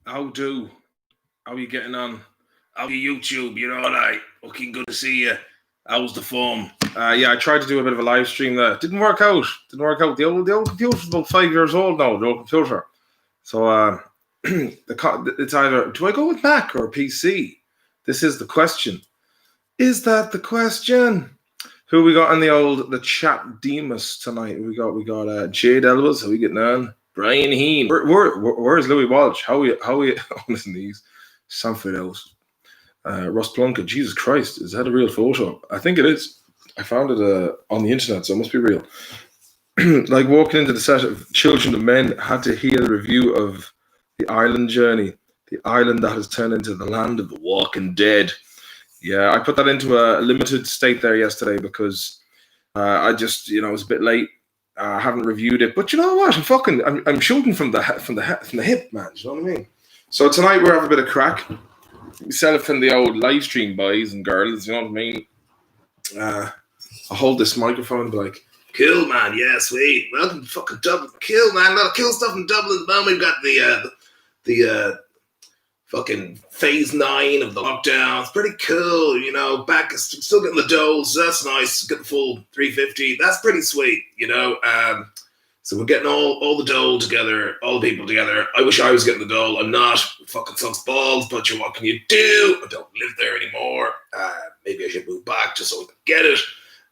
How are you getting on? How are you, YouTube? You're all right. Fucking good to see you. How's the form? Yeah, I tried to do a bit of a live stream there. Didn't work out. The old computer's about 5 years old now. The old computer. So it's either do I go with Mac or PC? This is the question. Is that the question? Who we got in the chat Demas tonight? We got Jade Elwas. How we getting on? Brian Heen. Where's Louis Walsh? How we oh, listen to these. Something else. Ross Plunkett. Jesus Christ, is that a real photo? I think it is. I found it on the internet, so it must be real. Like walking into the set of Children of Men, had to hear the review of the island journey, the island that has turned into the land of the walking dead. Yeah, I put that into a limited state there yesterday because I just, it was a bit late. I haven't reviewed it, but you know what? I'm shooting from the hip, man. You know what I mean? So tonight we're having a bit of crack. Myself and the old live stream boys and girls. You know what I mean? I'll hold this microphone and be like, "Cool, man. Yeah, sweet. Welcome to fucking Dublin. Cool, man. A lot of cool stuff in Dublin. Man, we've got the fucking phase 9 of the lockdown. It's pretty cool, back still getting the dole, so that's nice. Get the full 350. That's pretty sweet, So we're getting all the dole together, all the people together. I wish I was getting the dole. I'm not. It fucking sucks balls, but what can you do? I don't live there anymore. Maybe I should move back just so I can get it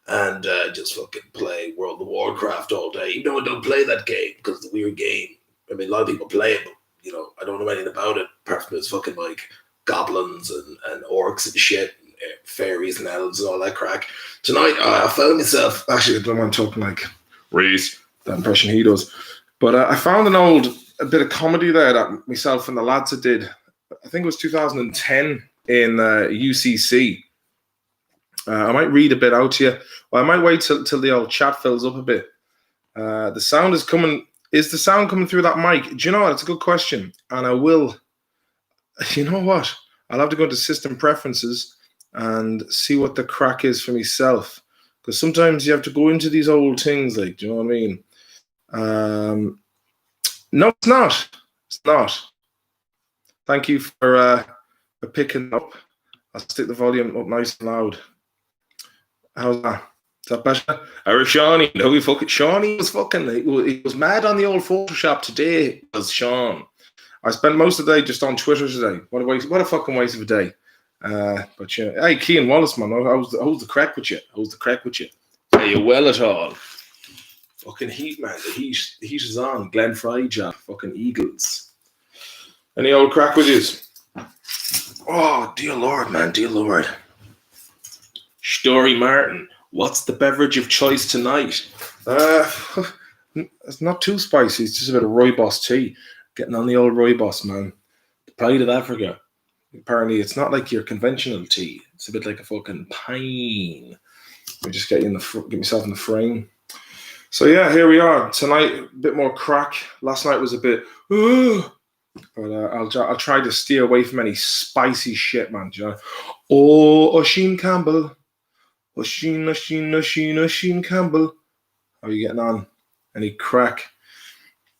and just fucking play World of Warcraft all day. Even though I don't play that game because it's a weird game. I mean, a lot of people play it, but I don't know anything about it, apart from it's fucking like goblins and orcs and shit, and fairies and elves and all that crack. Tonight, I found myself, actually, I don't want to talk like Reese, that impression he does, but I found a bit of comedy there that myself and the lads did. I think it was 2010 in UCC. I might read a bit out to you. Well, I might wait till the old chat fills up a bit. The sound is coming. Is the sound coming through that mic? Do you know what? It's a good question. And I will, you know what? I'll have to go into system preferences and see what the crack is for myself. Because sometimes you have to go into these old things, like, do you know what I mean? No, it's not. It's not. Thank you for picking up. I'll stick the volume up nice and loud. How's that? Is that better? Or Shawnee? No, Shawnee was he was mad on the old Photoshop today. Was Sean? I spent most of the day just on Twitter today. What a fucking waste of a day. But yeah, hey, Cian Wallace, man, how's the crack with you? Are you well at all? Fucking heat, man. The heat is on. Glen Fry job. Fucking Eagles. Any old crack with you? Oh, dear Lord, man, dear Lord. Story Martin. What's the beverage of choice tonight? It's not too spicy. It's just a bit of rooibos tea. Getting on the old rooibos, man. The pride of Africa. Apparently, it's not like your conventional tea. It's a bit like a fucking pine. Let me just get myself in the frame. So yeah, here we are. Tonight, a bit more crack. Last night was a bit, but I'll try to steer away from any spicy shit, man. Do you know? Oh, Oisin Campbell. Oisin Campbell. How are you getting on? Any crack?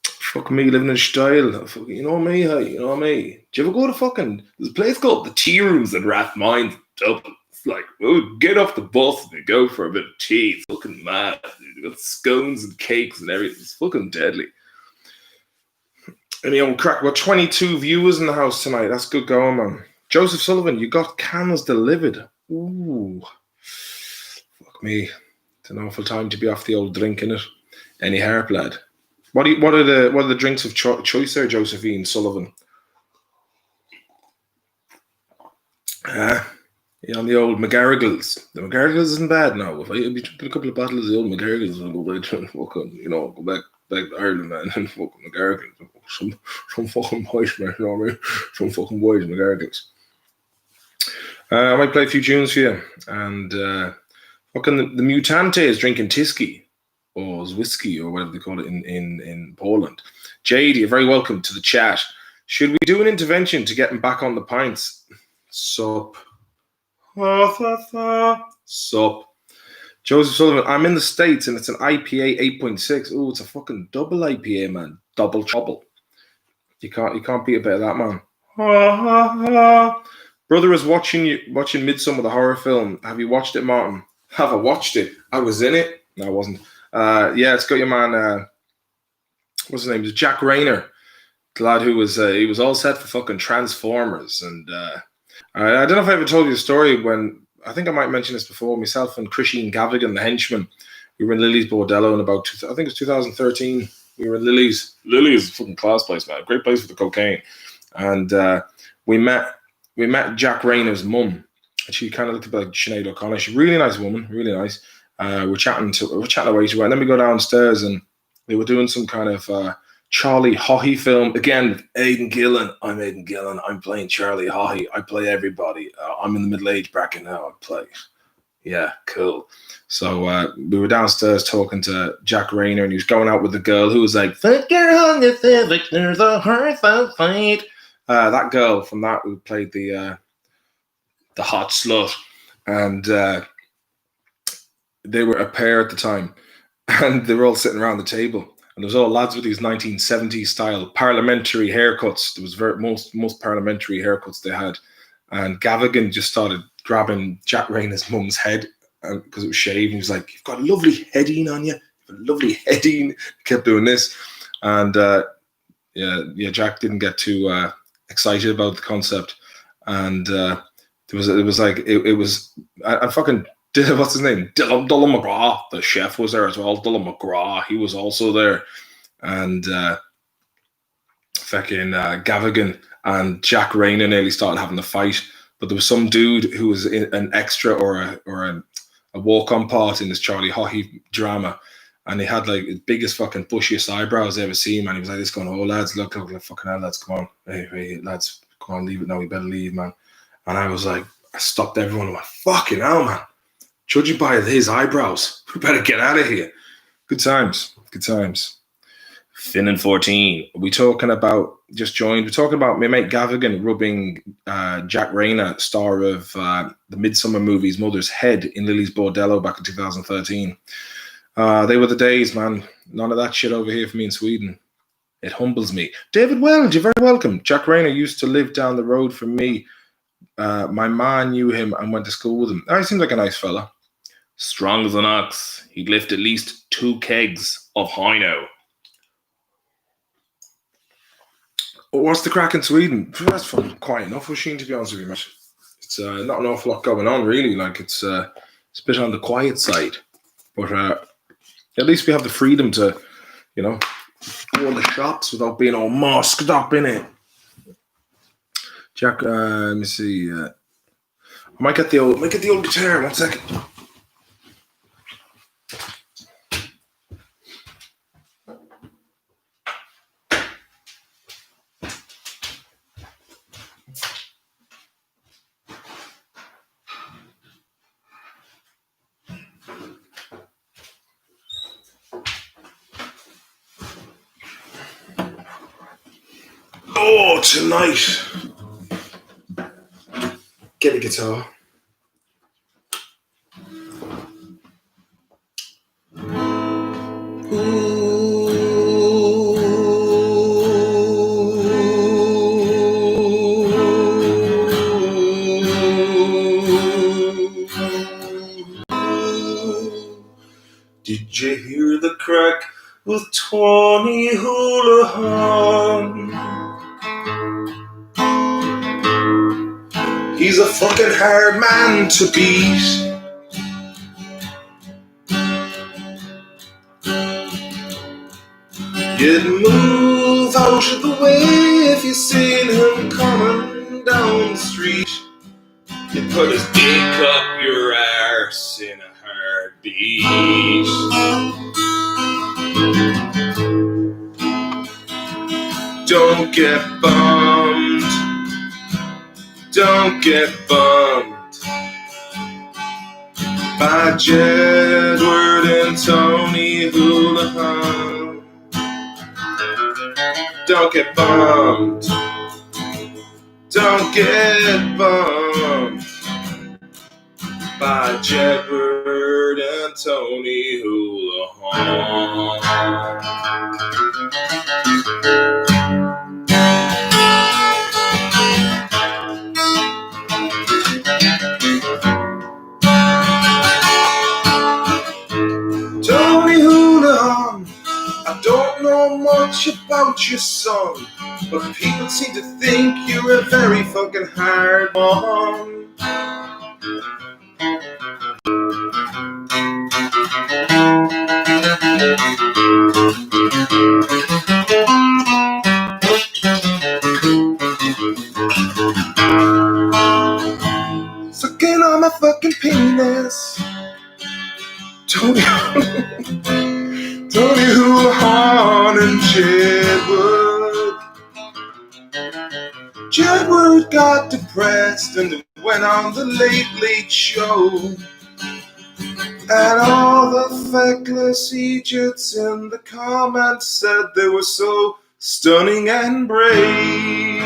Fuck me, living in style. You know me, hey, you know me. Do you ever go to fucking... There's a place called the Tea Rooms in Rathmines, Dublin. It's like, we'll get off the bus and go for a bit of tea. It's fucking mad. Dude. Got scones and cakes and everything. It's fucking deadly. Any old crack? We're 22 viewers in the house tonight. That's good going, man. Joseph Sullivan, you got cans delivered. Ooh. Fuck me. It's an awful time to be off the old drink, innit? Any harp, lad? What are the drinks of choice there, Josephine Sullivan? You know, the old McGarrigles. The McGarrigles isn't bad now. If I'd be drinking a couple of bottles of the old McGarrigles, I'll go back and fucking, go back to Ireland, man, and fucking McGarrigles. Some fucking boys, man, you know what I mean? Some fucking boys, McGarrigles. I might play a few tunes for you. And fucking the Mutante is drinking Tysky, or whiskey, or whatever they call it in Poland. Jade, you're very welcome to the chat. Should we do an intervention to get him back on the pints? Sup. Sup. Joseph Sullivan, I'm in the States and it's an IPA 8.6. Oh, it's a fucking double IPA, man. Double trouble. You can't beat a bit of that, man. Brother was watching Midsummer, the horror film. Have you watched it, Martin? Have I watched it? I was in it. No, I wasn't. Yeah, it's got your man. What's his name? It's Jack Rayner, the lad who was he was all set for fucking Transformers. And I don't know if I ever told you the story when I think I might mention this before. Myself and Christine Gavigan, the henchman, we were in Lily's Bordello in about I think it was 2013. We were in Lily's. Lily's a fucking class place, man. Great place for the cocaine. And we met Jack Rayner's mum. And she kind of looked a bit like Sinead O'Connor. She's a really nice woman, really nice. We're chatting away to her, and then we go downstairs, and they were doing some kind of Charlie Haughey film again with Aidan Gillen. I'm Aidan Gillen. I'm playing Charlie Haughey. I play everybody. I'm in the middle age bracket now. I play. Yeah, cool. So we were downstairs talking to Jack Rayner, and he was going out with the girl who was like, "Fuck your hunger, there's a heartfelt fight." That girl from that who played the hot slut, and they were a pair at the time, and they were all sitting around the table, and there was all lads with these 1970s style parliamentary haircuts. There was most parliamentary haircuts they had, and Gavigan just started grabbing Jack Rayner's mum's head because it was shaved. He was like, "You've got a lovely heading on you. You've got a lovely heading." He kept doing this, and yeah, Jack didn't get too excited about the concept, and it was I fucking did, what's his name? Dylan McGraw, the chef, was there as well. Dylan McGraw, he was also there, and Gavigan and Jack Rayner nearly started having a fight. But there was some dude who was an extra or a walk-on part in this Charlie Haughey drama, and he had like the biggest fucking bushiest eyebrows I ever seen, man. He was like this going, "Oh lads, look like fucking hell, lads, come on, hey lads, come on, leave it now, we better leave, man." And I was like, I stopped everyone and went, "Fucking hell, man. Judging by his eyebrows, we better get out of here." Good times. Finn and 14. We're talking about my mate Gavigan rubbing Jack Rayner, star of the Midsummer movie's mother's head in Lily's Bordello back in 2013. They were the days, man. None of that shit over here for me in Sweden. It humbles me. David Weld, you're very welcome. Jack Rayner used to live down the road from me. My man knew him and went to school with him. He seemed like a nice fella. Strong as an ox. He'd lift at least 2 kegs of Hino. What's the crack in Sweden? That's fun. Quiet enough, Oisin, to be honest with you, mate. It's not an awful lot going on, really. Like it's a bit on the quiet side, but at least we have the freedom to, go in the shops without being all masked up in it. Jack, let me see. I might get the old guitar. 1 second. Oh, tonight. Get a guitar. Did you hear the crack with Tawny Houlihan? He's a fucking hard man to beat. You'd move out of the way if you seen him coming down the street. You'd put his dick up your arse in a heartbeat. Don't get bummed. Don't get bummed by Jedwards and Tony Houlihan. Don't get bummed. Don't get bummed by Jedwards and Tony Houlihan. much about your song, but people seem to think you're a very fucking hard one. Sucking on my fucking penis. Tony Hoohan and Jedward. Jedward got depressed and went on the Late Late Show. And all the feckless Egypts in the comments said they were so stunning and brave.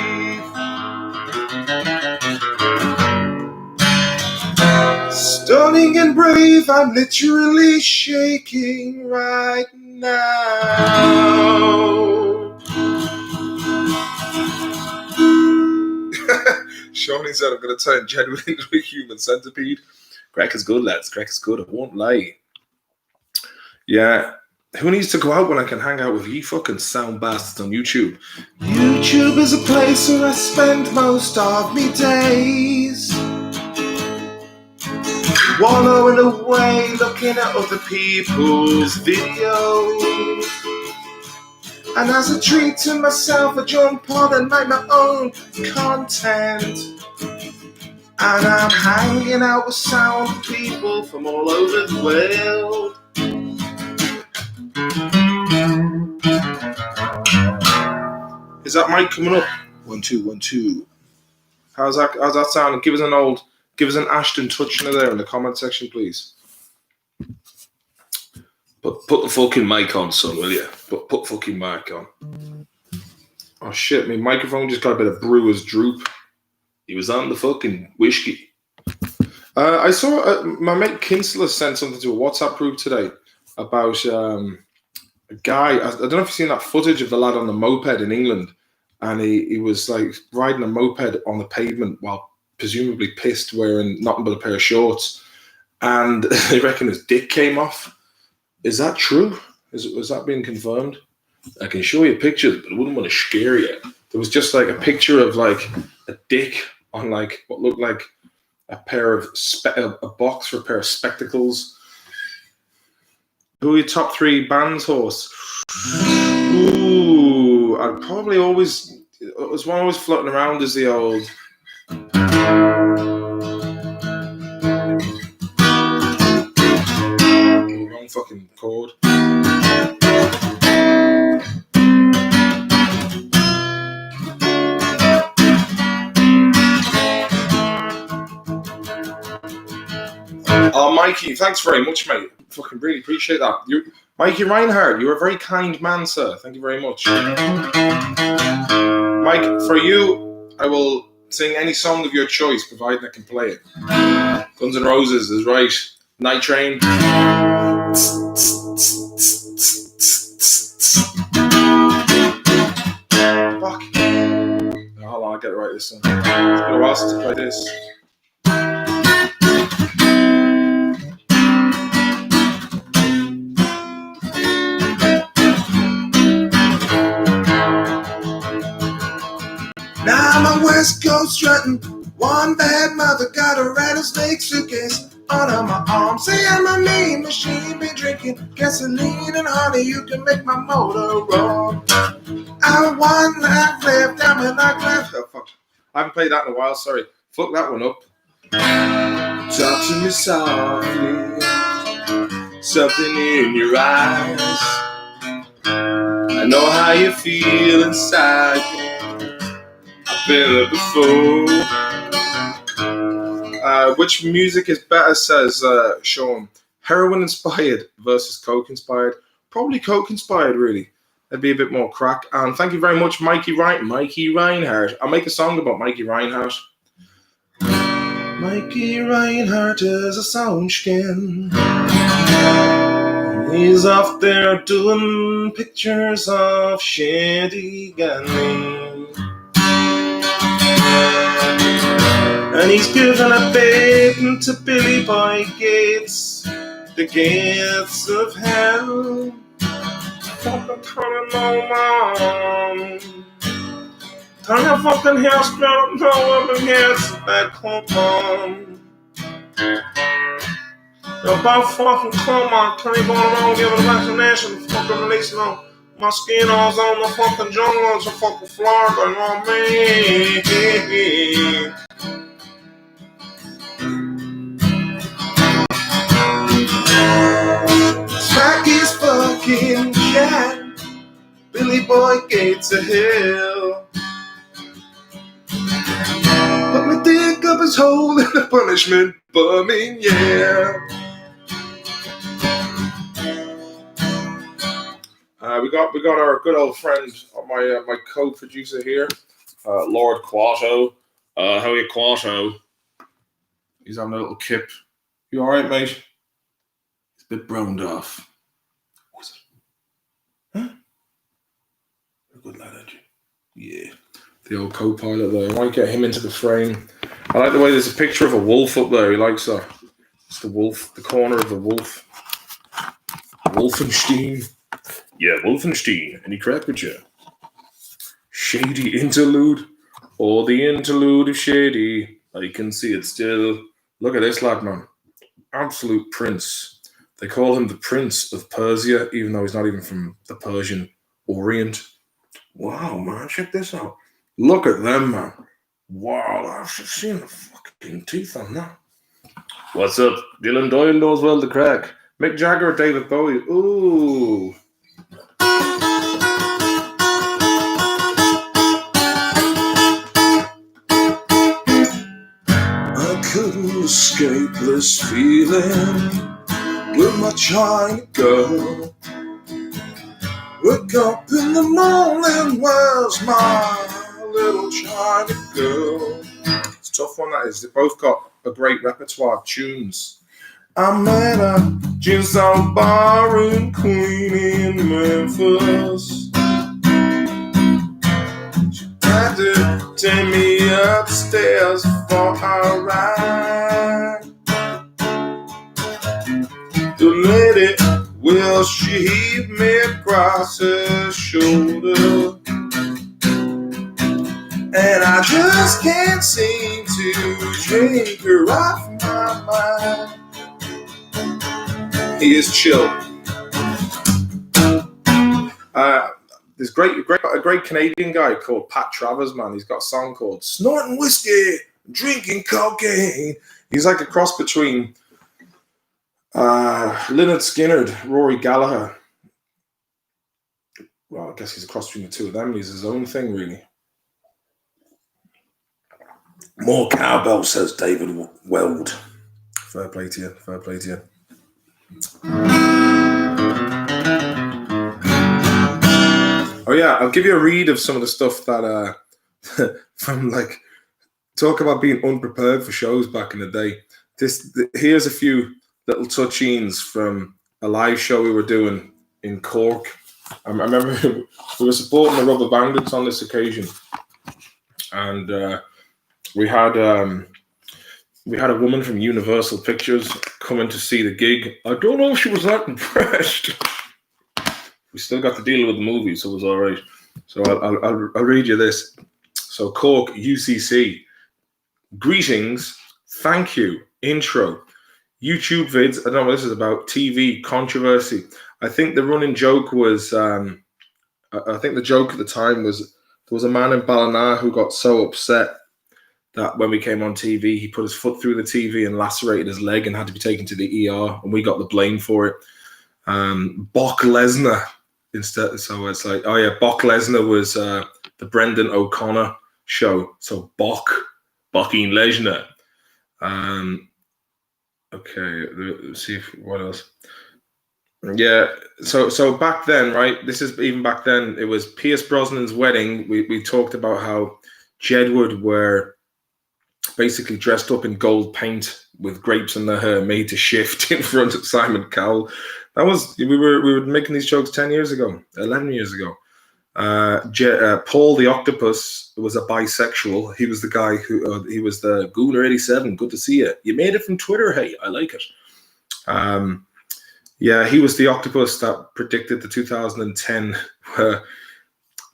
Stunning and brave, I'm literally shaking right now. Shawnee said I'm going to turn Jedward into a human centipede. Craic is good, lads. Craic is good, I won't lie. Yeah, who needs to go out when I can hang out with you fucking sound bastards on YouTube? YouTube is a place where I spend most of me days. Wallowing away, looking at other people's videos. And as a treat to myself, I jump on and make my own content. And I'm hanging out with sound people from all over the world. Is that mic coming up? 1 2 1 2. How's that sounding? Give us an Ashton touching there in the comment section, please. Put the fucking mic on, son, will you? Put fucking mic on. Oh shit, my microphone just got a bit of brewer's droop. He was on the fucking whiskey. I saw my mate Kinsler sent something to a WhatsApp group today about a guy. I don't know if you've seen that footage of the lad on the moped in England, and he was like riding a moped on the pavement while presumably pissed, wearing nothing but a pair of shorts, and they reckon his dick came off. Is that true? Was that being confirmed? I can show you pictures, but I wouldn't want to scare you. There was just like a picture of like a dick on like what looked like a pair of a box for a pair of spectacles. Who are your top 3 bands, horse? Ooh, I'd probably always. It was one always floating around as the old. Wrong fucking chord. Oh, Mikey, thanks very much, mate. Fucking really appreciate that. Mikey Reinhardt, you're a very kind man, sir. Thank you very much. Mike, for you, I will sing any song of your choice, providing I can play it. Guns N' Roses is right. Night Train. Fuck. Oh, hold on, I'll get it right this time. It's been a while since I played this. Now my West Coast strutting. One bad mother got a rattlesnake suitcase under my arm, saying my mean machine been drinking gasoline and honey, you can make my motor run. I one night left, I'm a night left. Oh fuck! I haven't played that in a while. Sorry. Fuck that one up. Talk to me softly. Something in your eyes. I know how you feel inside. I've been there before. Which music is better, says Sean. Heroin inspired versus coke inspired. Probably coke inspired, really. That'd be a bit more crack. And thank you very much, Mikey Reinhardt. I'll make a song about Mikey Reinhardt. Mikey Reinhardt is a sound skin. He's off there doing pictures of Shandy Ganley. And he's given a bacon to Billy Boy Gates, the gates of hell. fucking turn it on. Turn your fucking hair straight up, no woman hair's back, come on. About fucking come on, turn it going around, give it a vaccination, fucking releasing on my skin all's on the fucking jungle, it's a fucking Florida, you know what I mean? Smack his fucking cat, Billy Boy Gates of Hell. Put me dick up his hole in the punishment bumming, yeah. We got our good old friend, my co-producer here, Lord Quato. How are you, Quato? He's having a little kip. You all right, mate? He's a bit browned off. What's it? Huh? You're a good lad, aren't you? Yeah. The old co-pilot there. I might get him into the frame. I like the way there's a picture of a wolf up there. He likes that. It's the wolf, the corner of the wolf. Wolfenstein. Yeah, Wolfenstein. Any crack with you? Shady interlude. Or the interlude of shady. I can see it still. Look at this lad, man. Absolute prince. They call him the Prince of Persia, even though he's not even from the Persian Orient. Wow, man. Check this out. Look at them, man. Wow, I've seen the fucking teeth on that. What's up? Dylan Doyle knows well the crack. Mick Jagger or David Bowie? Ooh. I couldn't escape this feeling with my China girl. Wake up in the morning, where's my little China girl? It's a tough one, that is. They both got a great repertoire of tunes. I met a Gin-Sound barroom queen in Memphis. She had to take me upstairs for a ride. The lady, well, she heaved me across her shoulder. And I just can't seem to drink her off my mind. He is chill. There's a great Canadian guy called Pat Travers, man. He's got a song called Snorting Whiskey, Drinking Cocaine. He's like a cross between Lynyrd Skynyrd, Rory Gallagher. Well, I guess he's a cross between the two of them. He's his own thing, really. More cowbell, says David Weld. Fair play to you. Fair play to you. Oh yeah, I'll give you a read of some of the stuff that from like talk about being unprepared for shows back in the day. Here's a few little touch-ins from a live show we were doing in Cork. I remember we were supporting the Rubber Bandits on this occasion, and we had a woman from Universal Pictures coming to see the gig. I don't know if she was that impressed. We still got to deal with the movie, so it was all right. So I'll read you this. So Cork, UCC. Greetings. Thank you. Intro. YouTube vids. I don't know what this is about. TV controversy. I think the running joke was, I think the joke at the time was there was a man in Ballina who got so upset that when we came on TV, he put his foot through the TV and lacerated his leg and had to be taken to the ER, and we got the blame for it. Brock Lesnar instead. So it's like, oh yeah, Brock Lesnar was the Brendan O'Connor show. So Bocking Lesnar. Okay, let's see what else. Yeah, so back then, right? This is even back then. It was Pierce Brosnan's wedding. We talked about how Jedwards were basically dressed up in gold paint with grapes in their hair, made to shift in front of Simon Cowell. That was we were making these jokes 11 years ago. Paul the Octopus was a bisexual. He was the guy who he was the Gooner 87. Good to see you. You made it from Twitter. Hey, I like it. Yeah, he was the octopus that predicted the 2010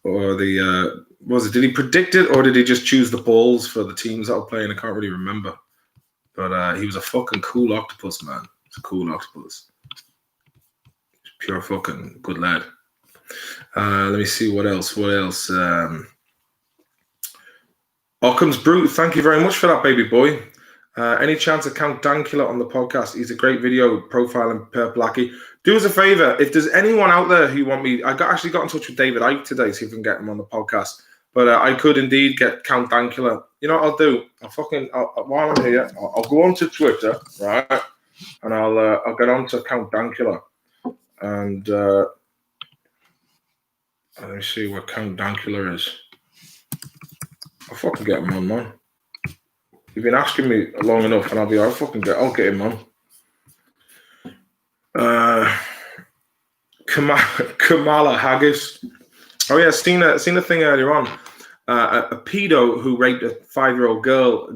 or the was it? Did he predict it or did he just choose the balls for the teams that were playing? I can't really remember. But he was a fucking cool octopus, man. He's a cool octopus. Pure fucking good lad. Let me see what else. Occam's Brute, thank you very much for that, baby boy. Any chance of Count Dankula on the podcast? He's a great video profiling Per Blackie. Do us a favor, if there's anyone out there who want me, actually got in touch with David Icke today, see if we can get him on the podcast. But I could indeed get Count Dankula. You know what I'll do? While I'm here, I'll go onto Twitter, right, and I'll get on to Count Dankula, and let me see what Count Dankula is. I'll fucking get him on, man. You've been asking me long enough, and I'll get him on. Kamala Haggis. Oh yeah, seen a thing earlier on. A pedo who raped a 5-year-old girl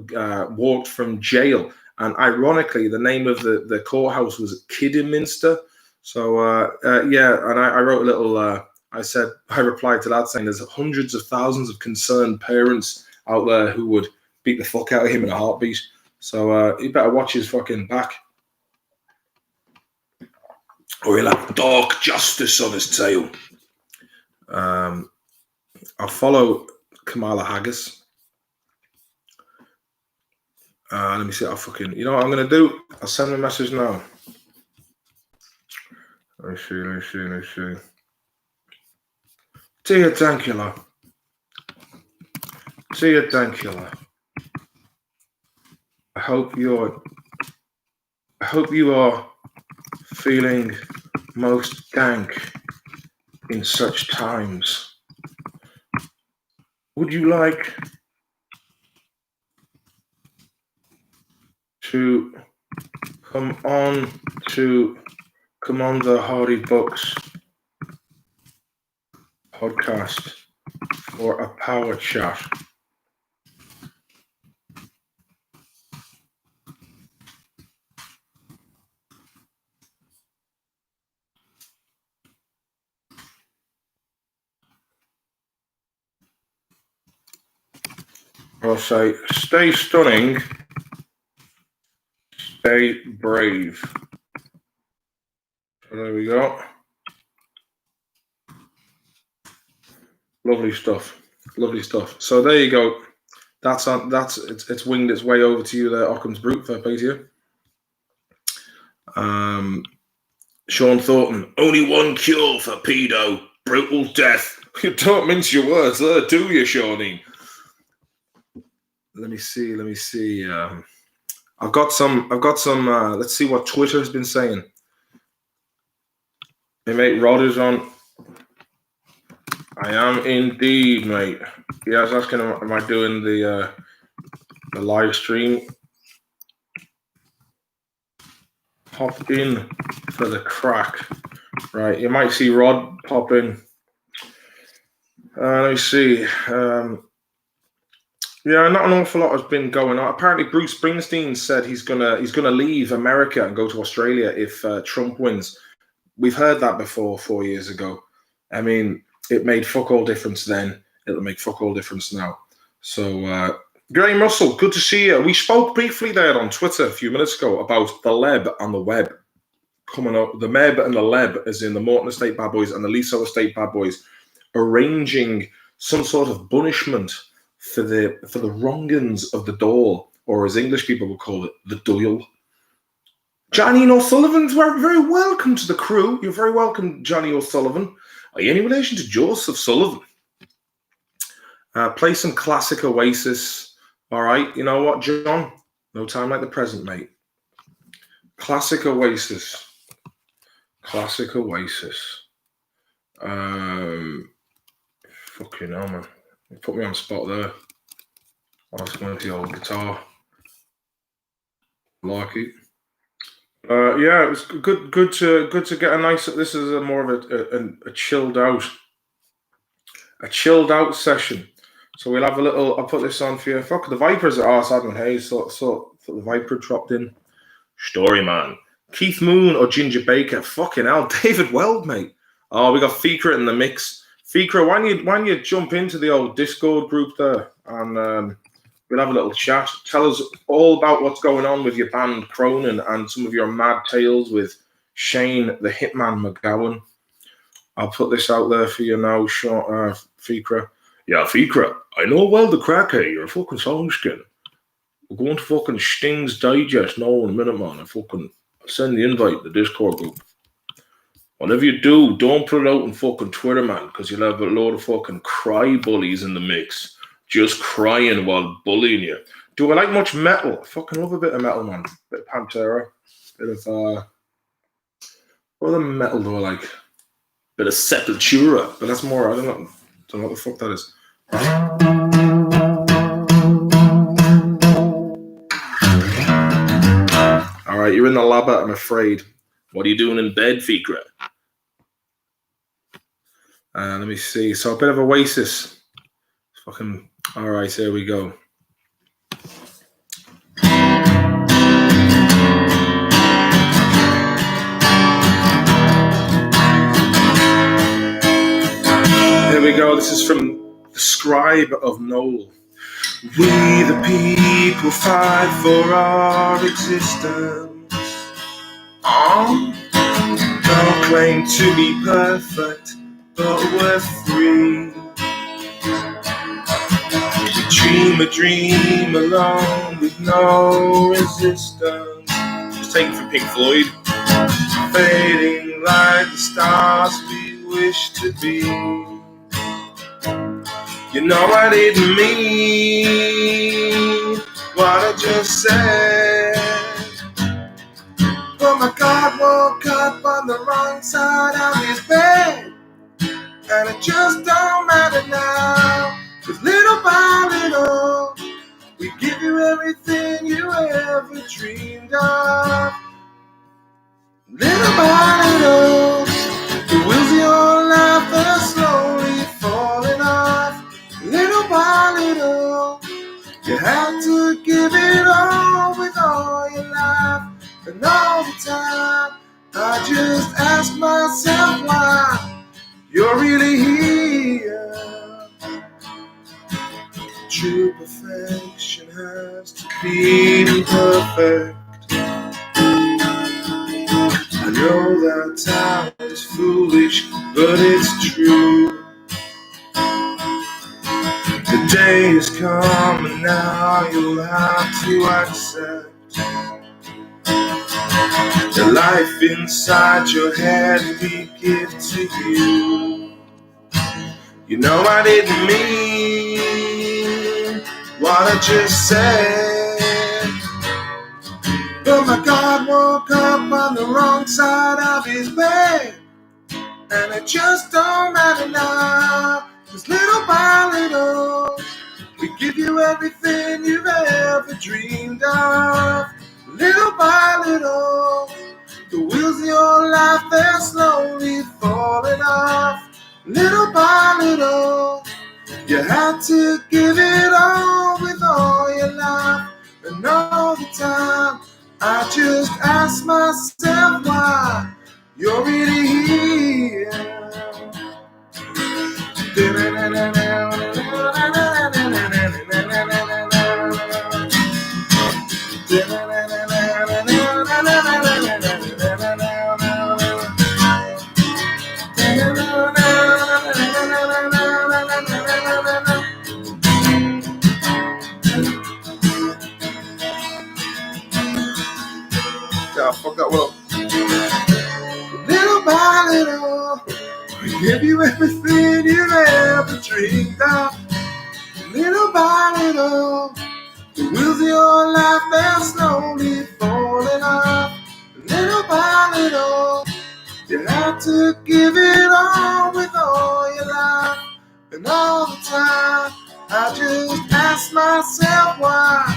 walked from jail, and ironically, the name of the courthouse was Kidderminster. So yeah, and I wrote a little. I replied to that saying there's hundreds of thousands of concerned parents out there who would beat the fuck out of him in a heartbeat. So he better watch his fucking back, or he'll have dark justice on his tail. I'll follow Kamala Haggis. Let me see. You know what I'm gonna do? I'll send him a message now. Let me see. Dear Dankula. I hope you are feeling most dank in such times. Would you like to come on the Hardy Books podcast for a power chat? I'll say, stay stunning, stay brave. So there we go. Lovely stuff. So there you go. It's winged its way over to you there, Occam's Brute. Fair play to you. Sean Thornton, only one cure for pedo, brutal death. You don't mince your words there, do you, Shawnee? Let me see. I've got some. Let's see what Twitter has been saying. Hey, mate, Rod is on. I am indeed, mate. Yeah, I was asking, am I doing the live stream? Hop in for the crack. Right, you might see Rod pop in. Let me see. Yeah, not an awful lot has been going on. Apparently, Bruce Springsteen said he's gonna leave America and go to Australia if Trump wins. We've heard that before 4 years ago. I mean, it made fuck all difference then. It'll make fuck all difference now. So, Graham Russell, good to see you. We spoke briefly there on Twitter a few minutes ago about the Leb and the Web coming up. The Meb and the Leb, as in the Morton Estate Bad Boys and the Liso Estate Bad Boys, arranging some sort of punishment for the wrongings of the Dáil, or as English people would call it, the Dáil. Johnny O'Sullivan's very welcome to the crew. You're very welcome, Johnny O'Sullivan. Are you any relation to Joseph Sullivan? Play some classic Oasis. All right, you know what, John? No time like the present, mate. Classic Oasis. Fucking hell, man. You put me on the spot there. I was going to the old guitar. Like it. Yeah, it was good to get a nice. This is more of a chilled out session. So we'll have a little. I'll put this on for you. Fuck, the Vipers at Arse Admin Hayes. So the Viper dropped in. Story man, Keith Moon or Ginger Baker? Fucking hell, David Weld, mate. Oh, we got Fikra in the mix. Fikra, why don't you jump into the old Discord group there and we'll have a little chat. Tell us all about what's going on with your band Cronin and some of your mad tales with Shane the Hitman McGowan. I'll put this out there for you now, Fikra. Yeah, Fikra, I know well the Craic, you're a fucking songskin. We're going to fucking Sting's Digest now in a minute, man. I fucking send the invite to the Discord group. Whatever you do, don't put it out on fucking Twitter, man, because you'll have a load of fucking cry bullies in the mix. Just crying while bullying you. Do I like much metal? I fucking love a bit of metal, man. Bit of Pantera. Bit of, what other metal do I like? Bit of Sepultura. But that's more, I don't know what the fuck that is. Alright, you're in the labber, I'm afraid. What are you doing in bed, Fikra? Let me see. So a bit of Oasis. Fucking. All right, here we go. Here we go. This is from the Scribe of Noel. We the people fight for our existence. Don't claim to be perfect, but we're free. We dream a dream alone with no resistance. Just taken from Pink Floyd. Fading like the stars we wish to be. You know I didn't mean what I just said. But my God woke up on the wrong side of his bed. And it just don't matter now. 'Cause little by little, we give you everything you ever dreamed of. Little by little, the wheels of your life are slowly falling off. Little by little, you have to give it all with all your life. And all the time, I just ask myself why you're really here. True perfection has to be imperfect. I know that time is foolish, but it's true. The day is coming now, you'll have to accept the life inside your head we give to you. You know I didn't mean what I just said. But my God woke up on the wrong side of his bed. And it just don't matter now. 'Cause little by little, we give you everything you've ever dreamed of. Little by little, the wheels of your life, they're slowly falling off. Little by little, you have to give it all with all your life. And all the time, I just ask myself why you're really here. Fuck that one up. Little by little, we give you everything you ever dreamed of. Little by little, the wheels of your life, they're slowly falling off. Little by little, you have to give it all with all your life. And all the time, I just ask myself why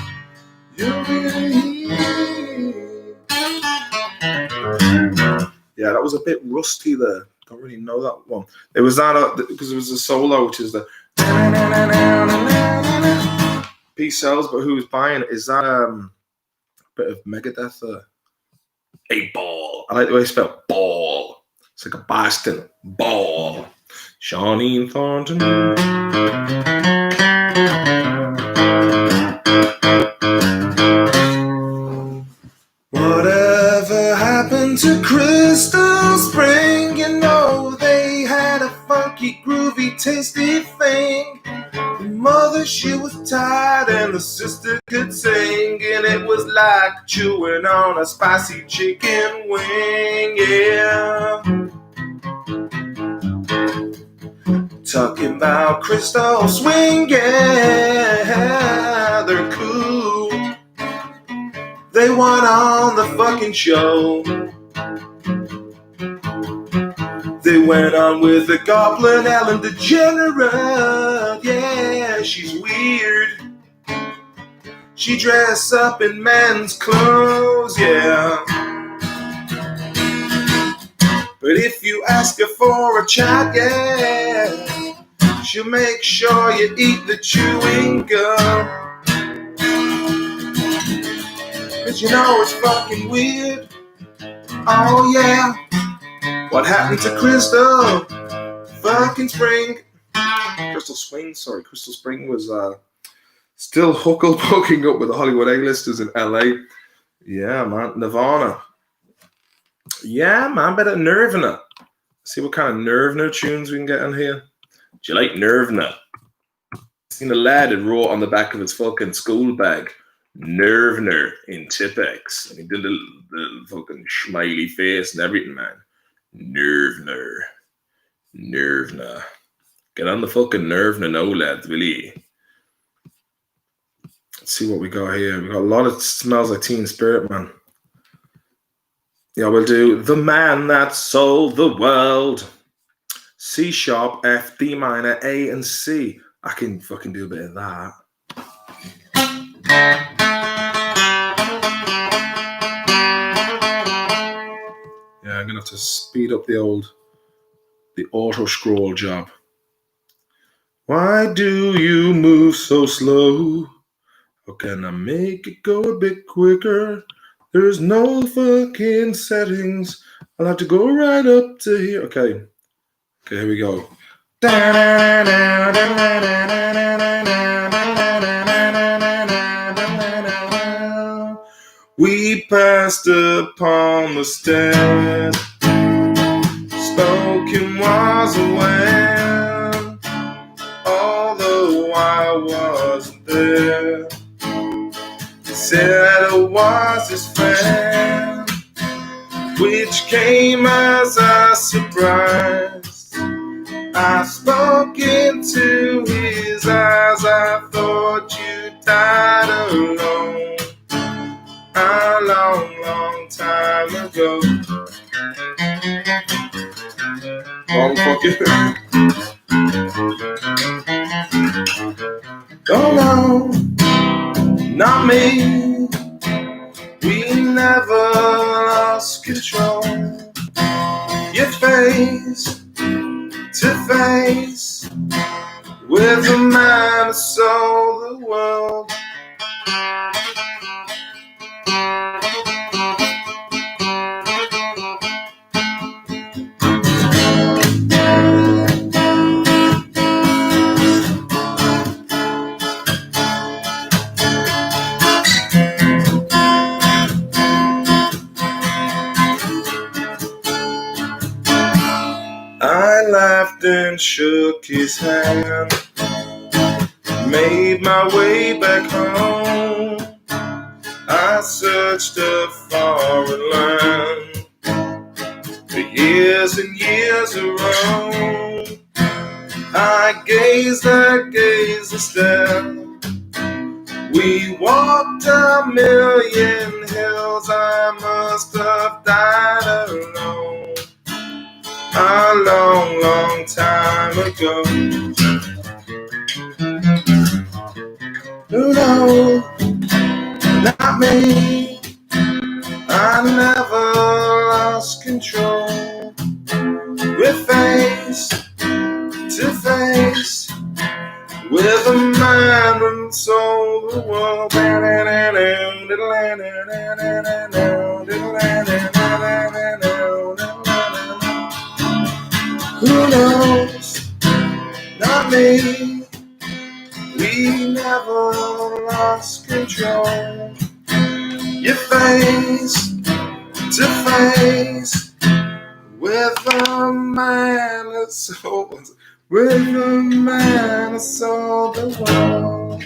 you're really here. Yeah, that was a bit rusty there. Don't really know that one. It was that because it was a solo, which is the P sells, but who's buying it? Is that a bit of Megadeth? A ball. I like the way I spell ball. It's like a Boston ball. Shawnee Thornton. Whatever happened to Crystal Spring? You know they had a funky, groovy, tasty thing. The mother, she was tired and the sister could sing, and it was like chewing on a spicy chicken wing, yeah. Talking about Crystal Swing, yeah, they're cool. They went on the fucking show. They went on with the Goblin Ellen DeGenerate. Yeah, she's weird. She dressed up in men's clothes, yeah. But if you ask her for a chat, yeah, she'll make sure you eat the chewing gum. 'Cause you know it's fucking weird. Oh yeah. What happened to Crystal fucking Spring? Crystal Spring was still huckle-poking up with the Hollywood A-listers in LA. Yeah, man. Nirvana. Yeah, man. Better Nirvana. See what kind of Nirvana tunes we can get in here. Do you like Nirvana? Seen a lad that wrote on the back of his fucking school bag, Nirvana in Tipex. And he did the fucking smiley face and everything, man. Nirvana. Get on the fucking Nirvana now, lads, will you? Let's see what we got here. We got a lot of Smells Like Teen Spirit, man. Yeah, we'll do The Man That Sold the World. C sharp, F, D minor, A, and C. I can fucking do a bit of that. Yeah, I'm gonna have to speed up the auto scroll job. Why do you move so slow? How can I make it go a bit quicker? There's no fucking settings. I'll have to go right up to here. Okay, here we go. We passed upon the stairs. Spoken was a well, although I wasn't there. He said I was his friend, which came as a surprise. I spoke into his eyes. I thought you died alone a long, long time ago. Wrong fucking. Oh no, not me. We never lost control. You're face to face with the man who sold the world. I laughed and shook his hand, made my way back home. I searched a foreign land for years and years around. I gazed and stared. We walked a million hills. I must have died alone a long, long time ago. No, not me. I never lost control. We're face to face with a man who sold the world. me, we never lost control. You're face to face with a man that sold, with a man that sold the world.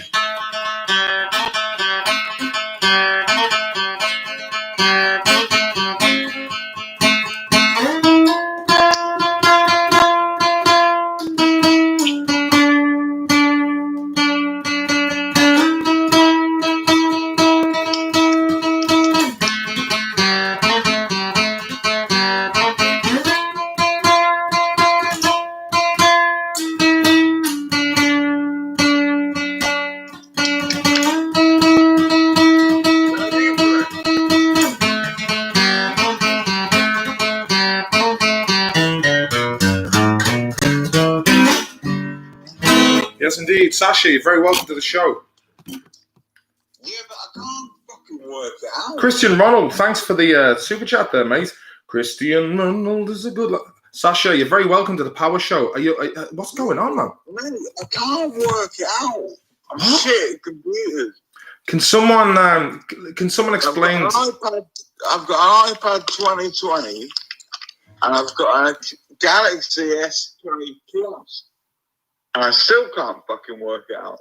Yes, indeed. Sasha, you're very welcome to the show. Yeah, but I can't fucking work it out. Christian Ronald, thanks for the super chat there, mate. Christian Ronald is a good Sasha, you're very welcome to the Power Show. What's going on, man? Man, I can't work it out. I'm shit at computers. Can someone explain? I've got an iPad 2020 and I've got a Galaxy S20 Plus. And I still can't fucking work it out.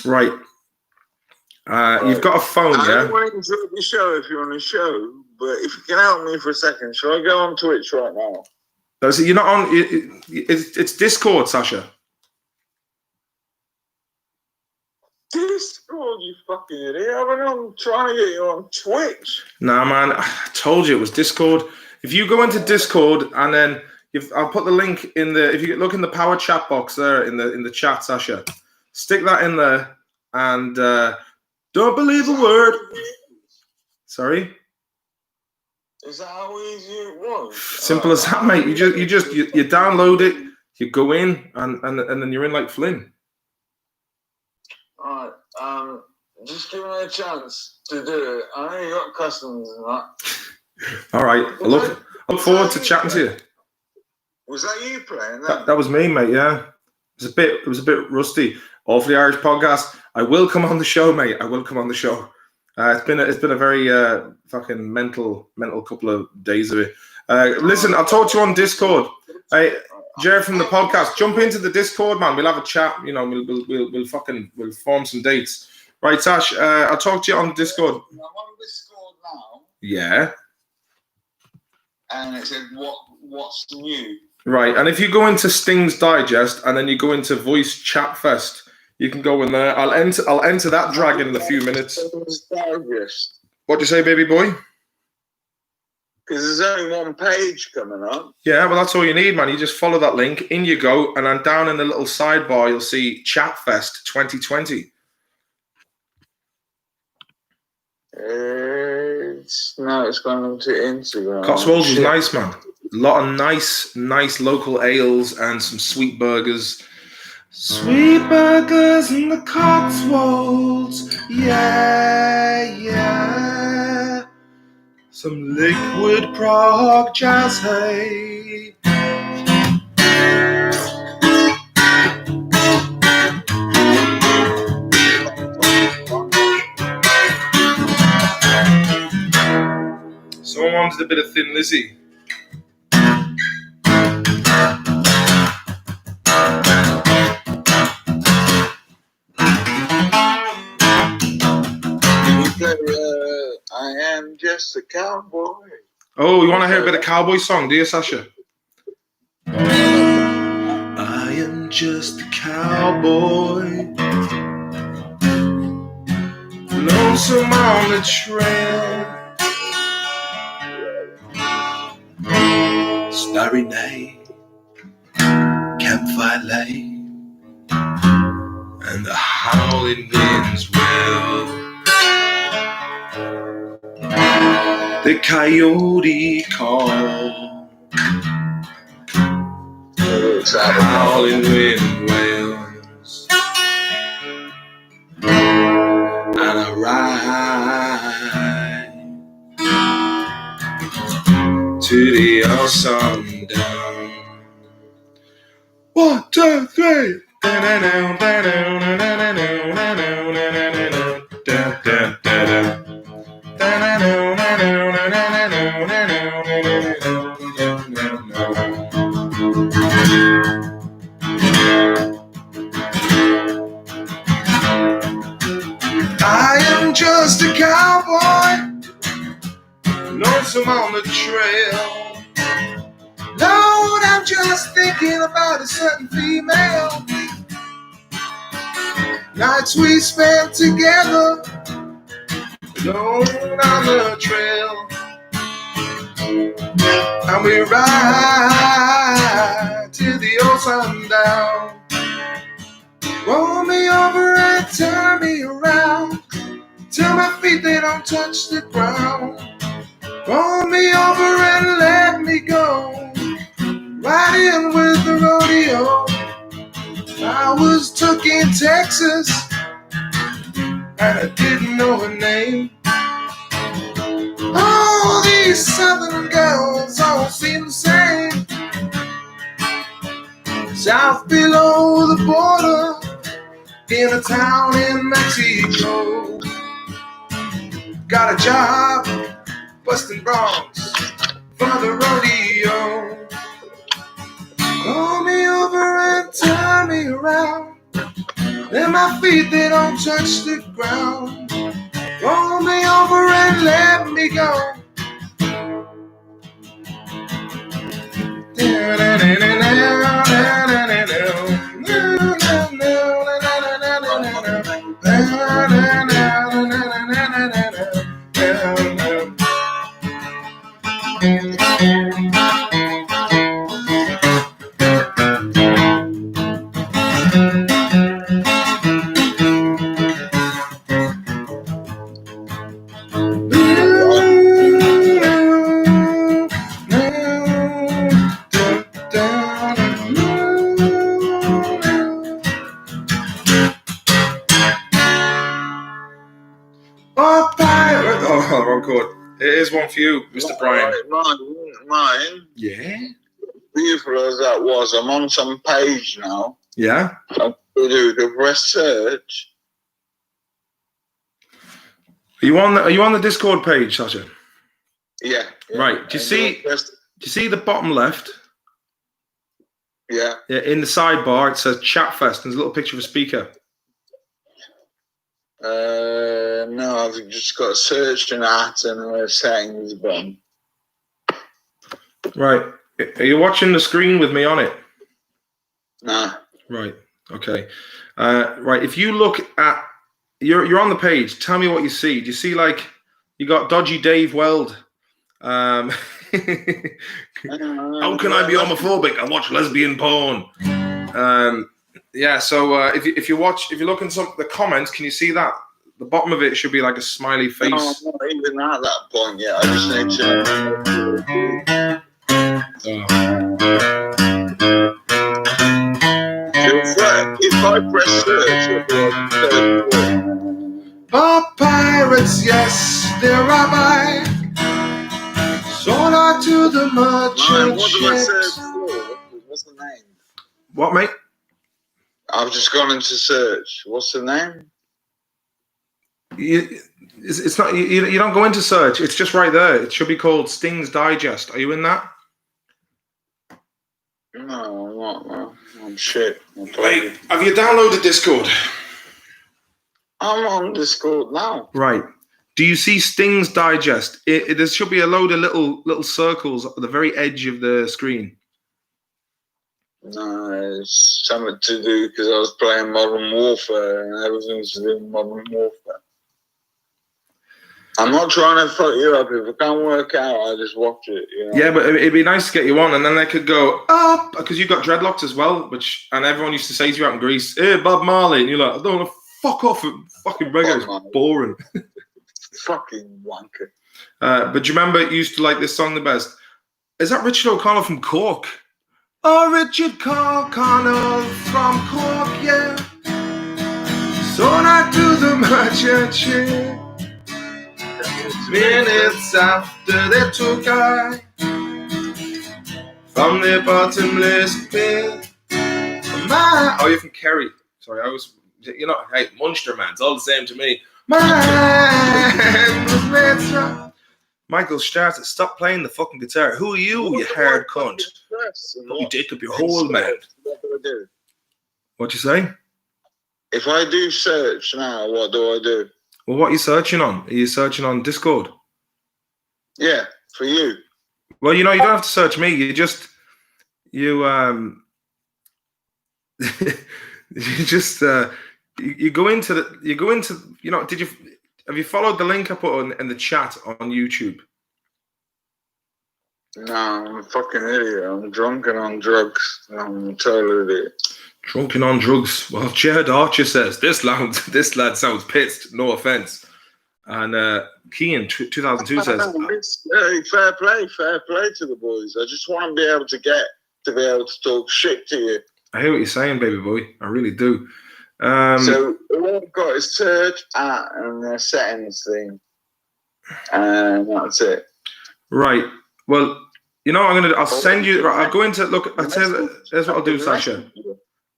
Right. You've got a phone, yeah? I don't want to interrupt your show if you're on a show, but if you can help me for a second, shall I go on Twitch right now? No, so you're not on. It's Discord, Sasha. Discord, you fucking idiot. I'm trying to get you on Twitch. Nah, man. I told you it was Discord. If you go into Discord and then I'll put the link in the. If you look in the Power chat box there in the chat, Sasha, stick that in there and don't believe a word. Sorry. Is that how easy it was? Simple as that, mate. You download it, you go in, and then you're in like Flynn. Alright, just give me a chance to do it. I know you got customs and that. Alright, I look forward to chatting to you. Was that you playing that was me, mate, yeah. It was a bit rusty. Awfully Irish podcast. I will come on the show, mate. I will come on the show. It's been a very fucking mental couple of days of it. Listen, I'll talk to you on Discord. Hey, Jer from the podcast, jump into the Discord, man. We'll have a chat. You know, we'll form some dates. Right, Sash. I'll talk to you on Discord. I'm on Discord now. Yeah. And it said what's new. Right, and if you go into Sting's Digest and then you go into Voice Chat Fest, you can go in there. I'll enter that dragon in a few minutes. What'd you say, baby boy? Because there's only one page coming up. Yeah, well, that's all you need, man. You just follow that link, in you go, and then down in the little sidebar, you'll see Chatfest 2020. It's gone onto Instagram. Cotswolds was nice, man. A lot of nice local ales and some sweet burgers. Sweet burgers in the Cotswolds, yeah. Some liquid prog jazz, hey. Someone wanted a bit of Thin Lizzy. I am just a cowboy. Oh, you want to hear a bit of cowboy song, do you, Sasha? I am just a cowboy, lonesome on the trail. Starry night, campfire light, and the howling winds will. The coyote call, the howling wind wails, and I ride to the old sundown. 1, 2, 3. I am just a cowboy, lonesome on the trail. Lord, I'm just thinking about a certain female. Nights we spent together, alone on the trail. And we ride till the old sundown. Roll me over and turn me around till my feet, they don't touch the ground. Roll me over and let me go, right in with the rodeo. I was took in Texas and I didn't know her name. All these southern girls all seem the same. South below the border, in a town in Mexico. Got a job busting broncs for the rodeo. Roll me over and turn me around, then my feet, they don't touch the ground. Roll me over and let me go. Oh, pirate! Oh, wrong chord. Here's one for you, Mr. Brian. Mine. Yeah. Beautiful as that was, I'm on some page now. Yeah. I do the research. Are you on the Discord page, Sasha? Yeah. Right. Do you see the bottom left? Yeah. Yeah. In the sidebar, it says Chat Fest. There's a little picture of a speaker. No, I've just got searched and at and settings button. Right. Are you watching the screen with me on it? Nah. Right. Okay. Right. If you look at you're on the page. Tell me what you see. Do you see like you got dodgy Dave Weld? How can I be homophobic? I watch lesbian porn. Yeah. So if you look in the comments, can you see that? The bottom of it should be like a smiley face. No, I'm not even at that point yet. I just need to. If I press search, oh, pirates, yes, they're rabbi. Sold out to the merchant what do I ships. search for? What's the name? What, mate? I've just gone into search. What's the name? It's not. You don't go into search. It's just right there. It should be called Sting's Digest. Are you in that? No, I'm not. No. I'm shit. Wait, have you downloaded Discord? I'm on Discord now. Right. Do you see Sting's Digest? There should be a load of little circles at the very edge of the screen. No, it's something to do because I was playing Modern Warfare and everything's to do with Modern Warfare. I'm not trying to fuck you up. If I can't work out, I just watch it. You know? Yeah, but it'd be nice to get you on, and then they could go up because you've got dreadlocks as well. And everyone used to say to you out in Greece, "Hey, Bob Marley," and you're like, "I don't want to fuck off." Fucking reggae is boring. Fucking wanker. But do you remember you used to like this song the best? Is that Richard O'Connell from Cork? Oh, Richard O'Connell from Cork, yeah. So I do the merchant ship. Minutes after they took I from the bottomless pit, Oh, you're from Kerry. Sorry, I was. You know, hey, Munster, man. It's all the same to me. Michael starts. Stop playing the fucking guitar. Who are you, you hard cunt? You dick up your hole, man. What do I do? What you say? If I do search now, what do I do? Well, what are you searching on? Are you searching on Discord? Yeah, for you. Well, you know, you don't have to search me. You just you go into you know, have you followed the link I put in the chat on YouTube? No, I'm a fucking idiot. I'm drunk and on drugs. I'm a total idiot. Drunk and on drugs. Well, Jed Archer says this lad sounds pissed. No offense. And Kean 2002 says, Hey, fair play to the boys. I just want to be able to talk shit to you. I hear what you're saying, baby boy. I really do. So all I've got is search and the settings thing, and that's it. Right. Well, you know what I'll send you. Right, I'll go into look. I'll tell you. Here's what I'll do, Sasha.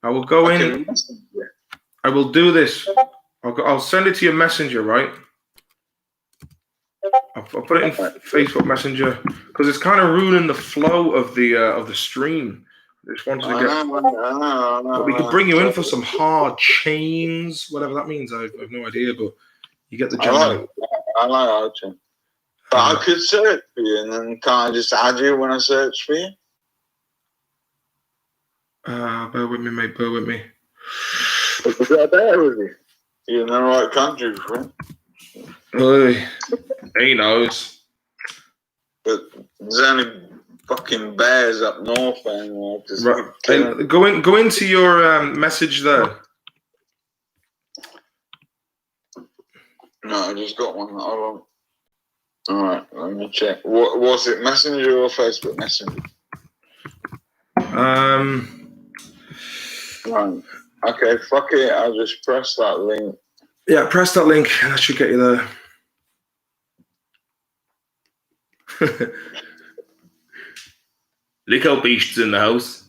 I will go in. I will do this. I'll send it to your messenger, right? I'll put it in Facebook Messenger because it's kind of ruining the flow of the stream. I just wanted to get. But we could bring you in for some hard chains, whatever that means. I have no idea, but you get the general. I like hard chains. But I could search for you, and then can't I just add you when I search for you? Bear with me, mate. Bear with me. Bear with you. You're in the right country, friend. He knows. But there's only fucking bears up north anymore. Right. Go into your message there. No, I just got one that I want. All right, let me check. What was it, Messenger or Facebook Messenger? Right. Okay, fuck it. I'll just press that link. Yeah, press that link, and that should get you there. Lico Beast's in the house.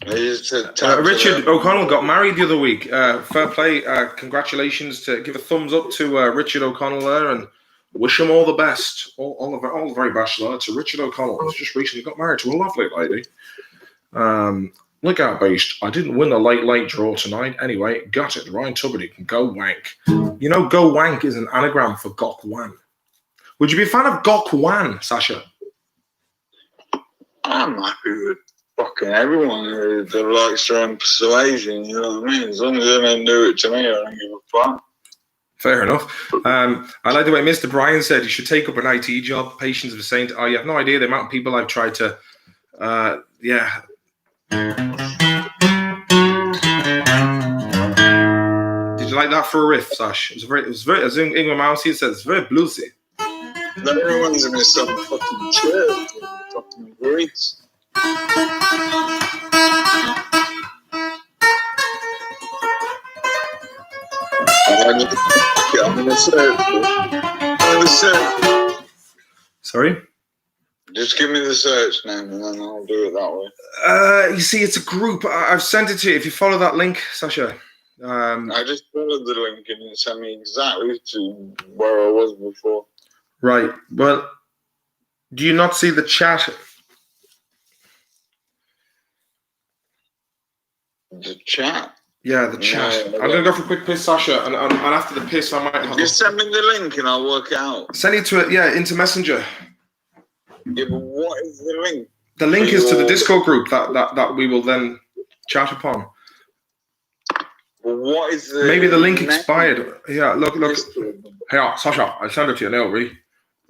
Richard O'Connell got married the other week. Fair play. Congratulations to give a thumbs up to Richard O'Connell there, and wish him all the best. All the very best to Richard O'Connell, who's just recently got married to a lovely lady. Look out, Beast. I didn't win the late draw tonight. Anyway, got it. Ryan Tuberty can go wank. You know, go wank is an anagram for Gok Wan. Would you be a fan of Gok Wan, Sasha? I'm happy with fucking everyone that likes their own persuasion, you know what I mean? As long as they don't do it to me, I don't give a fuck. Fair enough. I like the way Mr. Bryan said you should take up an IT job. Patience of a saint. Oh, you have no idea the amount of people I've tried to, yeah. Did you like that for a riff, Sash? It was very, as Ingram Mousey says, it's very bluesy. Not everyone's in some fucking church, fucking Greeks. I'm gonna search. Sorry? Just give me the search name and then I'll do it that way. You see, it's a group. I've sent it to you. If you follow that link, Sasha. I just followed the link and it sent me exactly to where I was before. Right. Well, do you not see the chat? The chat? Yeah, the chat. I'm going to go for a quick piss, Sasha, and after the piss, I might have... Just send me the link and I'll work it out. Send it to it, yeah, into Messenger. Yeah, but what is the link? The link is to the Discord group that we will then chat upon. Well, what is the... Maybe the link expired. Yeah, look. Hey, Sasha, I'll send it to you now,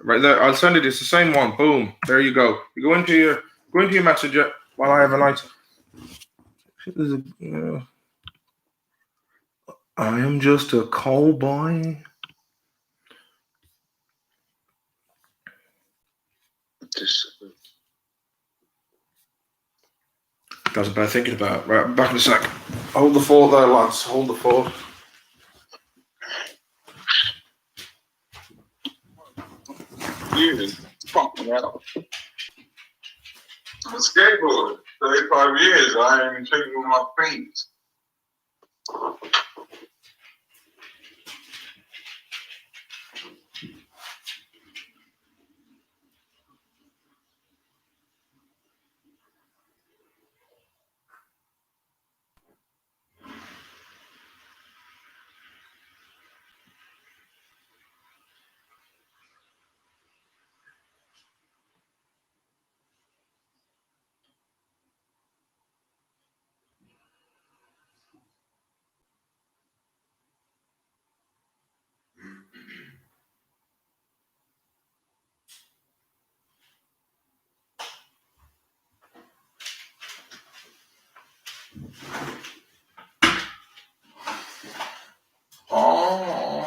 right there. I'll send it. It's the same one. Boom. There you go. You go into your Messenger while I have a night. I am just a cowboy. That's about thinking about. Right, back in a sec. Hold the fort there, lads. Hold the fort. You fucking hell. On skateboard, 35 years, I ain't thinking with my feet. Oh.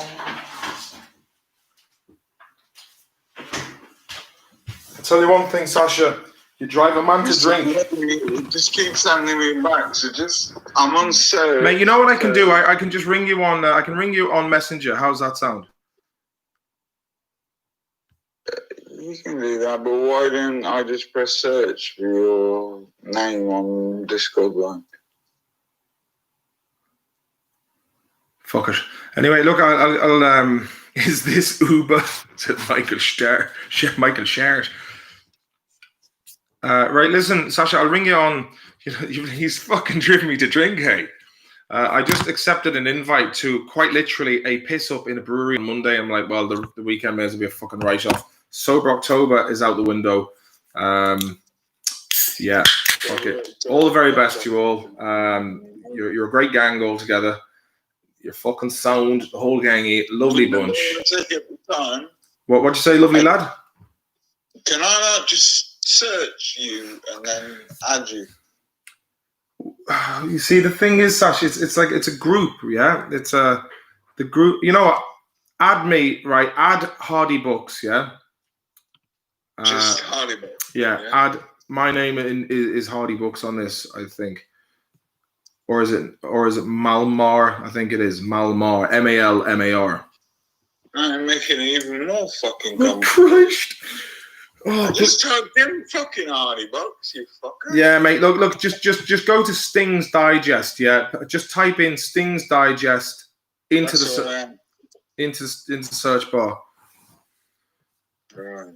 I'll tell you one thing, Sasha. You drive a man to drink. Just keep sending me back. So I'm on search. Mate, you know what I can do? I can just ring you on. I can ring you on Messenger. How's that sound? You can do that, but why don't I just press search for your name on Discord line? Fuck it. Anyway, look, I'll is this Uber? Said Michael Shart. Right, listen, Sasha, I'll ring you on. He's fucking driven me to drink, hey. I just accepted an invite to quite literally a piss up in a brewery on Monday. I'm like, well, the weekend may as well be a fucking write-off. Sober October is out the window. Yeah, fuck it. All the very best to you all. You're a great gang all together. You're fucking sound, the whole gang, lovely bunch. What'd you say, lovely lad? Can I not just search you and then add you? You see, the thing is, Sash, it's like it's a group, yeah. It's the group. You know what? Add me, right? Add Hardy Books, yeah. Just Hardy Books. Yeah, add my name is Hardy Books on this, I think. Or is it Malmar? I think it is Malmar. Malmar. I'm making it even more fucking Oh, Christ. Oh, just typed in fucking Hardy Books, you fucker. Yeah, mate. Look. Just go to Sting's Digest. Yeah, just type in Sting's Digest into the search bar. Right.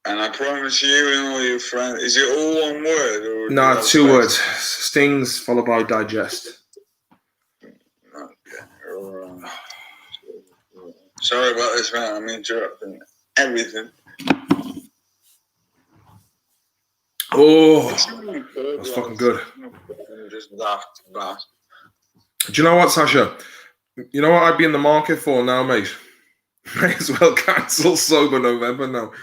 And I promise you and all your friends, is it all one word? Or no, 2 words. Stings followed by digest. Okay. Right. Sorry about this, man. I'm interrupting everything. Oh, that's fucking good. Just that. Do you know what, Sasha? You know what I'd be in the market for now, mate? May as well cancel Sober November now.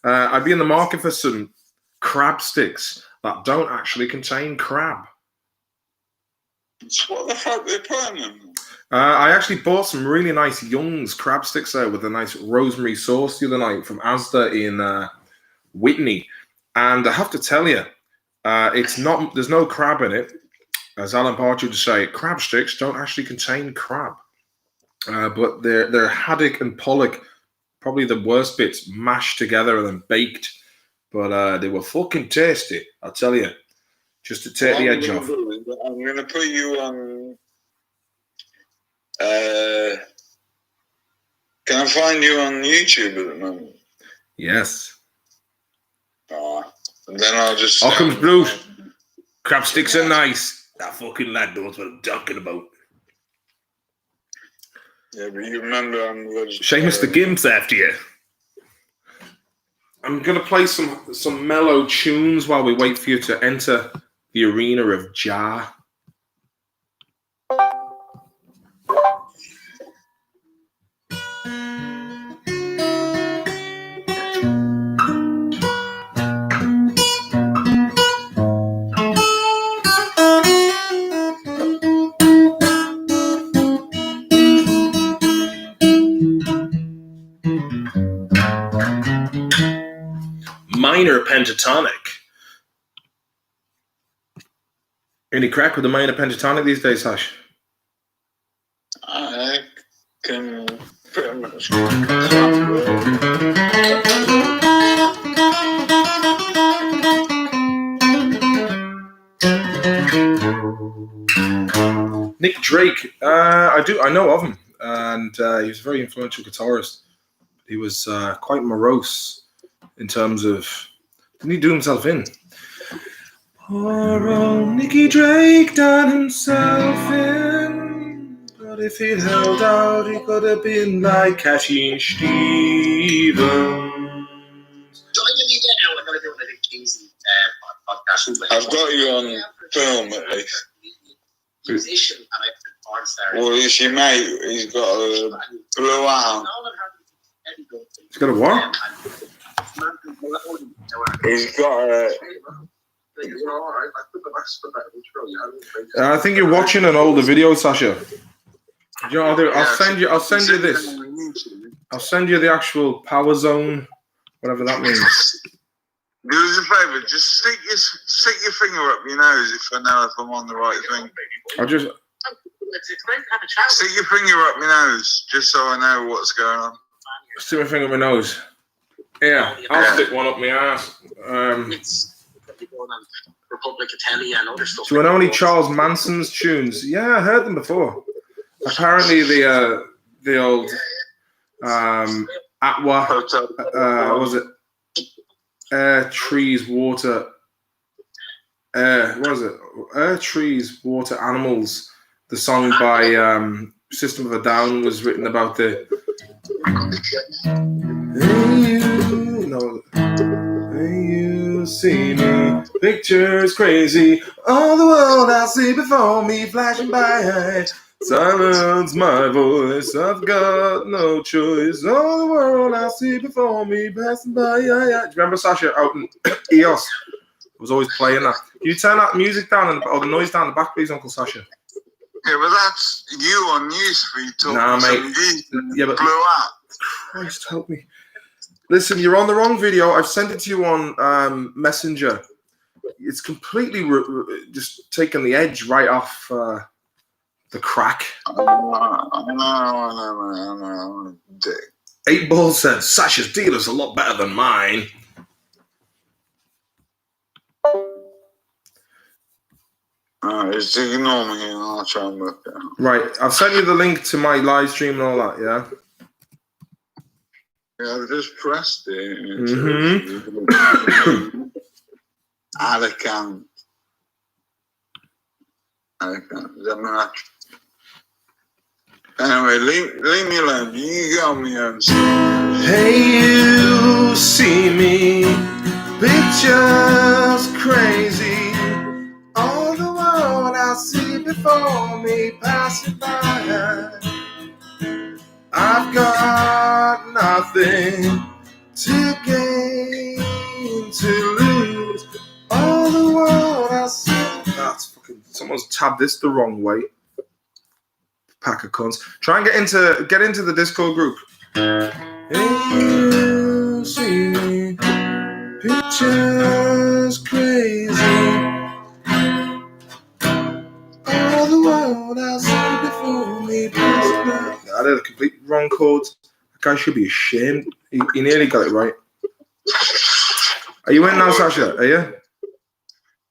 I'd be in the market for some crab sticks that don't actually contain crab. What the fuck are they putting them? I actually bought some really nice Young's crab sticks there with a nice rosemary sauce the other night from Asda in Whitney. And I have to tell you, there's no crab in it. As Alan Partridge would say, crab sticks don't actually contain crab. But they're haddock and pollock, probably the worst bits, mashed together and then baked. But they were fucking tasty, I'll tell you. Just to take the edge off. I'm going to put you on... can I find you on YouTube at the moment? Yes. And then I'll just... Occam's Blues. Crab sticks are nice. That fucking lad knows what I'm talking about. Yeah, but you remember I'm Seamus the Gimp's after you. I'm going to play some mellow tunes while we wait for you to enter the arena of Jah. Minor pentatonic. Any crack with the minor pentatonic these days, Hash? I can pretty much. Nick Drake. I know of him, and he was a very influential guitarist. He was quite morose in terms of. Didn't he do himself in? Poor old Nicky Drake done himself in. But if he'd held out, he could have been like Cashin Stevens. I've got you on film at least. Musician and I've been porn star. Well, is your mate? He's got a blue arm. He's got a what? He's got a. I think you're watching an older video, Sasha. You know what I'll do? I'll send you this. I'll send you the actual power zone, whatever that means. Do us a favour, just stick your finger up your nose if I know if I'm on the right thing. I'll just It's great to have a chat. Stick your finger up my nose, just so I know what's going on. stick my finger up my nose. Yeah, I'll stick one up my ass. It's probably going on Republic Italia and other stuff. Do you know any Charles Manson's tunes? Yeah, I heard them before. Apparently the old Atwa, what was it? Air, trees, water. What was it? Air, trees, water, animals. The song by System of a Down was written about the. Hey, you see me. Pictures crazy. All the world I see before me flashing by. Silence my voice. I've got no choice. All the world I see before me passing by. Do you remember Sasha out in EOS? I was always playing that. Can you turn that music down or the noise down in the back, please, Uncle Sasha? Yeah, but that's you on newsfeed talking. Nah, mate. Yeah, but blew out. Christ help me. Listen, you're on the wrong video. I've sent it to you on Messenger. It's completely just taken the edge right off the crack. I know. 8 Ball said, Sasha's dealer's a lot better than mine. Just ignore me and I'll try and work it out. Right, I've sent you the link to my live stream and all that, yeah? Yeah, I've just pressed it. Mm-hmm. Alicante. Is that my... Anyway, leave me alone. You go on my own stuff. Hey, you see me, pictures crazy. All the world I see before me passing by. I've got nothing to gain, to lose. All the world I see. That's fucking. Someone's tabbed this the wrong way. Pack of cunts. Try and get into the Discord group. Hey, you see me, pictures crazy. All the world I see before me. I did a complete wrong chords. That guy should be ashamed. He nearly got it right. Are you in now, Sasha? Are you?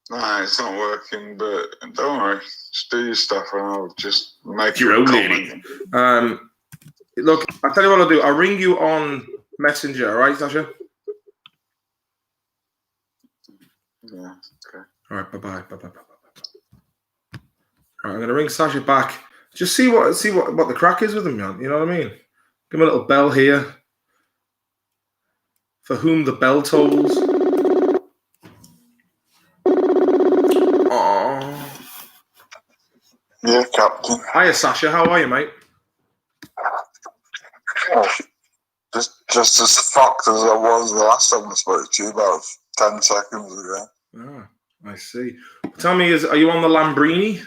No, it's not working, but don't worry. Just do your stuff and I'll just make Your a own comment. lady. Look, I'll tell you what I'll do. I'll ring you on Messenger, all right, Sasha? Yeah, okay. All right, bye-bye. All right, I'm going to ring Sasha back. Just see what the crack is with him, man. You know what I mean? Give him a little bell here. For whom the bell tolls. Aww. Yeah, Captain. Hiya, Sasha. How are you, mate? Oh, just as fucked as I was the last time I spoke to you, about 10 seconds ago. Ah, I see. Tell me, are you on the Lambrini?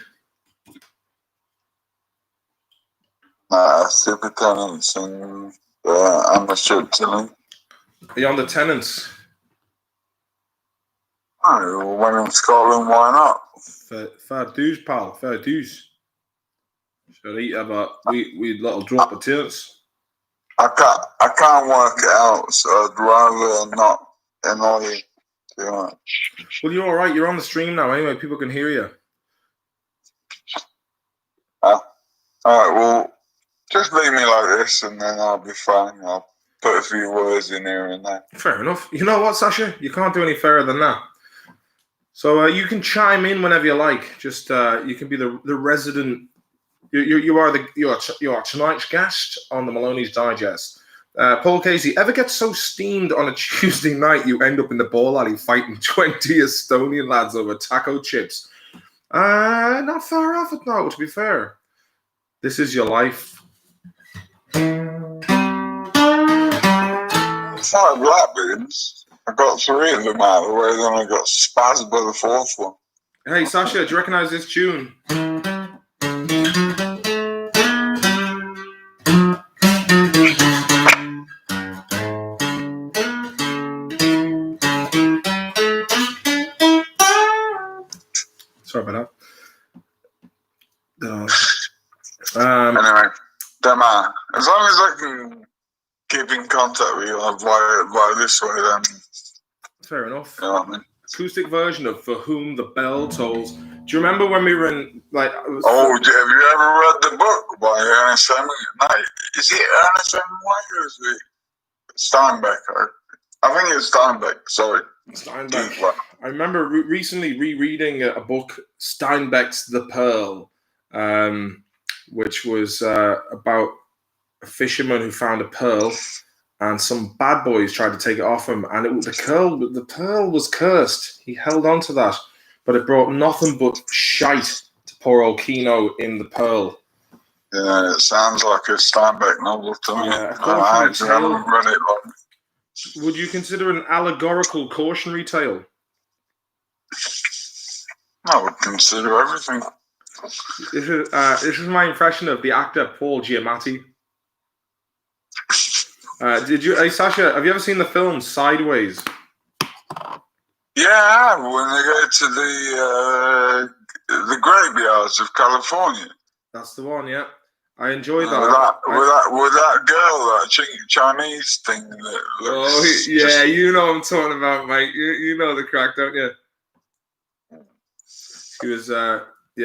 Super Tenants and amateur tuning. Are you on the Tenants? Oh, when in Scotland, why not? Fair dues, pal. Fair dues. Should I eat about we little drop of tenants? I can't work it out, so I'd rather not annoy you too much. Well, you're all right. You're on the stream now anyway. People can hear you. All right, well, just leave me like this and then I'll be fine. I'll put a few words in here and there. Fair enough. You know what, Sasha? You can't do any fairer than that. So you can chime in whenever you like. Just you can be the resident. You are tonight's guest on the Maloney's Digest. Paul Casey, ever get so steamed on a Tuesday night you end up in the ball alley fighting 20 Estonian lads over taco chips? Not far off it, no, to be fair. This is your life. 5 black beans. I got 3 of them out of the way, then I got spazzed by the 4th one. Hey, Sasha, do you recognize this tune? Sorry about that. Anyway, don't matter. As long as I can keep in contact with you via this way, then. Fair enough. You know what I mean? Acoustic version of For Whom the Bell Tolls. Do you remember when we were in, like... Have you ever read the book by Ernest Hemingway? No, is it Ernest Hemingway or is it Steinbeck? I think it's Steinbeck, sorry. Steinbeck. I remember recently rereading a book, Steinbeck's The Pearl, which was about a fisherman who found a pearl, and some bad boys tried to take it off him, and the pearl was cursed. He held on to that, but it brought nothing but shite to poor old Kino in The Pearl. Yeah, it sounds like a Steinbeck novel to me. Yeah, I haven't read it. Would you consider an allegorical cautionary tale? I would consider everything. This is my impression of the actor Paul Giamatti. Sasha, have you ever seen the film Sideways? Yeah, I have. When they go to the graveyards of California. That's the one, yeah. I enjoyed that. With that girl, that Chinese thing. Yeah, you know what I'm talking about, mate. You know the crack, don't you? She was, yeah.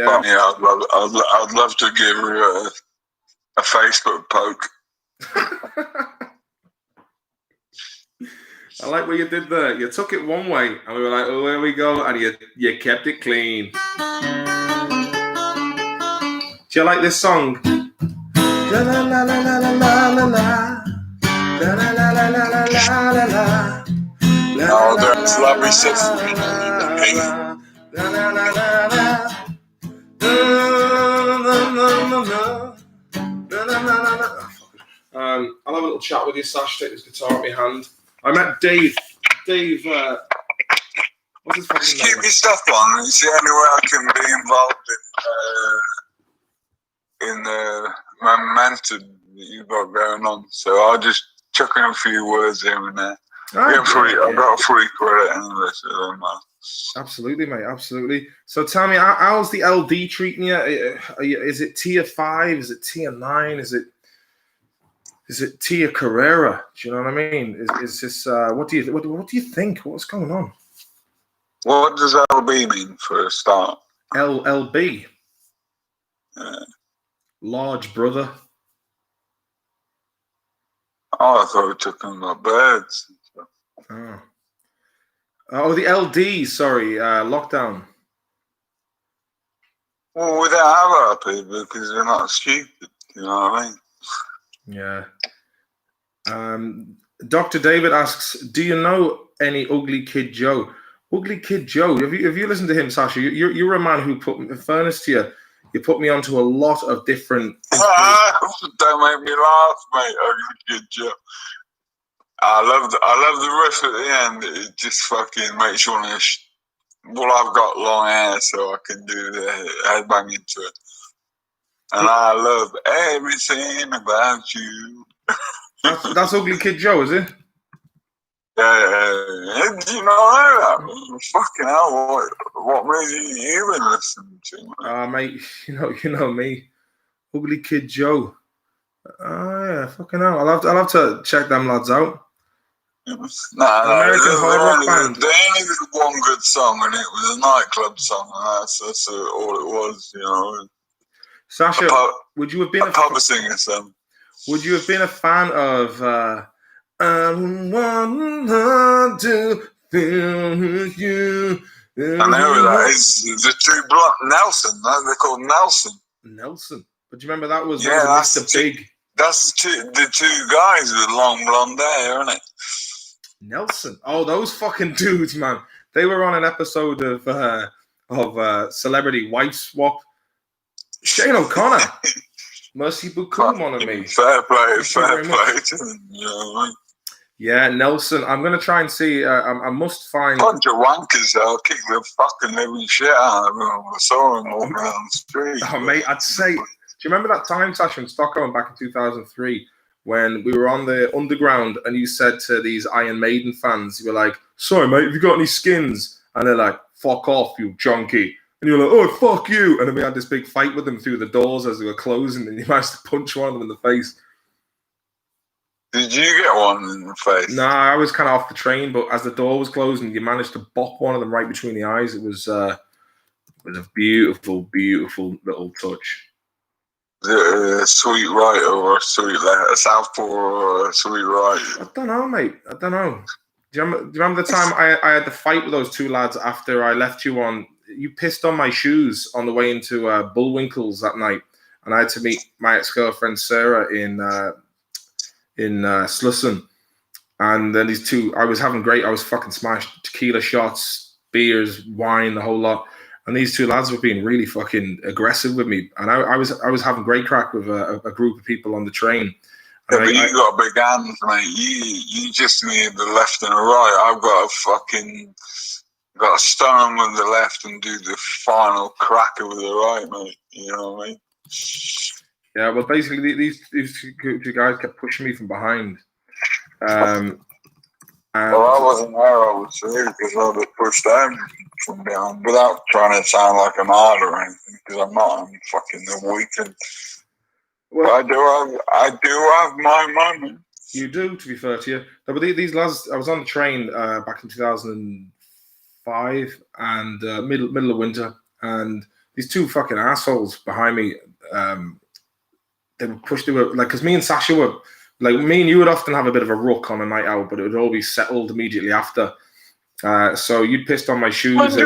I'd love to give her a Facebook poke. I like what you did there. You took it one way, and we were like, "Oh, here we go," and you kept it clean. Do you like this song? La la la la la la la la. La la la la la la la la la. No, there's lovely symphony. La la la la la. I'll have a little chat with you, Sash. Take this guitar in my hand. I met Dave. What's his fucking Just name? keep your stuff on. It's the only way I can be involved in the momentum that you've got going on. So I'll just chuck in a few words here and there. I've got a free credit anyway, so it don't matter. Absolutely, mate. Absolutely. So tell me, how's the LD treating you? Is it tier 5? Is it tier 9? Is it Tia Carrera? Do you know what I mean? Is this what do you think? What's going on? What does LB mean for a start? LB. Large brother. Oh, I thought we took them like birds. Oh, the LD. Sorry, lockdown. Well, we don't have our people because they're not stupid. You know what I mean? Yeah. Dr. David asks, do you know any Ugly Kid Joe? Ugly Kid Joe. Have you listened to him, Sasha? You're a man who put, in fairness to you, you put me onto a lot of different... Don't make me laugh, mate. Ugly Kid Joe. I love the riff at the end. It just fucking makes you want to... Well, I've got long hair, so I can do the headbanging to it. And I love everything about you. That's Ugly Kid Joe, is it? Yeah. Do you know that? Fucking hell, what music you been listening to, mate, you know me. Ugly Kid Joe. Yeah, fucking hell. I'll have to check them lads out. American hard rock band. They only did one good song, and it was a nightclub song, and that's all it was, you know. Sasha, would you have been a pub singer, son? Would you have been a fan of I want to feel with you? I know that is the two Nelson. They're called Nelson. Nelson. But do you remember that was that's Mr. Big? That's the two guys with long blonde hair, isn't it? Nelson. Oh, those fucking dudes, man. They were on an episode of Celebrity Wife Swap. Shane O'Connor. Merci beaucoup, mon ami. Fair play to them. You know what I mean? Yeah, Nelson. I'm going to try and see. I must find... Bunch of wankers, I'll kick the fucking living shit out of them. I saw them walking down the street. Oh, mate, I'd say... Do you remember that time, Sasha, in Stockholm back in 2003 when we were on the underground and you said to these Iron Maiden fans, you were like, sorry, mate, have you got any skins? And they're like, fuck off, you junkie. And you're like, oh, fuck you. And then we had this big fight with them through the doors as they were closing, and you managed to punch one of them in the face. Did you get one in the face? No, I was kind of off the train, but as the door was closing, you managed to bop one of them right between the eyes. It was a beautiful, beautiful little touch. A sweet right or a sweet left, a southpaw or a sweet right? I don't know, mate. I don't know. Do you remember the time I had the fight with those two lads after I left you on? You pissed on my shoes on the way into Bullwinkle's that night, and I had to meet my ex-girlfriend Sarah in Slussen. And then these two, I was having great. I was fucking smashed. Tequila shots, beers, wine, the whole lot. And these two lads were being really fucking aggressive with me, and I was having great crack with a group of people on the train. Yeah, but you got big hands, mate. You just need the left and the right. I've got to stun them with the left and do the final cracker with the right, mate. You know what I mean? Yeah, well, basically, these two guys kept pushing me from behind. Well, I wasn't there, obviously, because I was pushed down from behind without trying to sound like I'm hard or anything, because I'm not. I'm fucking weak. Well, I do have my moment. You do, to be fair to you. No, but these lads, I was on the train back in 2005 and middle of winter, and these two fucking assholes behind me, they were pushed. They were like, because me and Sasha were like, me and you would often have a bit of a ruck on a night out, but it would all be settled immediately after. So you'd pissed on my shoes.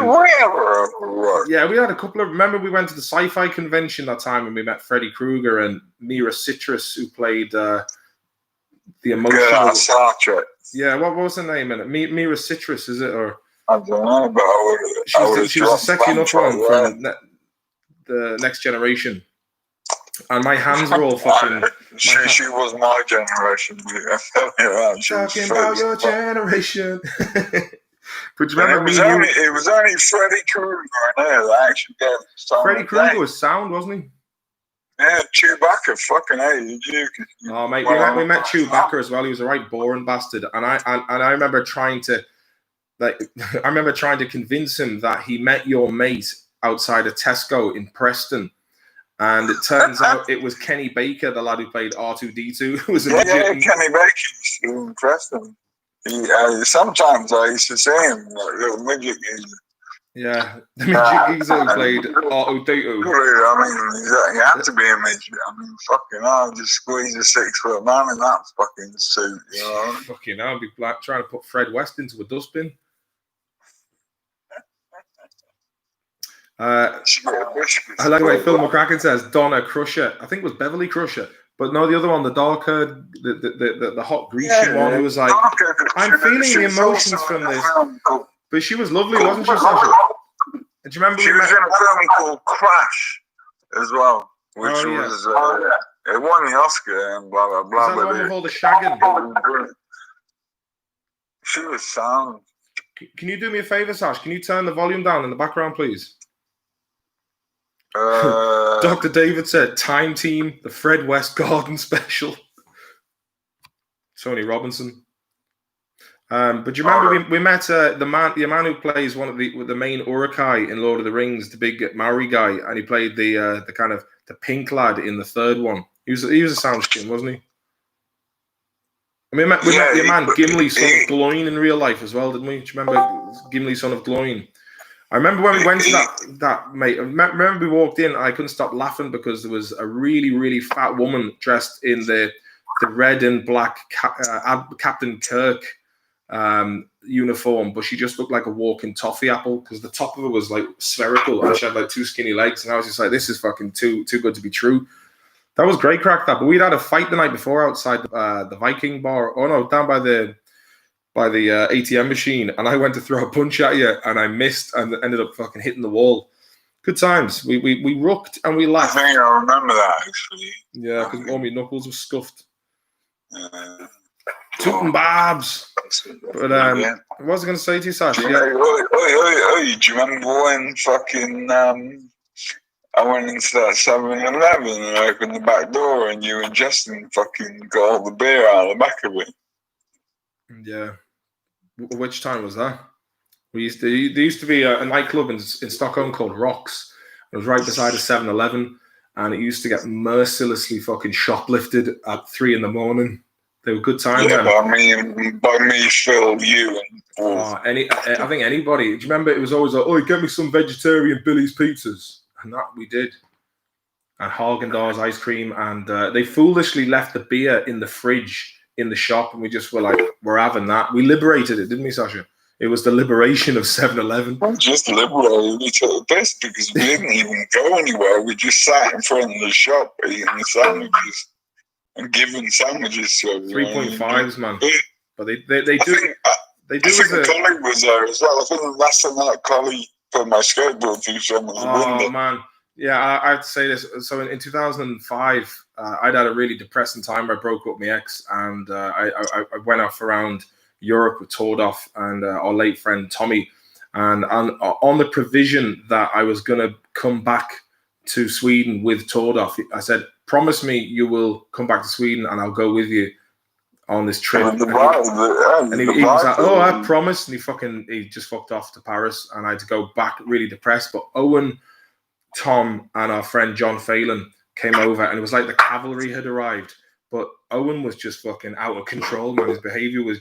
Yeah, we had a couple of. Remember, we went to the sci-fi convention that time and we met Freddy Krueger and Mira Citrus, who played the emotional. Yeah, what was her name in it? Mira Citrus, is it? Or I don't know, but she was a sexy enough one from the Next Generation. And my hands were all fucking. She was my generation. Talking about your generation. But you remember it was only Freddy Krueger in there that actually gave the Freddy Krueger was sound, wasn't he? Yeah, Chewbacca fucking hated you. Oh mate, we met Chewbacca as well. He was a right boring bastard, and I remember trying to convince him that he met your mate outside of Tesco in Preston. And it turns out it was Kenny Baker, the lad who played R2-D2, who was a midget. Yeah, Kenny Baker used to impress him. Sometimes I used to see him, like little midget geezer. Yeah, the midget geezer who played R2-D2. I mean, he had to be a midget. I mean, fucking hell, just squeeze a 6-foot man in that fucking suit, you know? Fucking hell, I'd be like trying to put Fred West into a dustbin. I like the way Phil McCracken says Donna Crusher. I think it was Beverly Crusher, but no, the other one, the darker, the hot Grecian one, who was like, I'm feeling the emotions from this. But she was lovely, wasn't she, Sasha? Do you remember? She was in a film called Crash as well, which was it won the Oscar and blah blah blah. Is that the one with all the shagging? She was sound. Can you do me a favor, Sash? Can you turn the volume down in the background, please? Dr. David said, Time Team, the Fred West Garden Special. Tony Robinson. But do you remember we met the man who plays one of the main Uruk-hai in Lord of the Rings, the big Maori guy, and he played the kind of the pink lad in the third one. He was a sound skin, wasn't he? I mean, we met your man Gimli, son of Gloin, in real life as well, didn't we? Do you remember Gimli, son of Gloin? I remember when we went to that mate. I remember we walked in. I couldn't stop laughing because there was a really, really fat woman dressed in the red and black Captain Kirk uniform, but she just looked like a walking toffee apple because the top of her was like spherical and she had like two skinny legs, and I was just like, this is fucking too good to be true. That was great crack, that. But we'd had a fight the night before outside the Viking bar. Oh no, down by the ATM machine, and I went to throw a punch at you and I missed and ended up fucking hitting the wall. Good times. We rooked and we laughed. I think I remember that actually. Yeah, because all my knuckles were scuffed. Tootin' Barbs. But what was I going to say to you, Sash? Do you remember when fucking I went into that 7-Eleven and I opened the back door and you and Justin fucking got all the beer out of the back of it? Yeah. Which time was that? There used to be a nightclub in Stockholm called Rocks. It was right beside a 7-Eleven, and it used to get mercilessly fucking shoplifted at 3 a.m. They were good times. Yeah, by me, Phil, you, and I think anybody. Do you remember? It was always like, "Oh, get me some vegetarian Billy's pizzas," and that we did. And Haagen-Dazs ice cream, and they foolishly left the beer in the fridge in the shop, and we just were like, "We're having that." We liberated it, didn't we, Sasha? It was the liberation of 7-Eleven. We just liberated. We took the piss because we didn't even go anywhere. We just sat in front of the shop eating the sandwiches. And giving sandwiches to everyone. 3.5s, man. But they do. I think a colleague was there as well. I think the last time that colleague put my skateboard through someone's window. Oh, man. Yeah, I have to say this. So in 2005, I'd had a really depressing time. I broke up with my ex, and I went off around Europe with Tordov and our late friend Tommy. And on the provision that I was going to come back to Sweden with Tordov, I said, promise me you will come back to Sweden and I'll go with you on this trip. And he was like, oh, I promise. And he just fucked off to Paris, and I had to go back really depressed. But Owen, Tom, and our friend John Phelan came over, and it was like the cavalry had arrived. But Owen was just fucking out of control, man. His behavior was,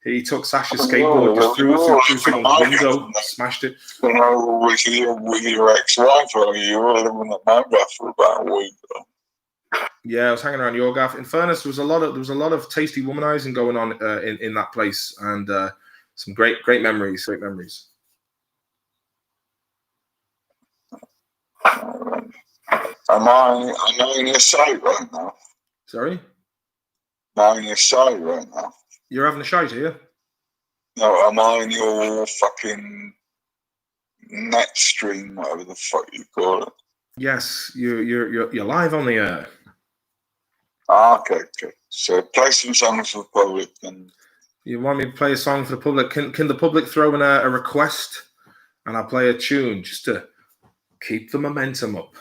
he took Sasha's skateboard, just threw it through someone's window, smashed it. With your ex-wife, you were living at my gaff for about a week. Yeah, I was hanging around your gaff. In fairness, there was a lot of tasty womanizing going on in that place, and some great memories. Great memories. Am I on your site right now? Sorry? Am I on your site right now? You're having a shite, are you? No, am I on your fucking net stream, whatever the fuck you call it? Yes, you're live on the air. Okay. So play some songs for the public. And you want me to play a song for the public? Can the public throw in a request, and I'll play a tune just to keep the momentum up?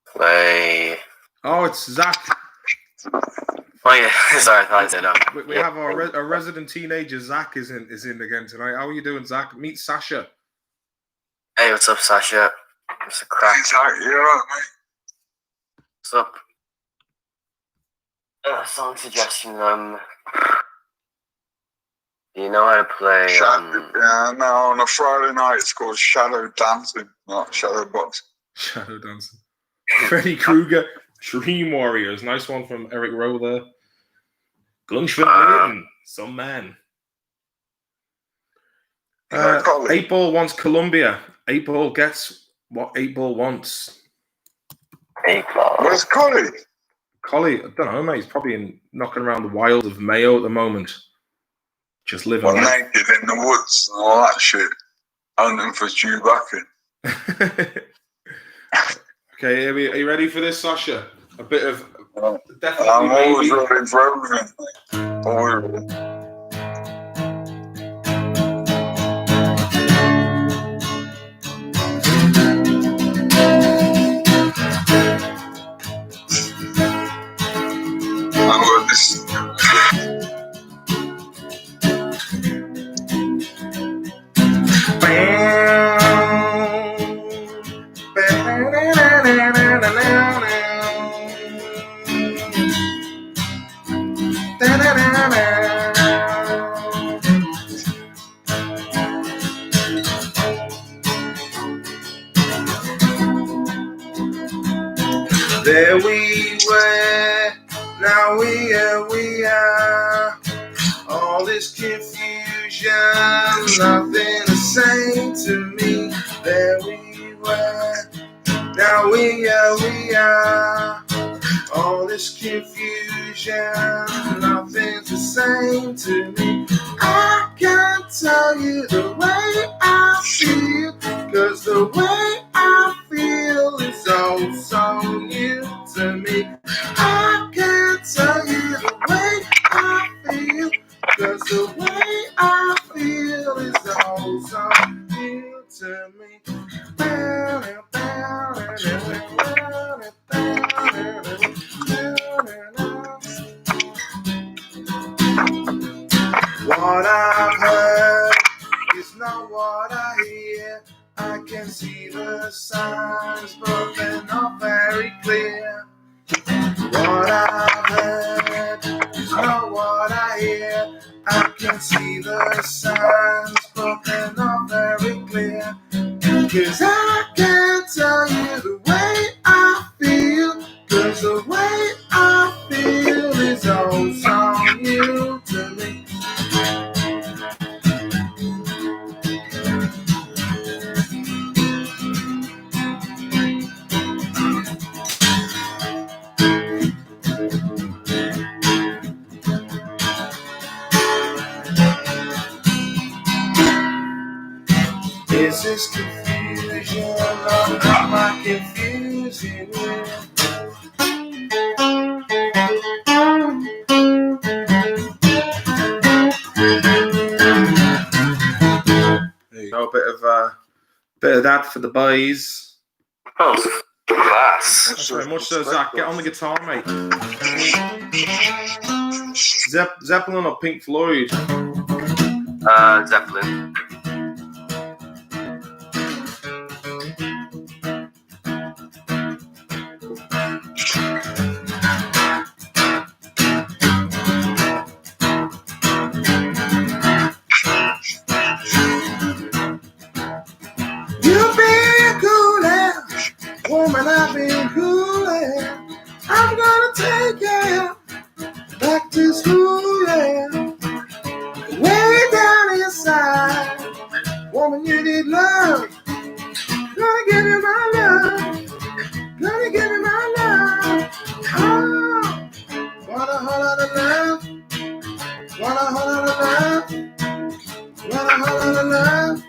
Play. Oh, it's Zach. Oh yeah, sorry, I said We have our resident teenager Zach is in again tonight. How are you doing, Zach? Meet Sasha. Hey, what's up, Sasha? What's the crack? Hey, Zach, you alright, mate? What's up? Song suggestion. Do you know how to play? Yeah, no. On a Friday night, it's called Shadow Dancing, not Shadow Boxing. Shadow Dancing. Freddy Krueger, Dream Warriors. Nice one from Eric Rowe there. Gunshot some man. 8 Ball wants Columbia. 8 Ball gets what 8 Ball wants. 8 Ball. Where's Collie? Collie, I don't know, mate. He's probably knocking around the wilds of Mayo at the moment. Just living naked in the woods and all that shit. Hunting for Chewbacca. Okay, are you ready for this, Sasha? A bit of definitely. I'm always ready for everything. Always ready. There we were, now we are. All this confusion, nothing to say to me. There we were, now we are. All this confusion, nothing to say to me. I can't tell you the way I feel, 'cause the way I feel is oh so new to me. I can't tell you the way I feel, 'cause the way I feel is oh so new to me. What I've heard is not what I hear. I can see the signs, but they're not very clear. What I've heard is not what I hear. I can see the signs, but they're not very clear. 'Cause I can't tell you the way I feel, 'cause the way I feel is oh so new to me. Is this confusion or am I confusing you? There you go, bit of that for the boys. Oh, class. Thanks very much, sir, Zach. Get on the guitar, mate. Zeppelin or Pink Floyd? Zeppelin. You've been coolin', woman, I've been coolin'. I'm gonna take you back to school, yeah. Way down inside, woman, you need love. Gonna give you my love, gonna give you my love. Oh, want a whole lot of love, want a whole lot of love, want a whole lot of love.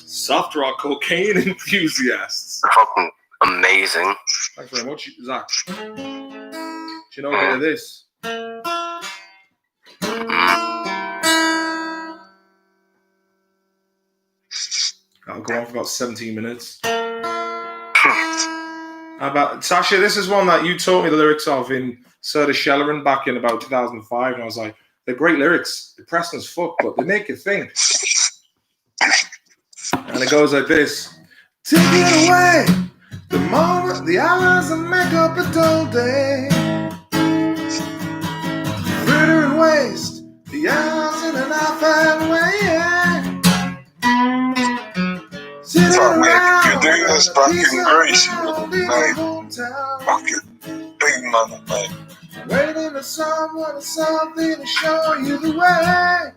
Soft rock cocaine enthusiasts. Fucking amazing. Thanks very much, Zach. Do you know a bit of this? That'll go on for about 17 minutes. Sasha, this is one that you taught me the lyrics of in Sir de Shelleren back in about 2005, and I was like, they're great lyrics, depressing as fuck, but they make you think. And it goes like this. Take it away, the moment, the hours that make up a dull day. Fritter and waste, the hours in an off-hand way, yeah. You're doing this back in Greece, mate. Fucking big money, mate. Waiting for someone or something to show you the way.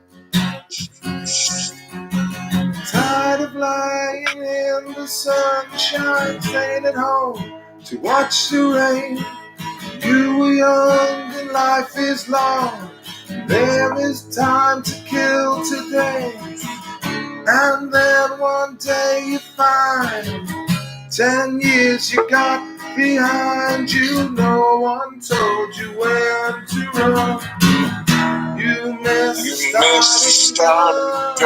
Tired of lying in the sunshine, staying at home to watch the rain. You were young and life is long. There is time to kill today. And then one day you find 10 years you got behind you. No one told you when to run. You missed the start.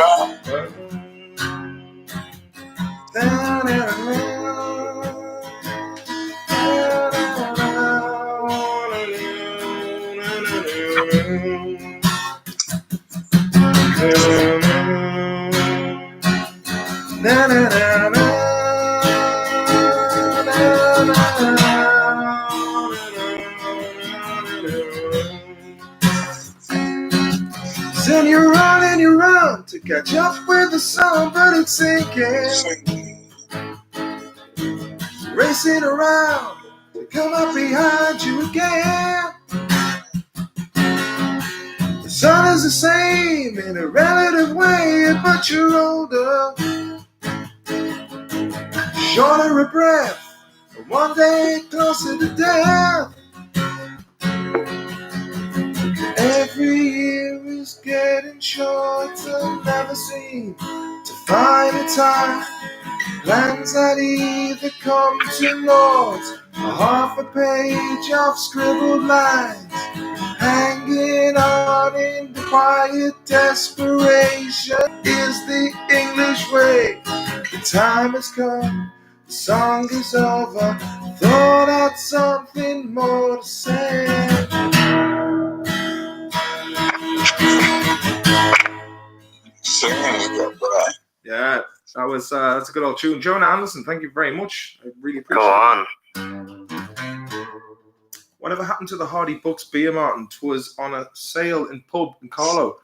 Then you run to catch up with the sun, but it's sinking. Racing around to come up behind you again. The sun is the same in a relative way, but you're older, shorter of breath, and one day closer to death. Every year is getting shorter, never seem to find a time. Plans that either come to naught, or half a page of scribbled lines, hanging on in quiet desperation is the English way. The time has come, the song is over, thought I'd something more to say. Yeah, that was that's a good old tune. Jonah Anderson, thank you very much. I really appreciate it. Go on. Whatever happened to the Hardy Bucks beer, Martin? 'Twas on a sale in pub in Carlo.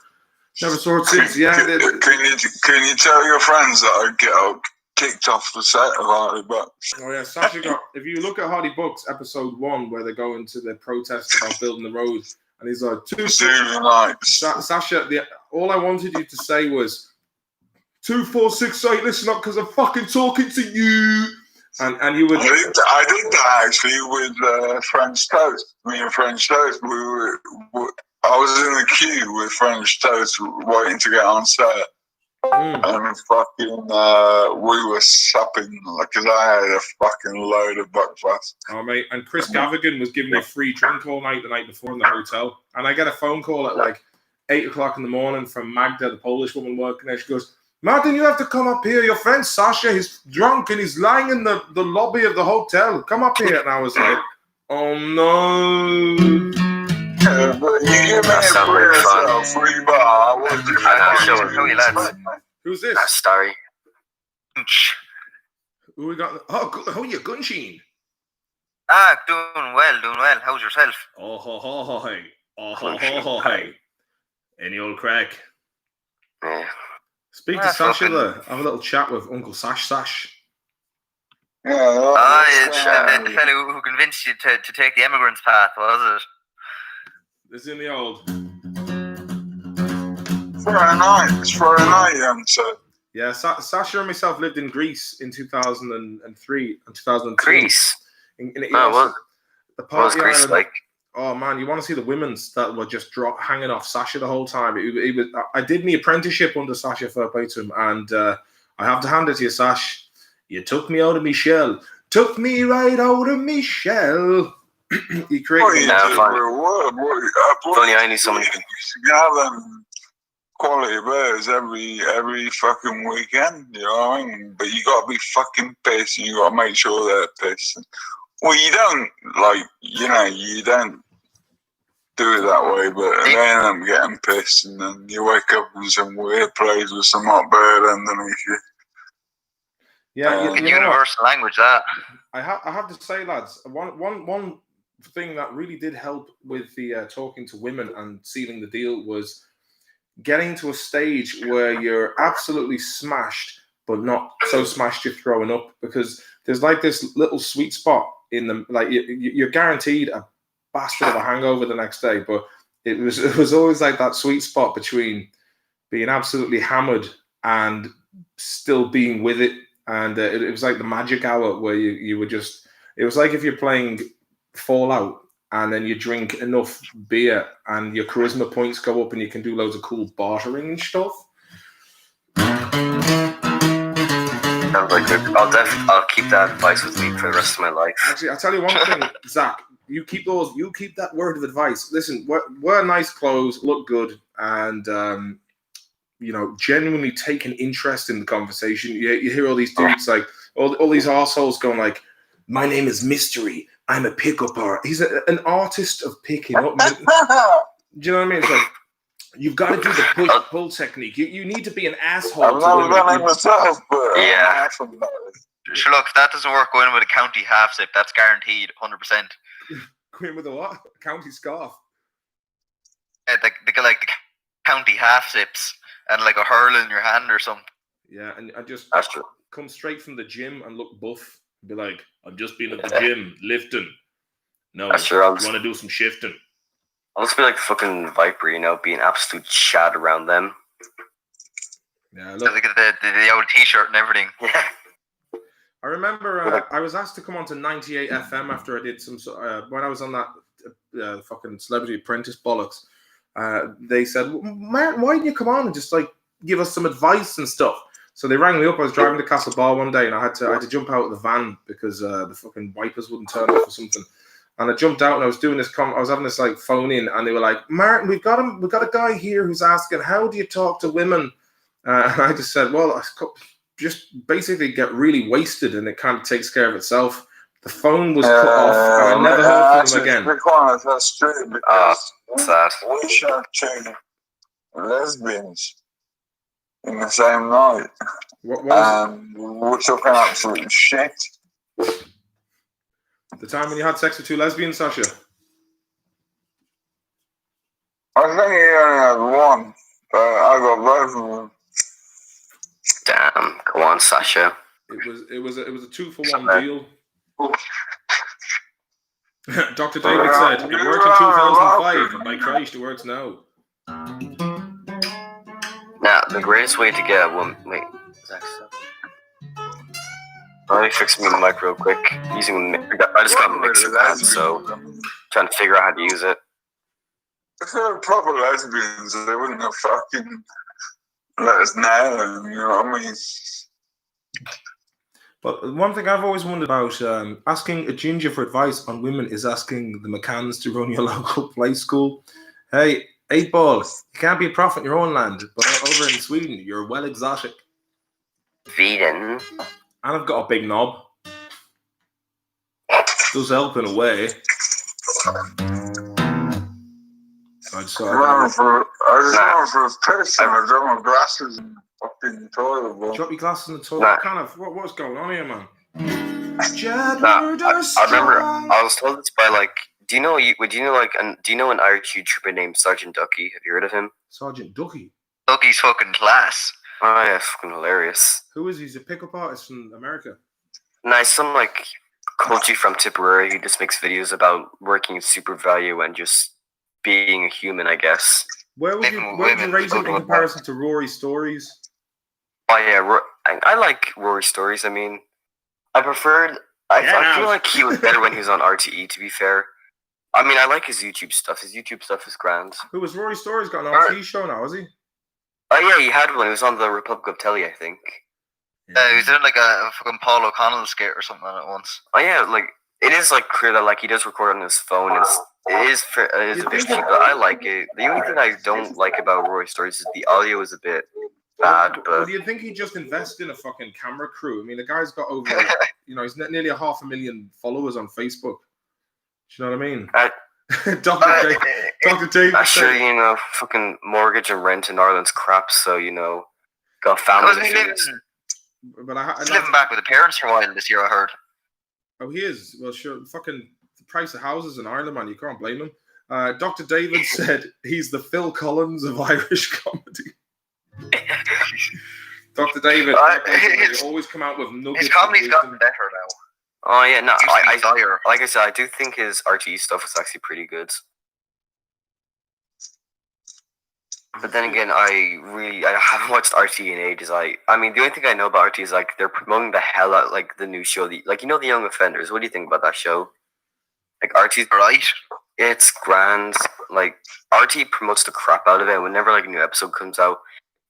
Never saw it since. Yeah. Can you tell your friends that I get kicked off the set of Hardy Bucks? Oh yeah, Sasha got. If you look at Hardy Bucks episode 1, where they go into the protest about building the road, and he's like, Sasha, all I wanted you to say was 2468. Listen up, because I'm fucking talking to you. And you would. I did that actually with French Toast. Me and French Toast, I was in the queue with French Toast waiting to get on set. And fucking, we were supping, because I had a fucking load of buckfast. Oh, mate. And Chris Gavigan was giving me a free drink all night the night before in the hotel. And I get a phone call at like 8 o'clock in the morning from Magda, the Polish woman working there. She goes, Martin, you have to come up here. Your friend Sasha, he's drunk and he's lying in the lobby of the hotel. Come up here. And I was like, oh no. Yeah, but you give me a free bar. Who's this? Starry. Who we got? Oh, you Gunsheen. Doing well. How's yourself? Oh, ho, hey. Any old Craic? Yeah. Speak to Sasha there. Have a little chat with Uncle Sash. Yeah. The fellow who convinced you to take the immigrant's path, was it? This is in the old. Friday night, young sir. Yeah, Sasha and myself lived in Greece in 2003 and 2002. Greece? The what was Greece island, like? Oh man, you want to see the women's that were just hanging off Sasha the whole time. It was. I did my apprenticeship under Sasha, fair play to him, and I have to hand it to you, Sash. You took me out of me shell. Took me right out of me shell. You created. Funny, I need someone. You have quality bears every fucking weekend, you know what I mean? But you gotta be fucking pissed, and you gotta make sure they're pissed. Well, you don't you don't do it that way, but they end up getting pissed, and then you wake up in some weird place with some hot bird underneath you. Yeah, universal language that. I have to say, lads, one thing that really did help with the talking to women and sealing the deal was getting to a stage where you're absolutely smashed, but not so smashed you're throwing up, because there's like this little sweet spot in them. Like you're guaranteed a bastard of a hangover the next day, but it was always like that sweet spot between being absolutely hammered and still being with it. And it was like the magic hour where you were just, it was like if you're playing Fallout and then you drink enough beer, and your charisma points go up, and you can do loads of cool bartering and stuff. Sounds like I'll keep that advice with me for the rest of my life. Actually, I'll tell you one thing, Zach. You keep that word of advice. Listen, wear nice clothes, look good, and genuinely take an interest in the conversation. You hear all these dudes like all these arseholes going like, "My name is Mystery. I'm a pickup artist." He's an artist of picking up. Do you know what I mean? It's like you've got to do the push-pull technique. You need to be an asshole. I'm not running myself, but yeah. Sure, look, if that doesn't work, go in with a county half zip. That's guaranteed, 100%. Go in with a what? A county scarf. Yeah, the county half zips and like a hurl in your hand or something. Yeah, and I just That's true. come straight from the gym and look buff. Be like, I've just been at the gym lifting. No, That's true. I want to do some shifting. I'll just be like fucking Viper, be an absolute chat around them. Yeah, look. Look at the old t-shirt and everything. Yeah. I remember I was asked to come on to 98 FM after I did some when I was on that fucking Celebrity Apprentice bollocks. They said, "Martin, why didn't you come on and just like give us some advice and stuff?" So they rang me up. I was driving to Castlebar one day, and I had to jump out of the van because the fucking wipers wouldn't turn off or something. And I jumped out and I was doing this. I was having this like phone in, and they were like, "Martin, we've got a guy here who's asking, how do you talk to women?" And I just said, "Well, just basically get really wasted, and it kind of takes care of itself." The phone was cut off, and I never heard from him again. That's true, because sad. we shot two lesbians in the same night. What was we took an absolute shit. the time when you had sex with two lesbians, Sasha? I think he only had one, but I got both of them. Damn. Go on, Sasha. It was a 2-for-1 deal. Dr. David said, "It worked in 2005, and by Christ, it works now." Now, the greatest way to get a woman... Wait, Zach, let me fix my mic real quick. I just got a mixer pad, so trying to figure out how to use it. If they were proper lesbians, they wouldn't have fucking let us know, you know what I mean? But one thing I've always wondered about, asking a ginger for advice on women is asking the McCanns to run your local play school. Hey, 8-ball, you can't be a prophet in your own land, but over in Sweden, you're well exotic. Sweden? And I've got a big knob. Does help in a way. I just ran for a piss and I dropped my glasses in the fucking toilet. Drop your glasses in the toilet. What's going on here, man? I remember I was told this by like. Do you know an Irish YouTuber named Sergeant Ducky? Have you heard of him? Sergeant Ducky. Ducky's fucking class. Oh yeah, fucking hilarious. Who is he? He's a pickup artist from America. Nice, some like country from Tipperary. He just makes videos about working in super value and just being a human, I guess. Where would you rate him in comparison to Rory Stories? Oh yeah, I like Rory Stories. I mean, I feel like he was better when he was on RTE. To be fair, I mean, I like his YouTube stuff. His YouTube stuff is grand. Who was Rory Stories? Got an RTE show now, has he? Oh yeah, he had one. It was on the Republic of Telly, I think. Yeah, he was doing like a fucking Paul O'Connell skit or something on it once. Oh yeah, like it is like clear that like he does record on his phone. It is a bit cheap, but I like it. The only thing I don't like about Rory Stories is the audio is a bit bad. But well, do you think he just invested in a fucking camera crew? I mean, the guy's got over, he's nearly 500,000 followers on Facebook. Do you know what I mean? Dr. David. I'm sure fucking mortgage and rent in Ireland's crap, so got family. But he's living back with the parents for a while this year, I heard. Oh, he is? Well, sure. Fucking the price of houses in Ireland, man. You can't blame him. Dr. David said he's the Phil Collins of Irish comedy. Dr. David, you always come out with nuggets. His comedy's gotten better now. Oh, yeah. No, like I said, I do think his RTE stuff is actually pretty good. But then again, I haven't watched RTE in ages. I mean, the only thing I know about RTE is like they're promoting the hell out like the new show. The Young Offenders. What do you think about that show? Like RTE's right. It's grand. Like RT promotes the crap out of it. Whenever like a new episode comes out,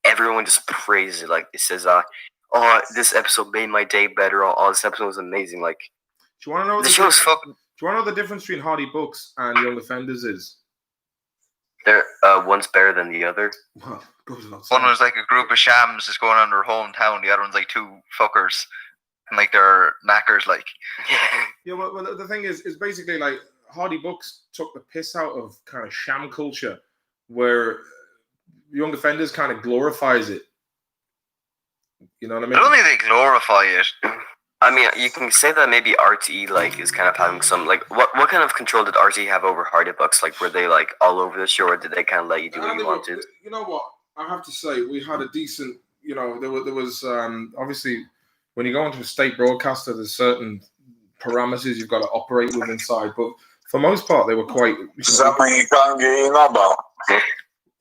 everyone just praises it. Like it says, "Oh, this episode made my day better." Oh, this episode was amazing. Like, Do you want to know the show's fucking. Do you want to know the difference between Hardy Books and Young Offenders is? They're one's better than the other. Well, goes without One saying. was like a group of shams just going on their hometown. The other one's like two fuckers, and like they're knackers. Like, Yeah, well, the thing is basically like Hardy Books took the piss out of kind of sham culture, where Young Offenders kind of glorifies it. You know what I I mean? don't think they glorify it. I mean, you can say that maybe RTE like is kind of having some like what kind of control did RTE have over Hardy Books? Like, were they like all over the show, or did they kind of let you do what you wanted? You know what? I have to say we had a decent. You know, there was obviously when you go into a state broadcaster, there's certain parameters you've got to operate with inside, but for most part, they were quite. Does that mean you can't get your knob out?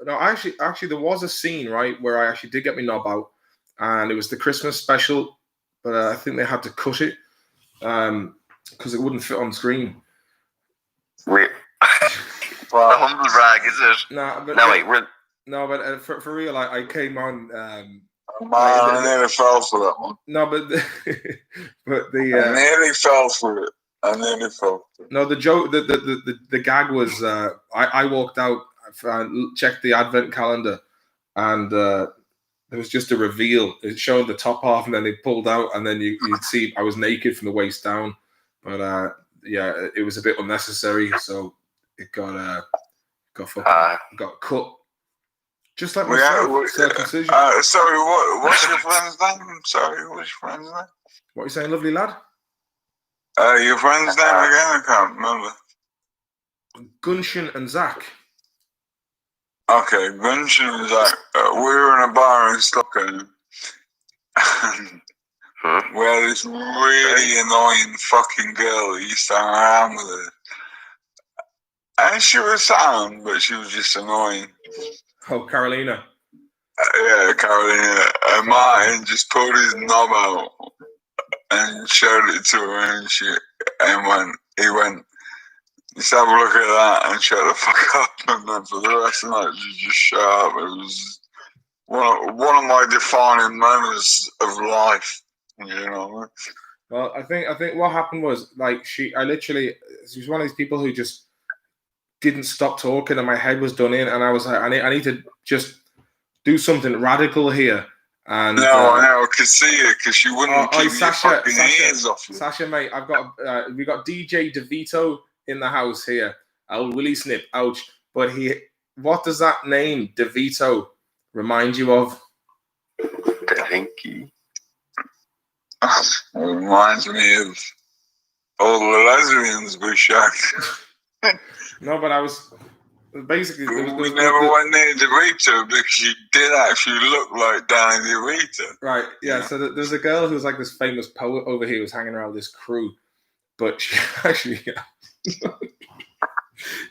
No, actually, there was a scene right where I actually did get my knob out, and it was the Christmas special, but I think they had to cut it because it wouldn't fit on screen. We're, The humble brag, is it? No, but for real, I came on. Man, I nearly fell for that one. No, but I nearly fell for it. No, the joke, the gag was I walked out, checked the advent calendar, and there was just a reveal. It showed the top half, and then they pulled out, and then you'd see I was naked from the waist down. But yeah, it was a bit unnecessary, so it got cut. Just like myself, circumcision. Sorry, what's your friend's name? Sorry, what's your friend's name? What are you saying, lovely lad? Your friend's name again? I can't remember. Gunshin and Zach. Okay, Gunshin and Zach. We were in a bar in Stockholm. And we had this really annoying fucking girl who used to hang around with us. And she was sound, but she was just annoying. Oh, Carolina. Yeah, Carolina. And Martin just pulled his knob out and showed it to her, and he went, just have a look at that and shut the fuck up. And then for the rest of the night, she just shut up. It was one of my defining moments of life, you know. Well, I think what happened was like she was one of these people who just didn't stop talking, and my head was done in, and I was like, I need to just do something radical here. And I could see it because she wouldn't keep your fucking ears off you. Sasha, mate, we got DJ DeVito in the house here. Old Willie Snip, ouch. But what does that name DeVito remind you of? Hinky. It reminds me of all the lesbians we shagged. No, but I was basically. We never went near DeVito because she did actually look like Danny DeVito. Right, yeah. So there's a girl who's like this famous poet over here who's hanging around with this crew, but she actually.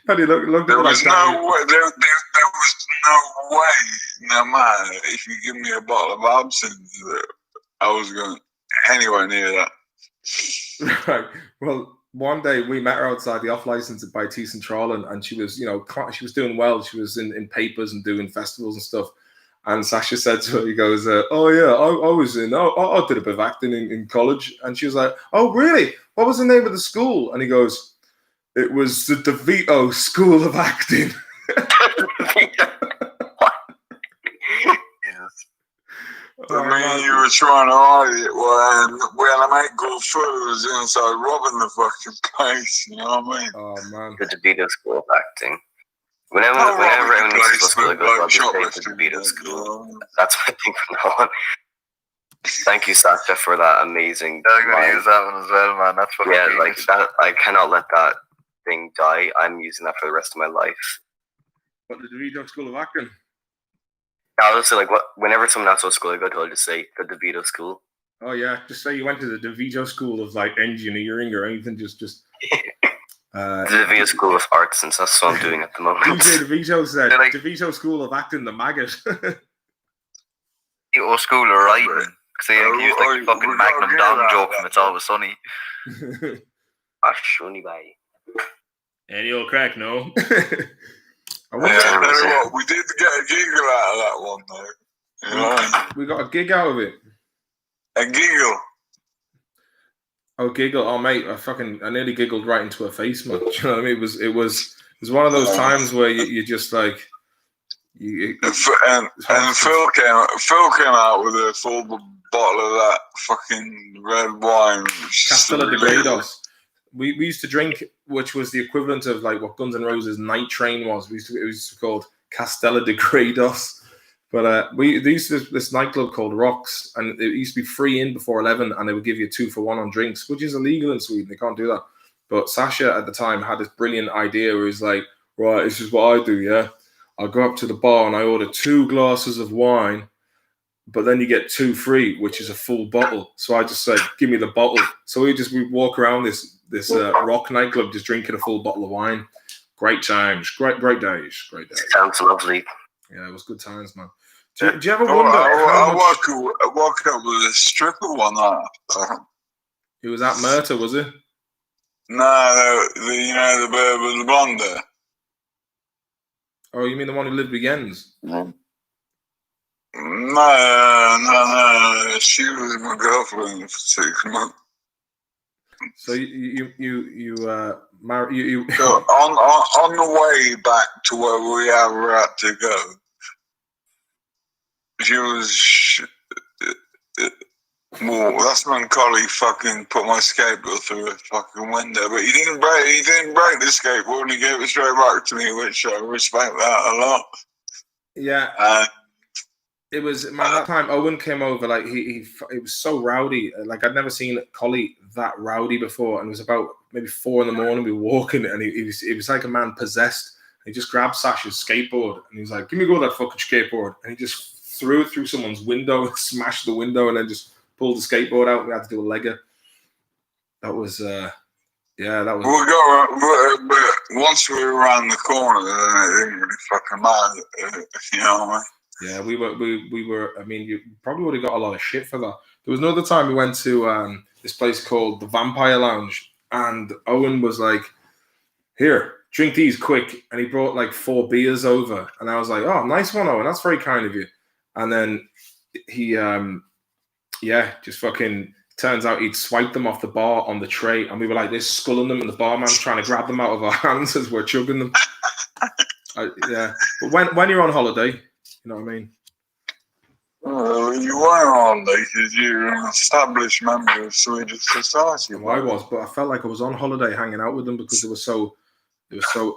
How do you look? There was no way. There was no way. No matter if you give me a bottle of absinthe, I was going anywhere near that. Right. Well, one day we met her outside the off license by T Central, and she was, she was doing well. She was in papers and doing festivals and stuff. And Sasha said to her, he goes, "Oh yeah, I was in. I did a bit of acting in college." And she was like, "Oh really? What was the name of the school?" And he goes, "It was the DeVito School of Acting." You were trying to hide it when I made good food, was inside robbing the fucking place, you know what I mean? Oh man. The DeVito School of Acting. Whenever anyone needs to school, I go to the DeVito School. That's what I think from now on. Thank you, Sasha, for that amazing. I'm going to use that one as well, man. That's what that. I cannot let that thing die. I'm using that for the rest of my life. What, the DeVito School of Acting? I'll just say, whenever someone asks what school I go to, I'll just say the DeVito School. Oh yeah, just say you went to the DeVito School of like engineering or anything. Just the DeVito School of Arts, since that's what I'm doing at the moment. DJ DeVito said DeVito School of Acting, the maggot. DeVito School of Writing. See, I can use like the fucking Magnum Dong joke from It's Always Sunny. Shunny bye. Any old crack, no. I Yeah, wonder, I tell you what, we did get a giggle out of that one, though. You know? we got a gig out of it. A giggle. Oh, giggle! Oh, mate, I nearly giggled right into her face, man. Do you know what I mean? It was one of those times where you just like And Phil came out with a full bottle of that fucking red wine. Castella de Grados. We used to drink, which was the equivalent of like what Guns N' Roses Night Train was. It was called Castella de Grados. But there used to be this nightclub called Rocks, and it used to be free in before 11, and they would give you 2 for 1 on drinks, which is illegal in Sweden. They can't do that. But Sasha at the time had this brilliant idea where he's like, right, this is what I do, yeah? I go up to the bar and I order 2 glasses of wine, but then you get 2 free, which is a full bottle. So I just said, give me the bottle. So we walk around this rock nightclub just drinking a full bottle of wine. Great times, great days. Sounds lovely. Yeah, it was good times, man. Do you ever wonder I woke up with a stripper one night. It was at Murta, was it? No, the blonde there. Oh, you mean the one who lived with Jens? No. She was my girlfriend for 6 months. So you married you. So on the way back to where we had to go, she was. Well, that's when Collie fucking put my skateboard through a fucking window, but he didn't break the skateboard, and he gave it straight back to me, which I respect that a lot. Yeah. It was that time Owen came over. Like he was so rowdy. Like I'd never seen Collie that rowdy before. And it was about maybe 4 a.m. We were walking, and he was like a man possessed. He just grabbed Sasha's skateboard, and he was like, "Give me go that fucking skateboard!" And he just threw it through someone's window, smashed the window, and then just pulled the skateboard out. We had to do a legger. That was that was. But once we were around the corner, it didn't really fucking matter. You know what I mean? Yeah, we were. I mean, you probably would have got a lot of shit for that. There was another time we went to this place called the Vampire Lounge, and Owen was like, "Here, drink these quick," and he brought like 4 beers over, and I was like, "Oh, nice one, Owen. That's very kind of you." And then he, just fucking turns out he'd swiped them off the bar on the tray, and we were like this, sculling them, and the barman's trying to grab them out of our hands as we're chugging them. But when you're on holiday. You know what I mean? You were on because you're an established member of Swedish society. Well, I was, but I felt like I was on holiday hanging out with them because they were so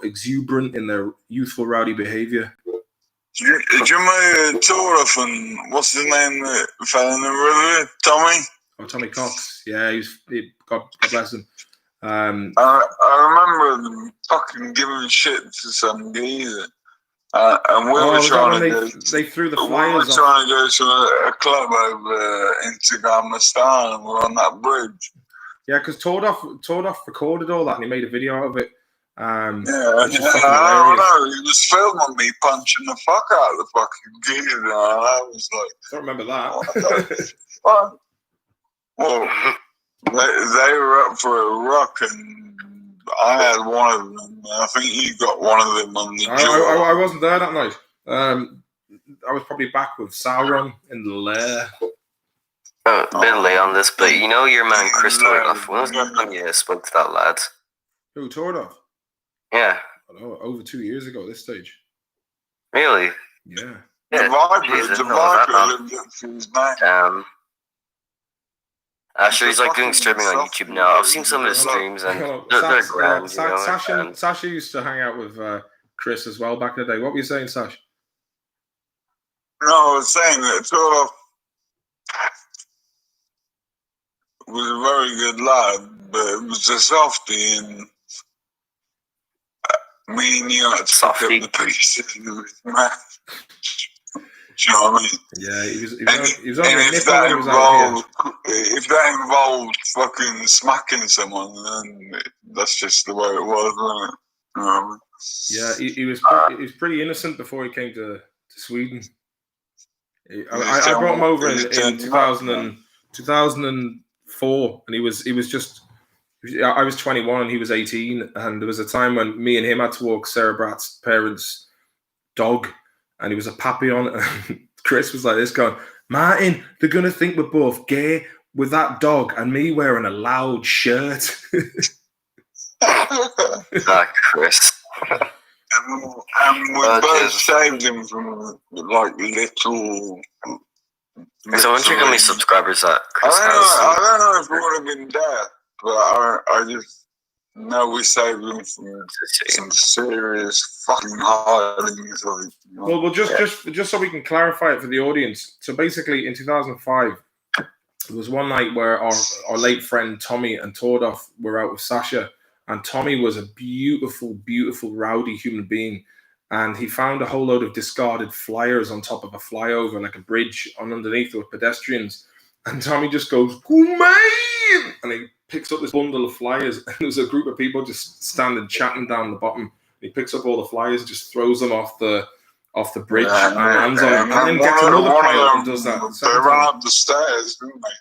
exuberant in their youthful, rowdy behaviour. Do you remember Toraf and what's his name that fell in the river? Tommy? Oh, Tommy Cox. Yeah, God bless him. I remember them fucking giving shit to some geezer. And we were trying to go. They threw the flyers. We were trying to go to a club over in Tagamastan, and we're on that bridge. Yeah, because Tordov recorded all that, and he made a video out of it. I know. He was filming me punching the fuck out of the fucking geezer, and I was like, I don't remember that. What the fuck? Well, they were up for a rock, and I had one of them. I think you got one of them on the jaw. I wasn't there that night. I was probably back with Sauron in the lair. A bit late on this, but you know your man Chris Tordoff. When was the last time you spoke to that lad? Who, Tordoff? Yeah. I don't know, over 2 years ago at this stage. Really? Yeah. The Viper lived up to his name. Actually, he's like doing streaming on YouTube now. I've seen some of his streams, and they're grand. Sasha used to hang out with Chris as well back in the day. What were you saying, Sash? No, I was saying that Tordoff was a very good lad, but it was a softie, and me and you had to pick up the pieces of his mouth. Do you know what I mean? Yeah, he was if that involved fucking smacking someone, then that's just the way it was, wasn't it? You know what I mean? Yeah, he was pretty innocent before he came to Sweden. I brought him over in 2004, and he was just I was 21 and he was 18, and there was a time when me and him had to walk Sarah Bratt's parents' dog, and he was a Papillon. And Chris was like this, going, "Martin, they're gonna think we're both gay with that dog and me wearing a loud shirt." Chris. And we both saved him from like little. So I wonder how many subscribers that Chris has. I don't know if it would have been that, but I just know we saved him from some serious fucking hidings. Well, just so we can clarify it for the audience. So basically, in 2005, there was one night where our late friend Tommy and Tordov were out with Sasha, and Tommy was a beautiful, beautiful, rowdy human being. And he found a whole load of discarded flyers on top of a flyover, like a bridge, on underneath with pedestrians. And Tommy just goes, "Oh, man!" And he picks up this bundle of flyers, and there's a group of people just standing chatting down the bottom. He picks up all the flyers, just throws them off the bridge, and lands on it, and then gets another pile and does that. They ran up the stairs, didn't they?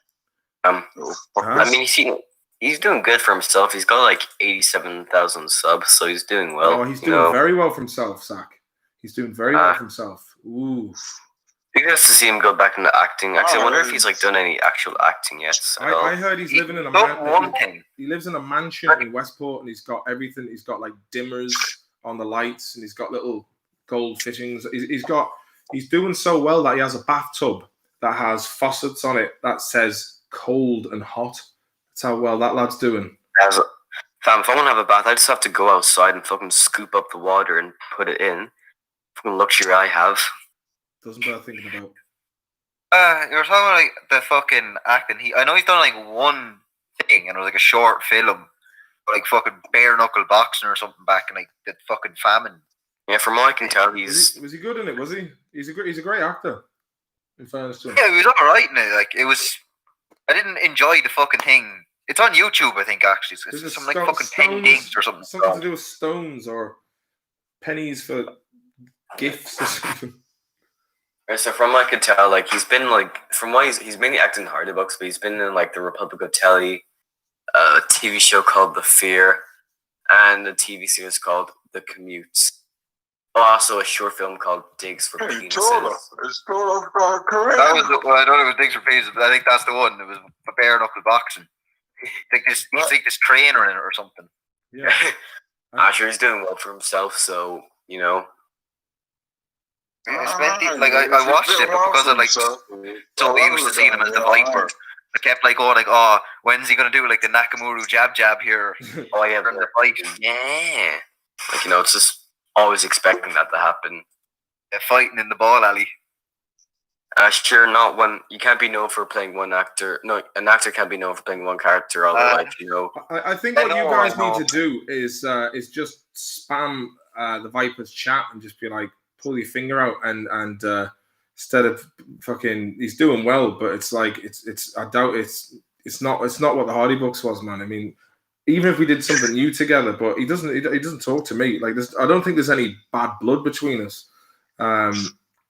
I mean, he's doing good for himself. He's got like 87,000 subs, so he's doing well. Oh, he's doing very well for himself, Zach. He's doing very well for himself. Ooh. Be nice to see him go back into acting. Actually, I wonder if he's like done any actual acting yet. I heard he's living in a mansion. He lives in a mansion in Westport, and he's got everything. He's got like dimmers on the lights, and he's got little gold fittings. He's doing so well that he has a bathtub that has faucets on it that says cold and hot. That's how well that lad's doing. Fam, if I want to have a bath, I just have to go outside and fucking scoop up the water and put it in. Fucking luxury I have. Doesn't bear thinking about. You were talking about like the fucking acting. I know he's done like one thing, and it was like a short film, like fucking bare knuckle boxing or something back in like the fucking famine. Yeah, from what I can tell, was he good in it? Was he? He's a great actor. In fairness to him. Yeah, he was alright in it. Like it was. I didn't enjoy the fucking thing. It's on YouTube, I think. Actually, it's some like fucking penny digs or something. Something to do with stones or pennies for gifts or something. So from what I could tell, like he's been like from what he's mainly acting in Hardy books, but he's been in like the Republic of Telly, a TV show called The Fear, and a TV series called The Commutes. Also, a short film called Digs for Penises. It's correct. That was I don't know if it was Digs for Penises, but I think that's the one. It was a bare knuckle boxing. He's like this trainer in it or something. Yeah. I'm sure he's doing well for himself, so you know. I watched it, but because I'm like so used to seeing him as the Viper, I kept like going like, oh, when's he gonna do like the Nakamura jab here? Oh yeah, from the fight. Yeah. Like it's just always expecting that to happen. Yeah, fighting in the ball alley. Sure, not one. You can't be known for playing one actor. No, an actor can't be known for playing one character all their life. I think what you guys need to do is just spam the Vipers chat and just be like, pull your finger out and instead of fucking, he's doing well, but it's like I doubt it's not what the Hardy books was, man. I mean, even if we did something new together, but he doesn't talk to me like this. I don't think there's any bad blood between us.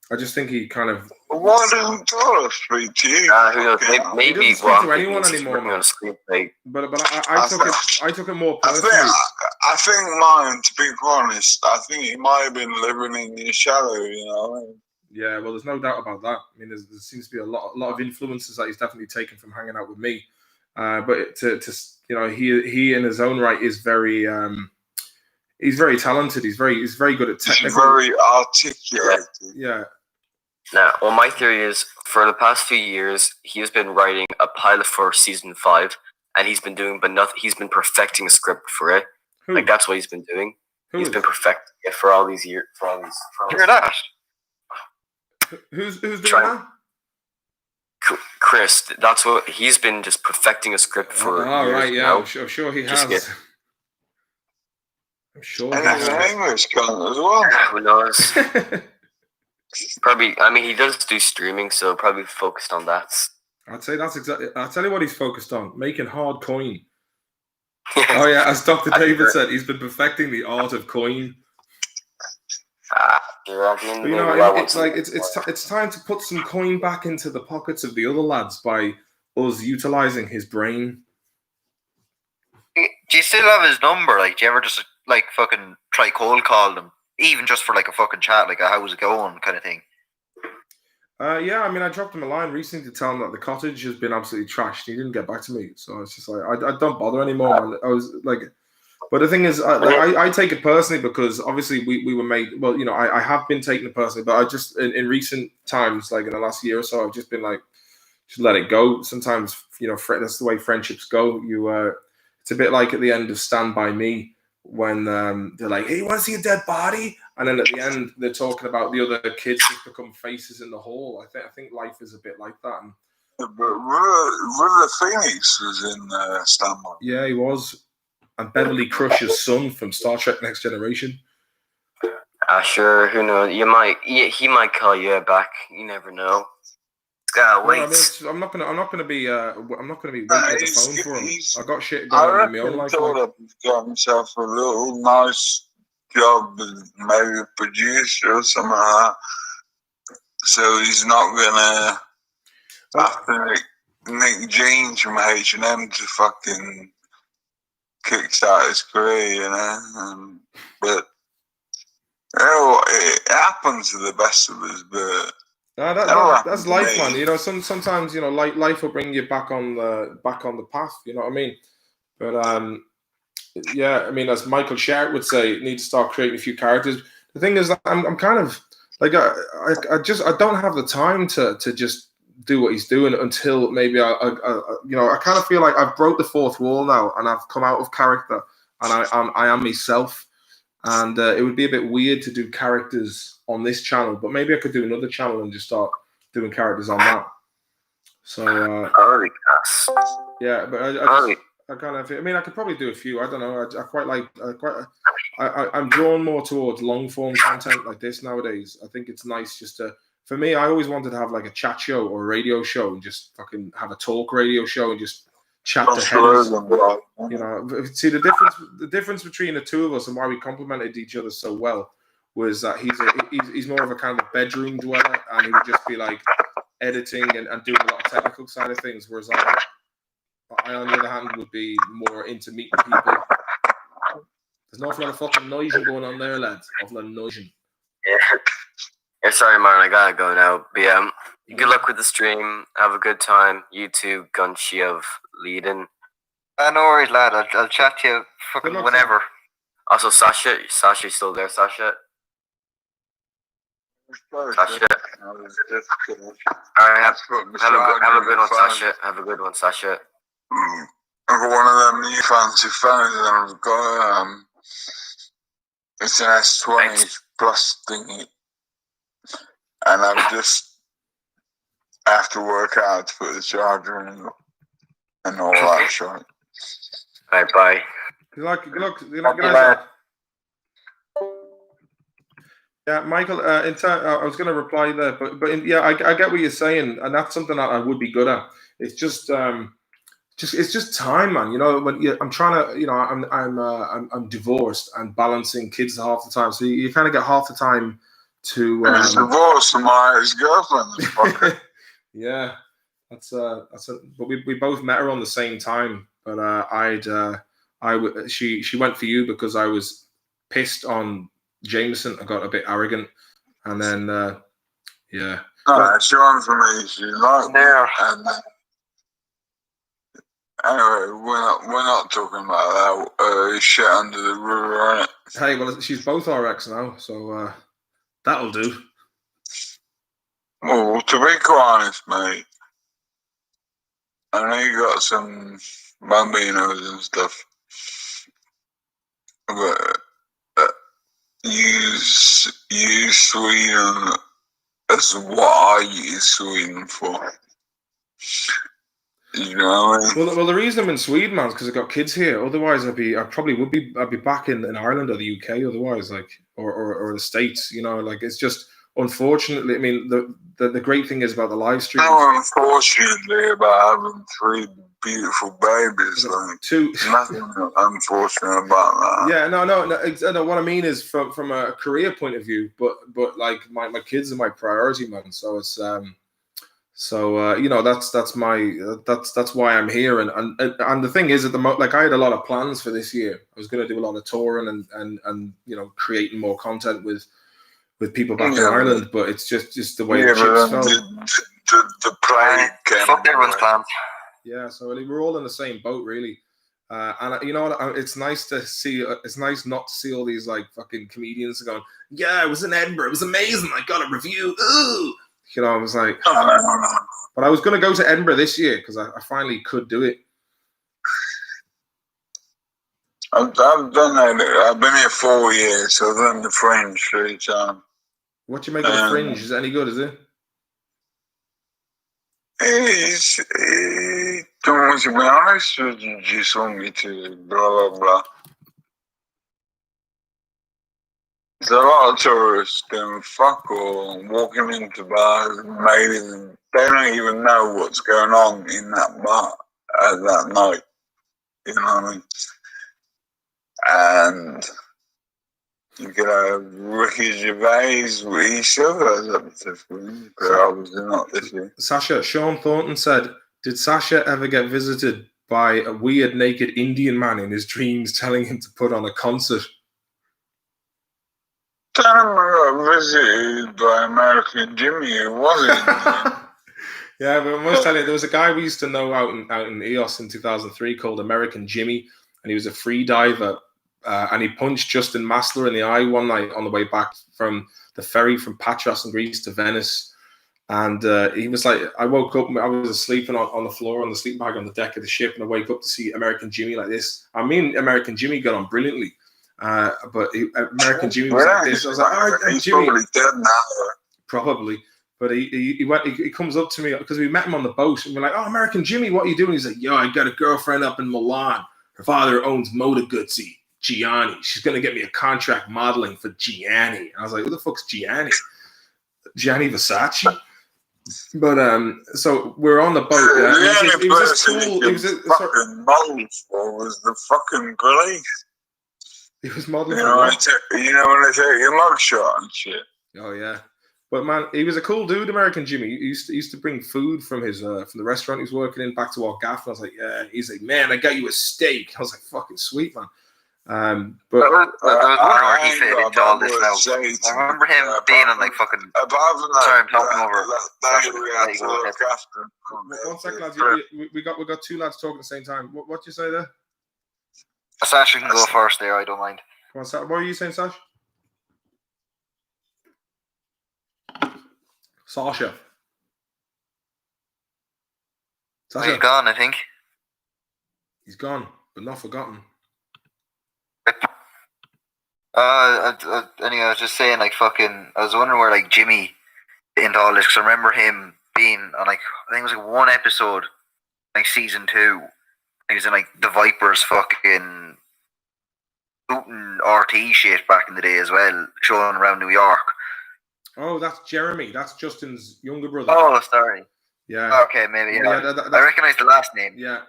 I just think he kind of. Why don't you speak to you? Who knows? Maybe he doesn't speak to anyone anymore. On a screenplay. But I took it more personally. I think mine, to be honest, I think he might have been living in your shadow. You know. Yeah, well, there's no doubt about that. I mean, there seems to be a lot of influences that he's definitely taken from hanging out with me. But to he in his own right is very. He's very talented. He's very good at technical. He's very articulate. Yeah. Now, well, my theory is for the past few years, he has been writing a pilot for season 5, and he's been doing, but nothing. He's been perfecting a script for it. Who? Like that's what he's been doing. He's been perfecting it for all these years. Hear that? Who's doing that? Chris. That's what he's been just perfecting a script for. Oh, years, right, yeah. I'm sure he has. I'm sure. And he's an English cunt as well. Who knows? Probably. I mean, he does do streaming, so probably focused on that. I'd say that's exactly. I'll tell you what he's focused on: making hard coin. Oh yeah, as Dr. David said, he's been perfecting the art of coin. It's time to put some coin back into the pockets of the other lads by us utilizing his brain. Do you still have his number? Like, do you ever just like fucking try cold call him, even just for like a fucking chat, like a how's it going kind of thing? Yeah, I mean, I dropped him a line recently to tell him that the cottage has been absolutely trashed. He didn't get back to me, so it's just like I don't bother anymore, man. I was like, but the thing is, I take it personally because obviously we were made. Well, you know, I have been taking it personally, but I just in recent times, like in the last year or so, I've just been like, just let it go. Sometimes, you know, that's the way friendships go. It's a bit like at the end of Stand By Me when they're like, "Hey, you want to see a dead body?" And then at the end, they're talking about the other kids who've become faces in the hall. I think life is a bit like that. And, But River Phoenix was in Stand By. yeah, he was. And Beverly Crusher's son from Star Trek Next Generation. Sure, who knows? He might call you back. You never know. Wait. No, I'm not gonna be waiting at the phone for him. I got shit going I on in my own life. He's got himself a little nice job as maybe a producer or something like that. So he's not gonna have to Nick Jeans from H&M to fucking kickstart his career, you know. But it happens to the best of us, but that's life, man. You know, sometimes you know, life will bring you back on the path. You know what I mean? But yeah, I mean, as Michael Sharp would say, need to start creating a few characters. The thing is, that I'm kind of like I don't have the time to just do what he's doing until maybe I kind of feel like I've broke the fourth wall now and I've come out of character and I am myself. And it would be a bit weird to do characters on this channel, but maybe I could do another channel and just start doing characters on that. So yeah, but I kind of. I mean, I could probably do a few. I don't know. I quite like. I'm drawn more towards long form content like this nowadays. I think it's nice just to. For me, I always wanted to have like a chat show or a radio show and just fucking have a talk radio show and just chat to headers. You know, see the difference between the two of us and why we complemented each other so well was that he's more of a kind of bedroom dweller and he would just be like editing and doing a lot of technical side of things, whereas I on the other hand would be more into meeting people. There's an awful lot of fucking noise going on there, lads. Awful lot of noise. Yeah, sorry, Martin, I gotta go now. But good luck with the stream. Have a good time. YouTube Gunshiev leading. No worries, lad. I'll chat to you fucking whenever. Also, Sasha's still there, Sasha. Sasha. Alright, have a good one, Sasha. Have a good one, Sasha. I've got one of them new fancy phones and I've got it's an S20 plus thingy. And I'm just have to work out to put the charger in and all that shit. Alright, bye. Good luck. Yeah, Michael. I was going to reply there, but I get what you're saying, and that's something that I would be good at. It's just it's just time, man. You know, I'm trying to, you know, I'm divorced and balancing kids half the time, so you kind of get half the time to. He's divorced from my ex-girlfriend. Yeah, that's but we both met her on the same time, but she went for you because I was pissed on Jameson. I got a bit arrogant, and then yeah. No, she went for me. She liked me, and anyway, we're not talking about that shit under the river, innit? Hey, well, she's both our ex now, so that'll do. Well, to be quite honest, mate, I know you got some bambinos and stuff, but use Sweden as what I use Sweden for. You know what I mean? Well, the reason I'm in Sweden, man, is because I've got kids here. Otherwise, I'd be back in Ireland or the UK. Otherwise, like or the States. You know, like it's just unfortunately. I mean, the great thing is about the live stream. Unfortunately, about having 3 beautiful babies, like two. Nothing unfortunate about that. Yeah, no. What I mean is from a career point of view, but like my kids are my priority, man. So it's So that's why I'm here. And the thing is, like I had a lot of plans for this year. I was going to do a lot of touring and creating more content with people back in Ireland, but it's just the way the chips fell. The pride came. Fuck everyone's plans. Yeah, so we're all in the same boat, really. And you know what? It's nice to see. It's nice not to see all these like fucking comedians going, "Yeah, I was in Edinburgh. It was amazing. I got a review." Ooh. I was like, but I was going to go to Edinburgh this year because I finally could do it. I've done that. I've been here 4 years, so I've done the Fringe 3 times. What do you make of the Fringe? Is it any good? Is it? Don't want to be honest, or you just want me to blah blah blah. There's a lot of tourists doing fuck all, walking into bars, maybe they don't even know what's going on in that bar at that night. You know what I mean? And you get a Ricky Gervais, he still goes up to Fringe, but obviously not this year. Sasha, Sean Thornton said, did Sasha ever get visited by a weird naked Indian man in his dreams telling him to put on a concert? Time I got visited by American Jimmy, it wasn't. Yeah, but I must tell you, there was a guy we used to know out in EOS in 2003 called American Jimmy, and he was a free diver, and he punched Justin Massler in the eye one night on the way back from the ferry from Patras in Greece to Venice. And he was like, I woke up, I was sleeping on the floor on the sleeping bag on the deck of the ship, and I wake up to see American Jimmy like this. I mean, American Jimmy got on brilliantly. But American Jimmy was like this. I was like, "Oh, he's Jimmy." probably dead now. Probably. But he comes up to me because we met him on the boat, and we're like, "Oh, American Jimmy, what are you doing?" He's like, "Yo, I got a girlfriend up in Milan. Her father owns Moda Guzzi, Gianni. She's gonna get me a contract modeling for Gianni." I was like, "Who the fuck's Gianni? Gianni Versace?" But so we're on the boat. The It was cool. It was fucking model for was the fucking Craic. He was modeling. You know when they take your mugshot and shit. Oh yeah, but man, he was a cool dude, American Jimmy. He used to bring food from his from the restaurant he was working in back to our gaff, and I was like, yeah. He's like, man, I got you a steak. I was like, fucking sweet, man. But I was wondering where he fit into all this now. I remember him being on like fucking. Apart from that, sorry, I'm talking over. One second, lads. We got two lads talking at the same time. What you say there? Sasha can go first there. I don't mind. Come on, what are you saying, Sash? Sasha. He's gone, I think. He's gone, but not forgotten. Anyway, I was just saying, like, fucking, I was wondering where, like, Jimmy into all this, because I remember him being on, like, I think it was, like, one episode, like, season 2. He was in, like, the Vipers fucking shooting RT shit back in the day as well, showing around New York. Oh, that's Jeremy. That's Justin's younger brother. Oh, sorry. Yeah. Okay, maybe, yeah. I recognize the last name. Yeah.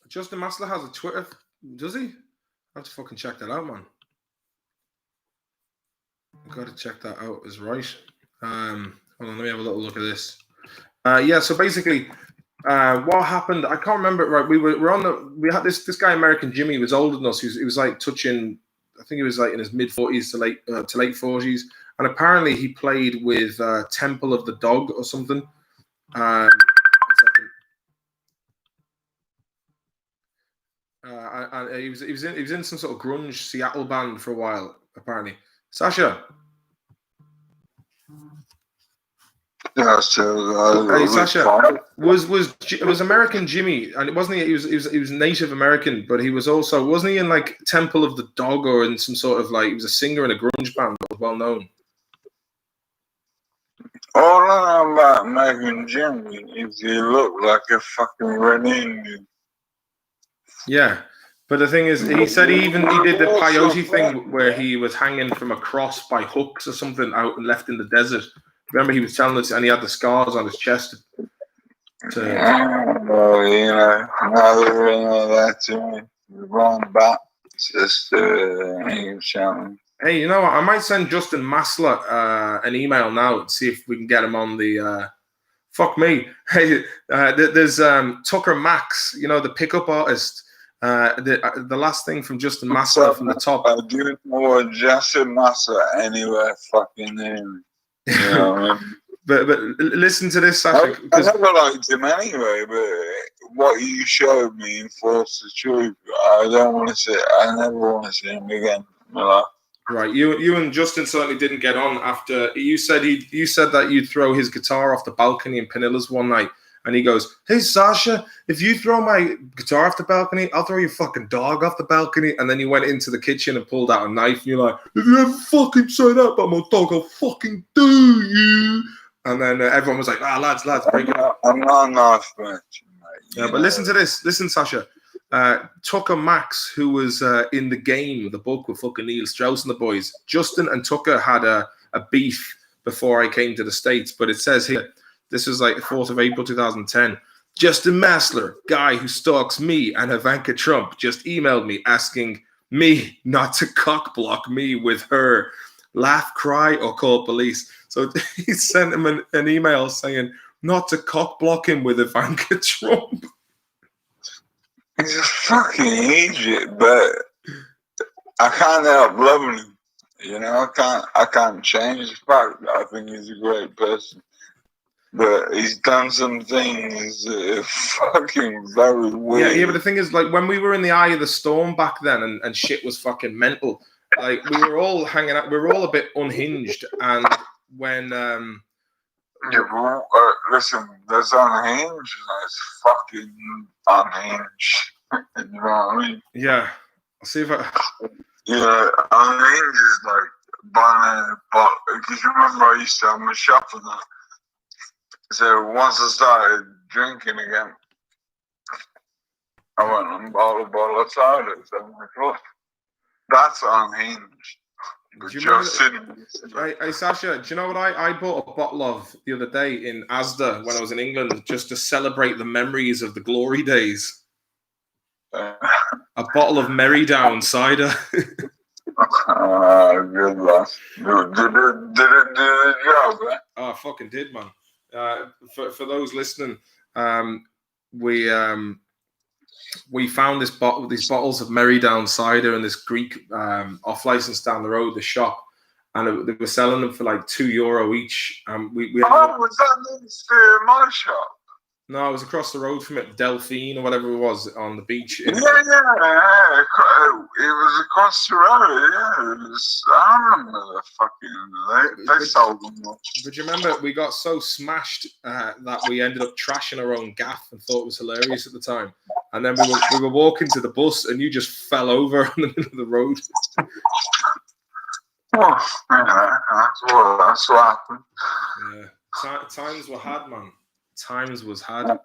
Justin Massler has a Twitter, does he? I have to fucking check that out, man. I've got to check that out, is right. Hold on, let me have a little look at this. Yeah, so basically, what happened, I can't remember, right? We had this guy, American Jimmy, who was older than us. He was like touching, I think he was like in his mid 40s to late 40s. And apparently he played with Temple of the Dog or something. And he was in some sort of grunge Seattle band for a while, apparently. Sasha. Yeah, so Hey, Sasha, was American Jimmy, and it wasn't he was Native American, but he was also, wasn't he in like Temple of the Dog or in some sort of like, he was a singer in a grunge band that was well known. All I know about American Jimmy is he looked like a fucking red Indian. Yeah, but the thing is, he said he did the peyote thing where he was hanging from a cross by hooks or something out and left in the desert. Remember, he was telling us, and he had the scars on his chest. Oh, now they're that to me. The wrong back. It's just English shouting. Hey, you know what? I might send Justin Massler an email now and see if we can get him on the. Fuck me. Hey, there's Tucker Max, you know, the pickup artist. The last thing from Justin Massler from the top. I do know Justin Massa anywhere fucking name. You know what I mean? But listen to this, Sasha. I never liked him anyway, but what you showed me enforced the truth. I don't want to see. I never want to see him again. You know? Right, you and Justin certainly didn't get on after you said that you'd throw his guitar off the balcony in Panilla's one night, and he goes, "Hey Sasha, if you throw my guitar off the balcony, I'll throw your fucking dog off the balcony." And then you went into the kitchen and pulled out a knife, and you're like, "If you ever fucking say that about my dog, I'll fucking do you." And then everyone was like, lads, break it up. I'm not a knife merchant, mate. Yeah, but listen to this. Listen, Sasha. Tucker Max, who was in the game, the book with fucking Neil Strauss and the boys. Justin and Tucker had a beef before I came to the States, but it says here, this was like the 4th of April 2010. Justin Massler, guy who stalks me and Ivanka Trump, just emailed me asking me not to cock block me with her. Laugh, cry, or call police. So he sent him an email saying not to cock block him with Ivanka Trump. He's a fucking idiot, but I can't help loving him. You know, I can't change the fact that I think he's a great person. But he's done some things that are fucking very weird. Yeah, but the thing is, like, when we were in the eye of the storm back then and shit was fucking mental, like, we were all hanging out, we were all a bit unhinged. And when... listen, there's unhinged and there's fucking unhinged. You know what I mean? Yeah. I'll see if I... Yeah, unhinged is like buying a bottle. Because you remember I used to have my shop for that. So once I started drinking again, I went and bought a bottle of cider at 7 o'clock. That's unhinged. Hey, Sasha, do you know what I bought a bottle of the other day in Asda when I was in England just to celebrate the memories of the glory days? A bottle of Merry Down cider. Good luck. Did it do the job, man? Oh, I fucking did, man. For those listening, we found these bottles of Merry Down cider in this Greek off license down the road, the shop, and they were selling them for like €2 each. Was that next to my shop? No, it was across the road from it, Delphine or whatever it was, on the beach. Yeah. It was across the road, yeah. I remember the fucking... They sold them. But you remember, we got so smashed that we ended up trashing our own gaff and thought it was hilarious at the time. And then we were walking to the bus and you just fell over in the middle of the road. Oh, yeah, that's what happened. Yeah. Times were hard, man. Times was hard.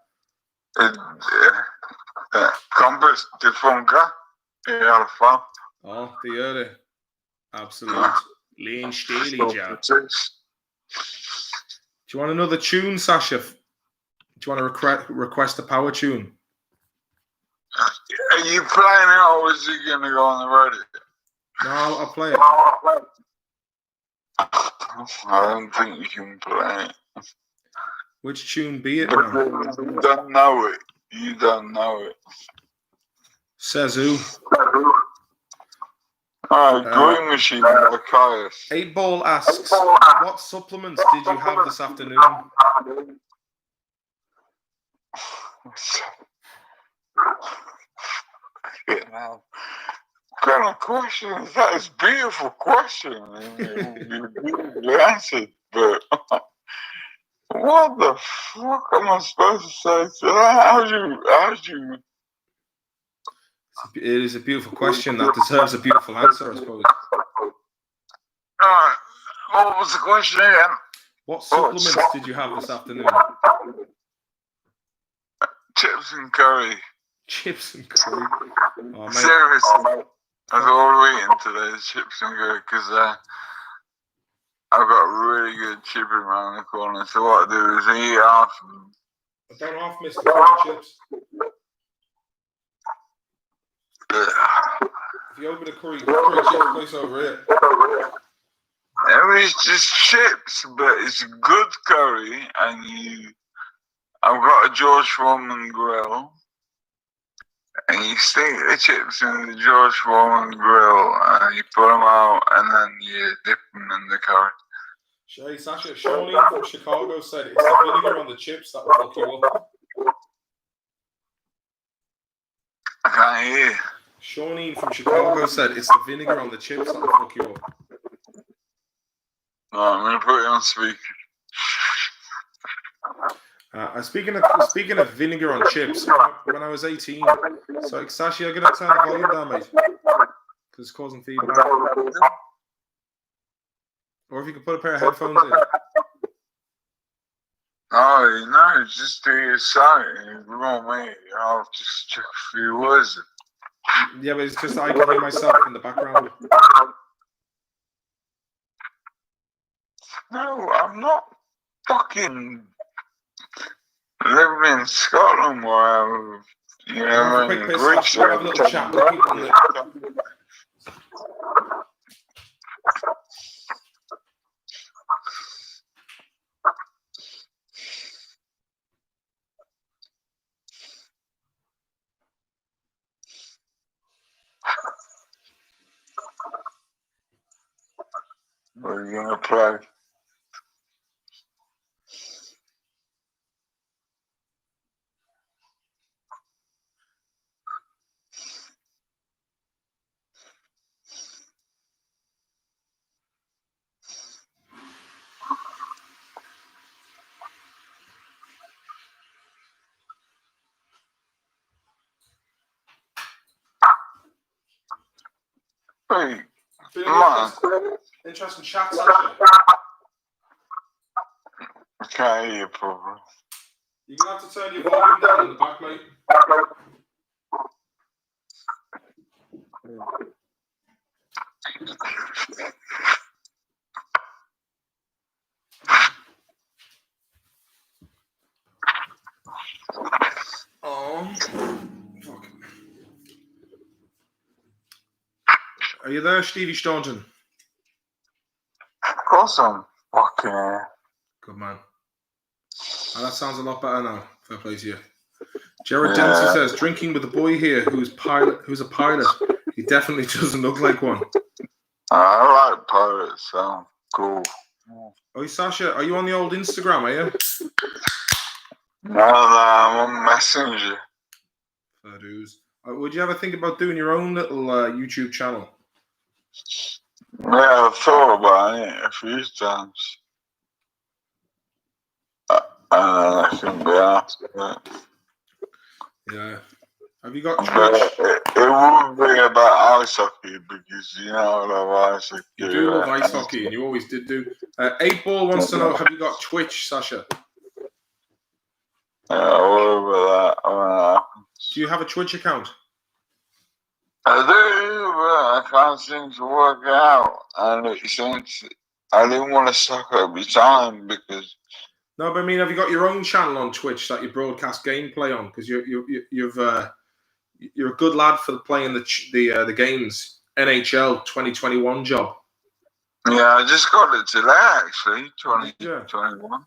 Compass de funka i alla fall. Ja, det gör det. Absolut. Lean Steely job. Do you want another tune, Sasha? Do you want to request a power tune? Are you playing it or is it going to go on the radio? No, I'll play it. I don't think you can play it. Which tune be it? You don't know it. You don't know it. Says who? Green Machine by Caius. 8-Ball asks, what supplements did you have this afternoon? What kind of question is that? It's a beautiful question. You beautifully answered, but what the fuck am I supposed to say to that? How'd you? It is a beautiful question that deserves a beautiful answer, I suppose. Alright, what was the question again? What supplements did you have this afternoon? Chips and curry. Chips and curry? Oh, mate. Seriously, that's all we're eating today is chips and curry because I've got really good chipping around the corner. So what I do is eat half of them. I don't half miss the chips. If you open a curry chicken place over here. It was just chips, but it's good curry, and I've got a George Foreman grill, and you stick the chips in the George Foreman grill, and you put them out, and then you dip them in the curry. Hey, Sasha, Shawnee from Chicago said it's the vinegar on the chips that will fuck you up. I can't hear. Shawnee from Chicago said it's the vinegar on the chips that will fuck you up. No, I'm going to put it on speaker. Speaking of vinegar on chips, when I was 18, so Sashi, I'm going to turn the volume down, mate, because it's causing feedback. Or if you could put a pair of headphones in. Oh, no, just do your site. You want me, I'll just check a few words. Yeah, but it's just I can hear myself in the background. No, I'm not fucking living in Scotland where I'm, in Greece. We'll have a little chat with people on the... What are you going to play? Hey, come on. Interesting chat, Sasha. I can't hear you properly. You're going to have to turn your volume down in the back, mate. Oh, fuck. Are you there, Stevie Staunton? Of course I'm fucking here. Good man. Oh, that sounds a lot better now. Fair play to you. Jared Dempsey says, drinking with a boy here who's a pilot. He definitely doesn't look like one. I like pirates, so cool. Oh, Sasha, are you on the old Instagram, are you? No, I'm on Messenger. Fair dues. Would you ever think about doing your own little YouTube channel? Yeah, I've thought about it a few times. I can be asked for it. Yeah. Have you got Twitch? It wouldn't be about ice hockey because you know I love ice hockey. You do love ice hockey, and you always did do. 8Ball wants to know, have you got Twitch, Sasha? Yeah, what about that? Do you have a Twitch account? I do, but I can't seem to work it out. And it seems I didn't want to suck up your time because. No, but I mean, have you got your own channel on Twitch that you broadcast gameplay on? Because you're a good lad for playing the games. NHL 2021 job. Yeah, I just got it today actually. 2021.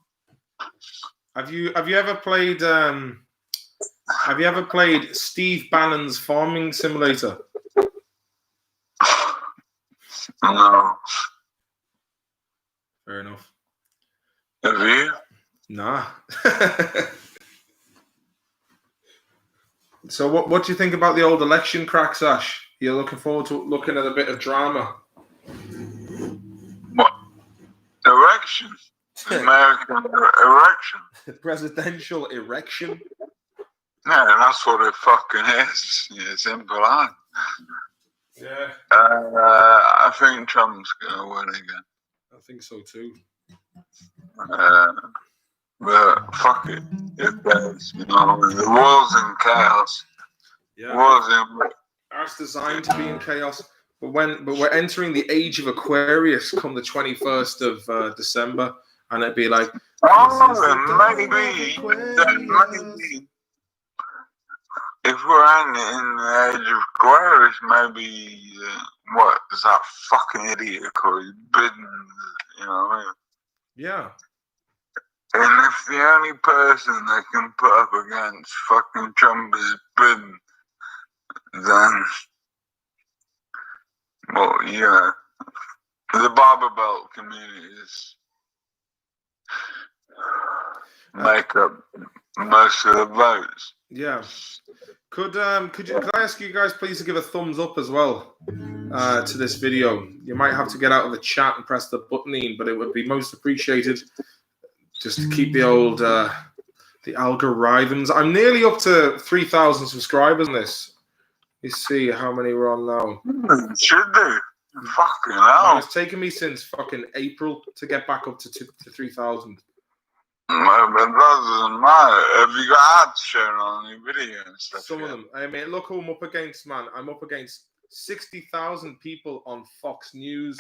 Have you ever played? Have you ever played Steve Bannon's Farming Simulator? No. Fair enough. Have you? Nah. So what do you think about the old election cracks, Ash? You're looking forward to looking at a bit of drama? What? Erection? American erection? Presidential erection? Yeah, that's what it fucking is. It's simple as. Yeah. I think Trump's going to win again. I think so too. But fuck it. It does. You know, the world's in chaos. Yeah. Arse designed to be in chaos. But we're entering the age of Aquarius come the 21st of December. And it'd be like, maybe. if we're in the age of Aquarius, maybe what is that fucking idiot called Biden? You know what I mean? Yeah. And if the only person they can put up against fucking Trump is Biden, then, well, you know, the Bible Belt communities make up most of the votes. Yeah. Could I ask you guys please to give a thumbs up as well to this video? You might have to get out of the chat and press the button in, but it would be most appreciated just to keep the old the algorithms. I'm nearly up to 3,000 subscribers on this. Let's see how many we're on now. Should do. Fucking Well, hell. it's taken me since fucking April to get back up to 3,000. Well, but that doesn't matter. Have you got ads shown on your video and stuff? Some of them. I mean, look who I'm up against, man. I'm up against 60,000 people on Fox News,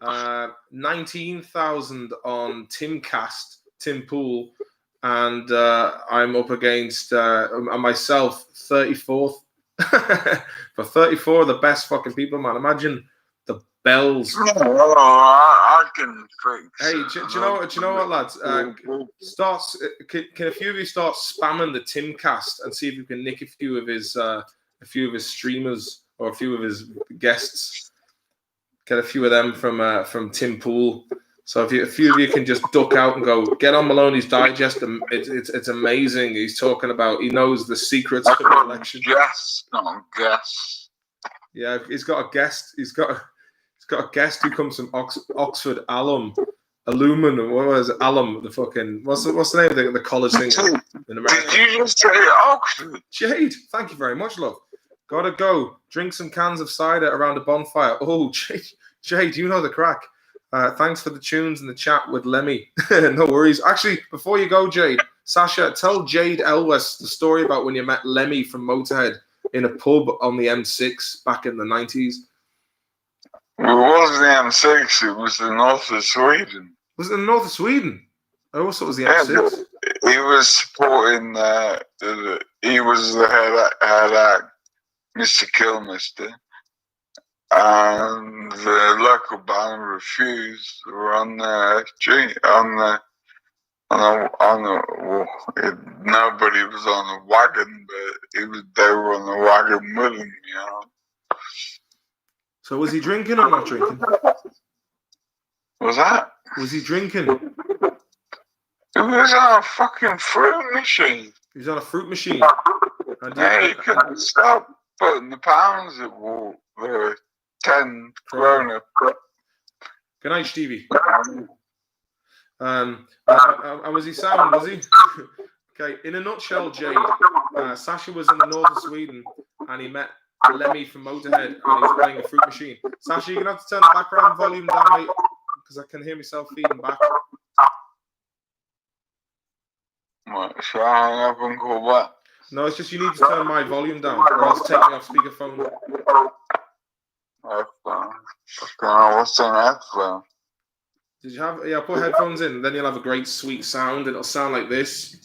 19,000 on Timcast, Tim Pool, and I'm up against myself, 34th. For 34 of the best fucking people, man. Imagine the bells. Oh, I can fix. Hey, do you know what, lads? Can a few of you start spamming the Timcast and see if you can nick a few of his streamers or a few of his guests? Get a few of them from Tim Pool. So if a few of you can just duck out and go, get on Maloney's Digest, it's amazing. He's talking about, he knows the secrets of the election. Guess, not guess. Yeah, he's got a guest. He's got a guest who comes from Oxford Alum. Illumin, what was it? Alum, the fucking, what's the name of the college thing in America? Did you just say Oxford? Jade, thank you very much, love. Gotta go. Drink some cans of cider around a bonfire. Oh, Jade, you know the crack. Thanks for the tunes in the chat with Lemmy. No worries. Actually, before you go, Jade, Sasha, tell Jade Elwes the story about when you met Lemmy from Motorhead in a pub on the M6 back in the 90s. It wasn't the M6, it was the north of Sweden. Was it the north of Sweden? I always thought it was the M6. He was supporting, he was the head act, Mr. Killmister. And the local band refused. They were on the street, nobody was on the wagon, but they were on the wagon with him, you know. So was he drinking or not drinking? Was that? Was he drinking? It was on a fucking fruit machine. He was on a fruit machine. Yeah, you couldn't stop putting the pounds at war. They were 10 krona. Good night, Stevie. And was he sound, was he? Okay, in a nutshell, Jade, Sasha was in the north of Sweden and he met Lemmy from Motorhead and he was playing a fruit machine. Sasha, you're going to have to turn the background volume down, mate, because I can hear myself feeding back. What, shall I hang up and call back? No, it's just you need to turn my volume down or else take me off speakerphone. Headphone. What's an headphone? Did you have? Yeah, put headphones in. Then you'll have a great, sweet sound. It'll sound like this.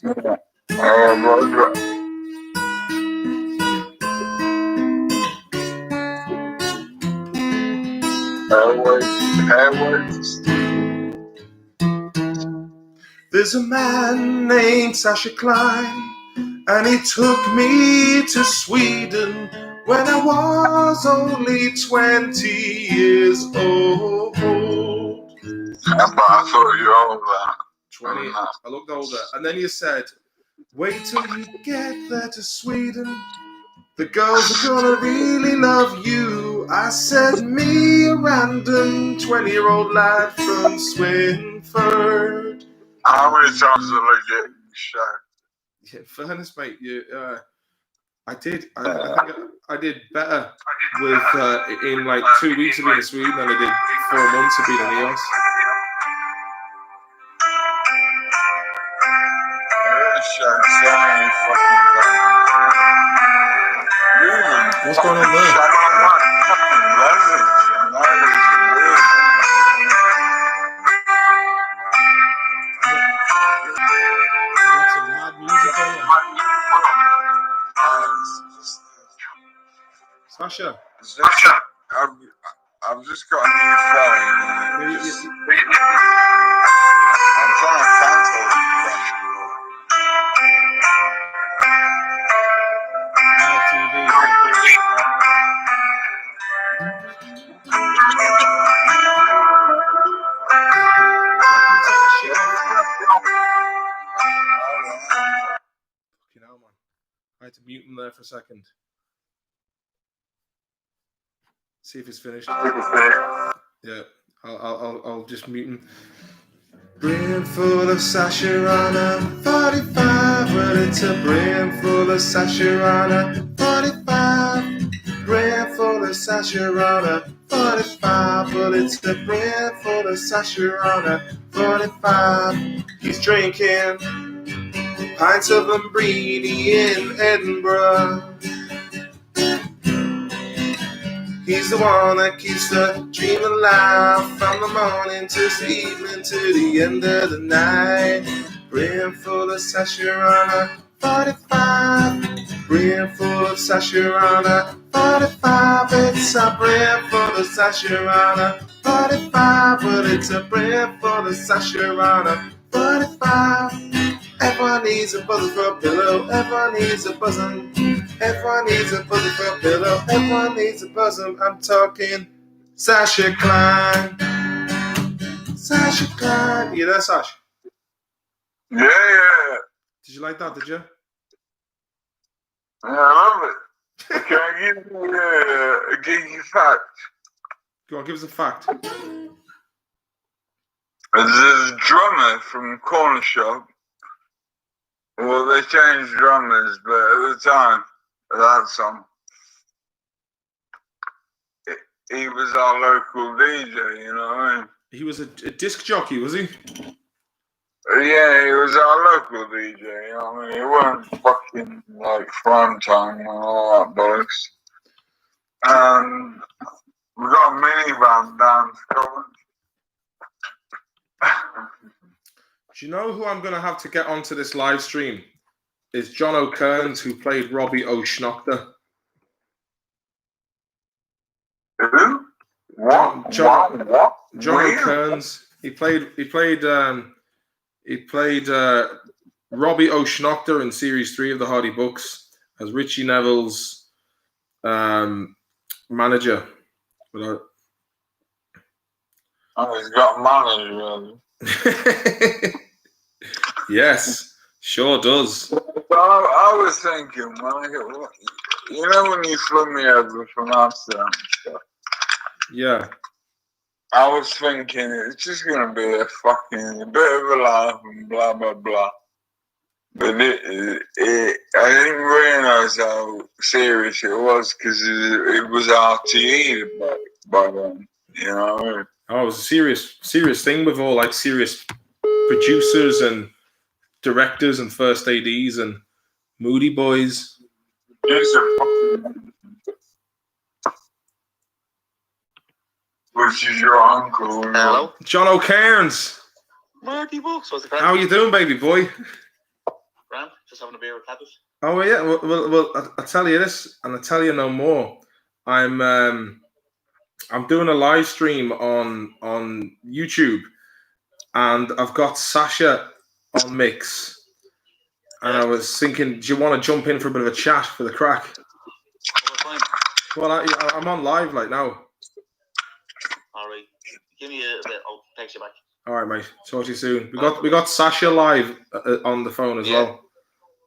There's a man named Sasha Klein, and he took me to Sweden when I was only 20 years old. But I thought you were older. 20. I looked older. And then you said, wait till you get there to Sweden. The girls are gonna really love you. I said, me, a random 20-year-old lad from Swinford. How many times have I get shot? Yeah, fairness, mate. I think I did better with in like 2 weeks of being in Sweden than I did 4 months of being in EOS. What's going on there? Some mad music going on. Sasha? I've just got a new phone. I'm trying to cancel it. Fucking hell, man. I had to mute him there for a second. See if it's finished. Yeah, I'll just mute him. Brim full of Sasha on a 45, but it's a brim full of Sasha on a 45. Brim full of Sasha on a 45, but it's the brim full of Sasha on a 45. He's drinking pints of Umbrini in Edinburgh. He's the one that keeps the dream alive from the morning to the evening to the end of the night. Brim full of Sasha on a 45. Brim full of Sasha on a 45. It's a brim full of Sasha on a 45. But it's a brim full of Sasha on a 45. Everyone needs a buzzer for a pillow. Everyone needs a buzzing. Everyone needs a buzzer for a pillow. Everyone needs a buzzer. I'm talking Sasha Klein. Sasha Klein. You there, Sash? Yeah. Did you like that, did you? Yeah, I love it. Can I give you a geeky fact? Go on, give us a fact. There's a drummer from Corner Shop. Well, they changed drummers, but at the time of that song, he was our local DJ, you know what I mean? He was a disc jockey, was he? Yeah, he was our local DJ, you know what I mean? He weren't fucking like prime time and all that bollocks. And we got a minivan down to Scotland. Do you know who I'm going to have to get onto this live stream? Is John O'Kearns, who played Robbie O'Schnochter. Who? What? John Where? O'Kearns. He played Robbie O'Schnochter in Series 3 of the Hardy Books as Richie Neville's manager. Oh, he's got a manager. Yes, sure does. I was thinking, you know when you flew me over from Amsterdam and stuff? Yeah. I was thinking it's just going to be a bit of a laugh and blah, blah, blah. But I didn't realise how serious it was because it was RTE by then, you know what I mean? Oh, it was a serious thing with all like serious producers and directors and first ADs and Moody Boys. Which is your uncle. Hello? John O'Kearns. Marty Books, what's the How are you doing, baby boy? Grant, just having a beer with Cabot. Oh yeah. Well, I'll tell you this, and I'll tell you no more. I'm doing a live stream on YouTube, and I've got Sasha on mix. And I was thinking, do you want to jump in for a bit of a chat for the crack? Well, I'm on live right now. All right, give me a bit. I'll text you back. All right, mate. Talk to you soon. We got Sasha live on the phone as well.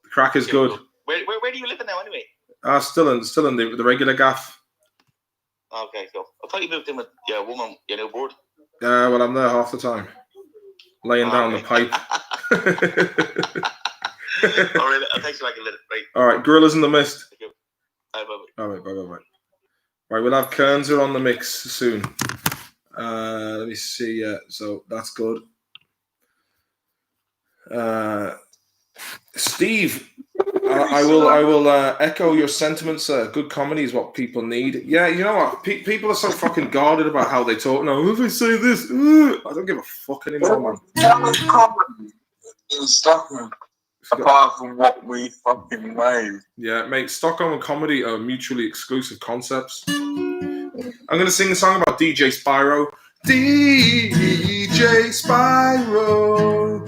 The crack is good. Where do you live now anyway? Still in the regular gaff. Okay, cool. I thought you moved in with your woman, your new board. Well, I'm there half the time, laying down the pipe. All right, I'll text you back in a minute. Right. All right, Gorillas in the Mist. Thank you. Bye. All right, bye. Right, we'll have Kearns on the mix soon. Let me see. So that's good. Steve, I will echo your sentiments. Good comedy is what people need. Yeah, you know what? People are so fucking guarded about how they talk now. If I say this, I don't give a fuck anymore, man. In Stockholm. apart from what we fucking made. Yeah, mate, Stockholm and comedy are mutually exclusive concepts. I'm going to sing a song about DJ Spyro. DJ Spyro,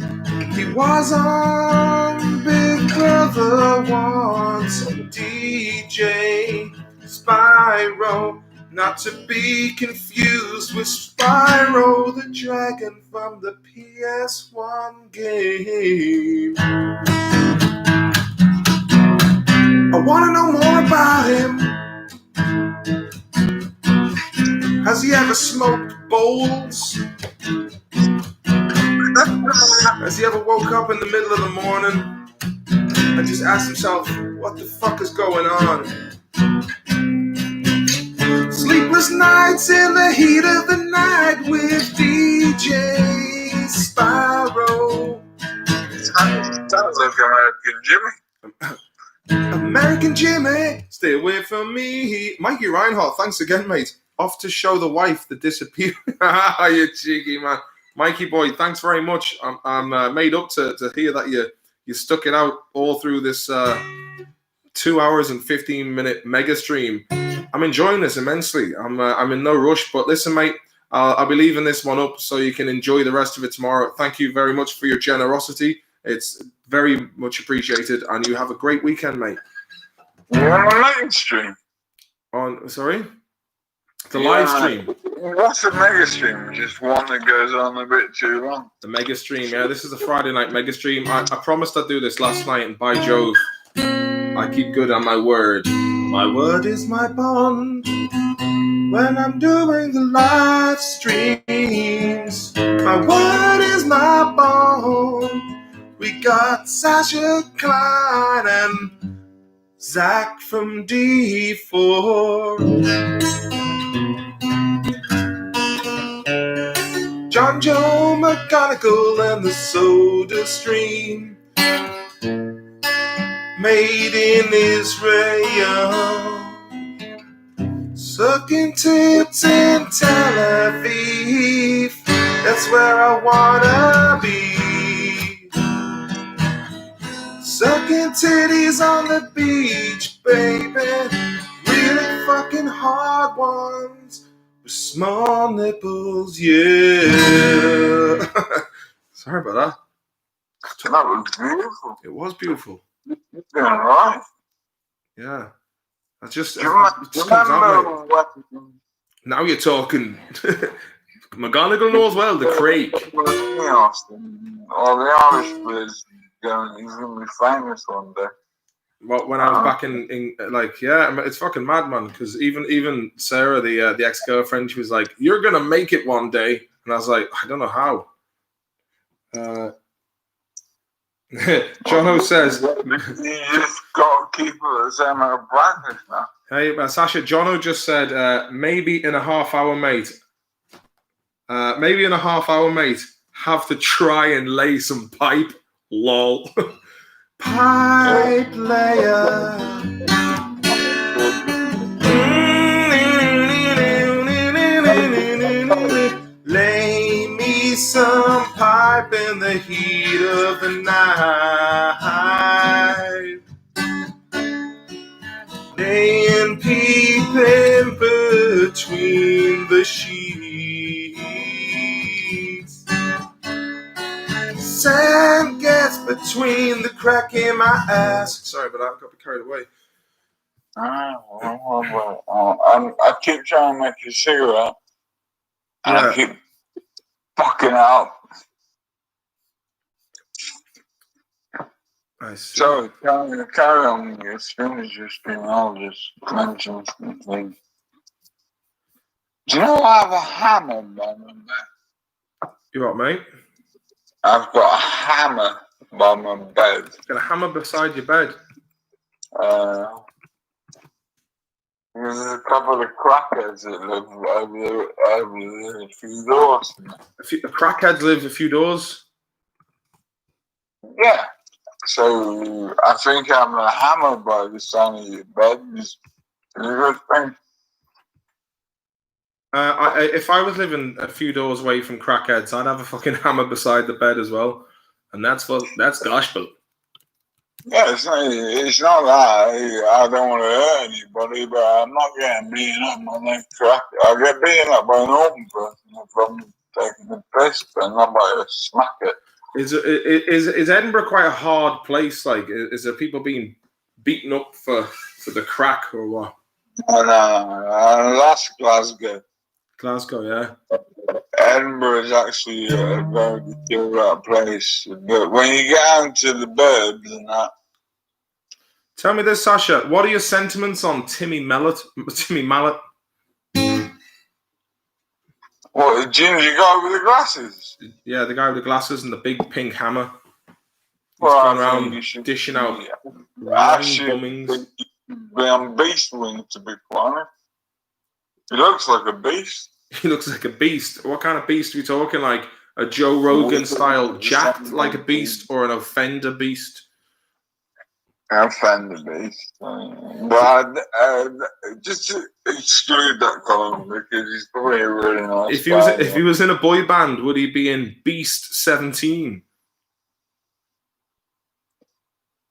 he was on Big Brother once. DJ Spyro, not to be confused with Spyro the Dragon from the PS1 game. I want to know more about him. Has he ever smoked bowls? Has he ever woke up in the middle of the morning and just asked himself, what the fuck is going on? Sleepless nights in the heat of the night with DJ Spyro. Sounds like American Jimmy. American Jimmy, stay away from me. Mikey Reinhardt, thanks again, mate. Off to show the wife the disappear. You cheeky man. Mikey boy, thanks very much. I'm made up to hear that you stuck it out all through this 2 hours and 15-minute mega stream. I'm enjoying this immensely. I'm in no rush, but listen, mate, I'll be leaving this one up so you can enjoy the rest of it tomorrow. Thank you very much for your generosity. It's very much appreciated, and you have a great weekend, mate. You're on a live stream. Sorry? The live stream. What's a mega stream? Just one that goes on a bit too long. The mega stream, yeah. This is a Friday night mega stream. I promised I'd do this last night, and by Jove, I keep good on my word. My word is my bond when I'm doing the live streams. My word is my bond. We got Sasha Klein and Zach from D4. John Joe McGonagall and the Soda Stream. Made in Israel. Sucking tits in Tel Aviv. That's where I wanna be. Sucking titties on the beach, baby. Really fucking hard ones. With small nipples, yeah. Sorry about that. That was beautiful. It was beautiful. You're doing right. Yeah. I just, Do you it just comes out, mate. remember what? Now you're talking. McGonagall knows well, the Craic. Austin, all the Irish players going, he's going to be famous one day. When I was back in like, yeah, it's fucking mad, man. Because even Sarah, the ex-girlfriend, she was like, "You're gonna make it one day," and I was like, "I don't know how." Jono says, You just got to keep it the same amount of practice now. "Hey, Sasha." Jono just said, "Maybe in a half hour, mate. Maybe in a half hour, mate. Have to try and lay some pipe. Lol." Pipe layer. Lay me some pipe in the heat of the night. Laying peeping between the sheets. Sand gets between the crack in my ass. Sorry, but I got me carried away. I keep trying to make a cigarette. And I keep fucking up. I see. So, carry on. As soon as you're speaking, I'll just mention something. Do you know I have a hammer by my bed? You what, mate? I've got a hammer by my bed. Got a hammer beside your bed. There's a couple of crackheads that live over a few doors. The crackheads live a few doors. Yeah. So I think having a hammer by the side of your bed is a good thing. If I was living a few doors away from crackheads, I'd have a fucking hammer beside the bed as well, and that's gospel. Yeah, it's not that I don't want to hurt anybody, but I'm not getting beaten up by no crack. I get beaten up by an open person if I'm taking the piss, but not by a smacker. Is Edinburgh quite a hard place? Like, is there people being beaten up for the crack or what? No, that's Glasgow. Glasgow, yeah. Edinburgh is actually a very good place, but when you get into the burbs and that. Tell me this, Sasha. What are your sentiments on Timmy Mallet? What, the ginger guy with the glasses? Yeah, the guy with the glasses and the big pink hammer. He's Well, going around dishing out bummings. Be on Beast Wing, to be honest. He looks like a beast. He looks like a beast. What kind of beast are we talking? Like a Joe Rogan style jacked like a beast or an offender beast? Offender beast. But just exclude that column because he's probably a really nice If he was in a boy band, would he be in Beast 17?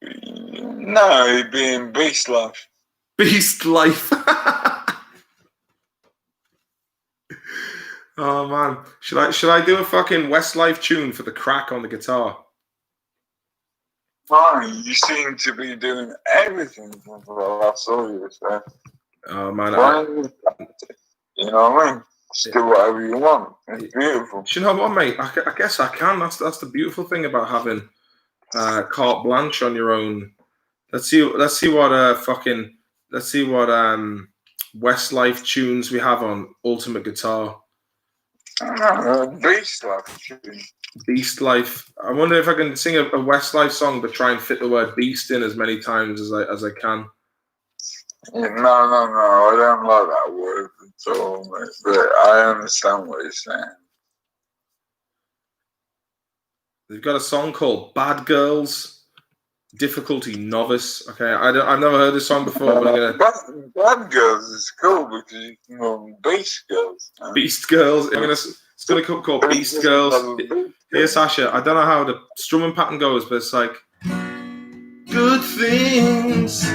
No, he'd be in Beast Life. Beast Life. Oh man, should I do a fucking Westlife tune for the crack on the guitar? Fine, you seem to be doing everything since I saw you. So. Oh man, you know what I mean? Just do whatever you want. It's beautiful. Do you know what, mate? I guess I can. That's the beautiful thing about having carte blanche on your own. Let's see what Westlife tunes we have on Ultimate Guitar. Beast Life. Beast Life. I wonder if I can sing a Westlife song but try and fit the word beast in as many times as I can. Yeah, no, I don't like that word at all, mate, but I understand what you're saying. They've got a song called Bad Girls, Difficulty Novice. Okay, I've never heard this song before, but I'm gonna... Bad Girls is cool because you can go Beast Girls. Beast Girls. It's gonna come called Beast Girls. Here, Sasha, I don't know how the strumming pattern goes, but it's like good things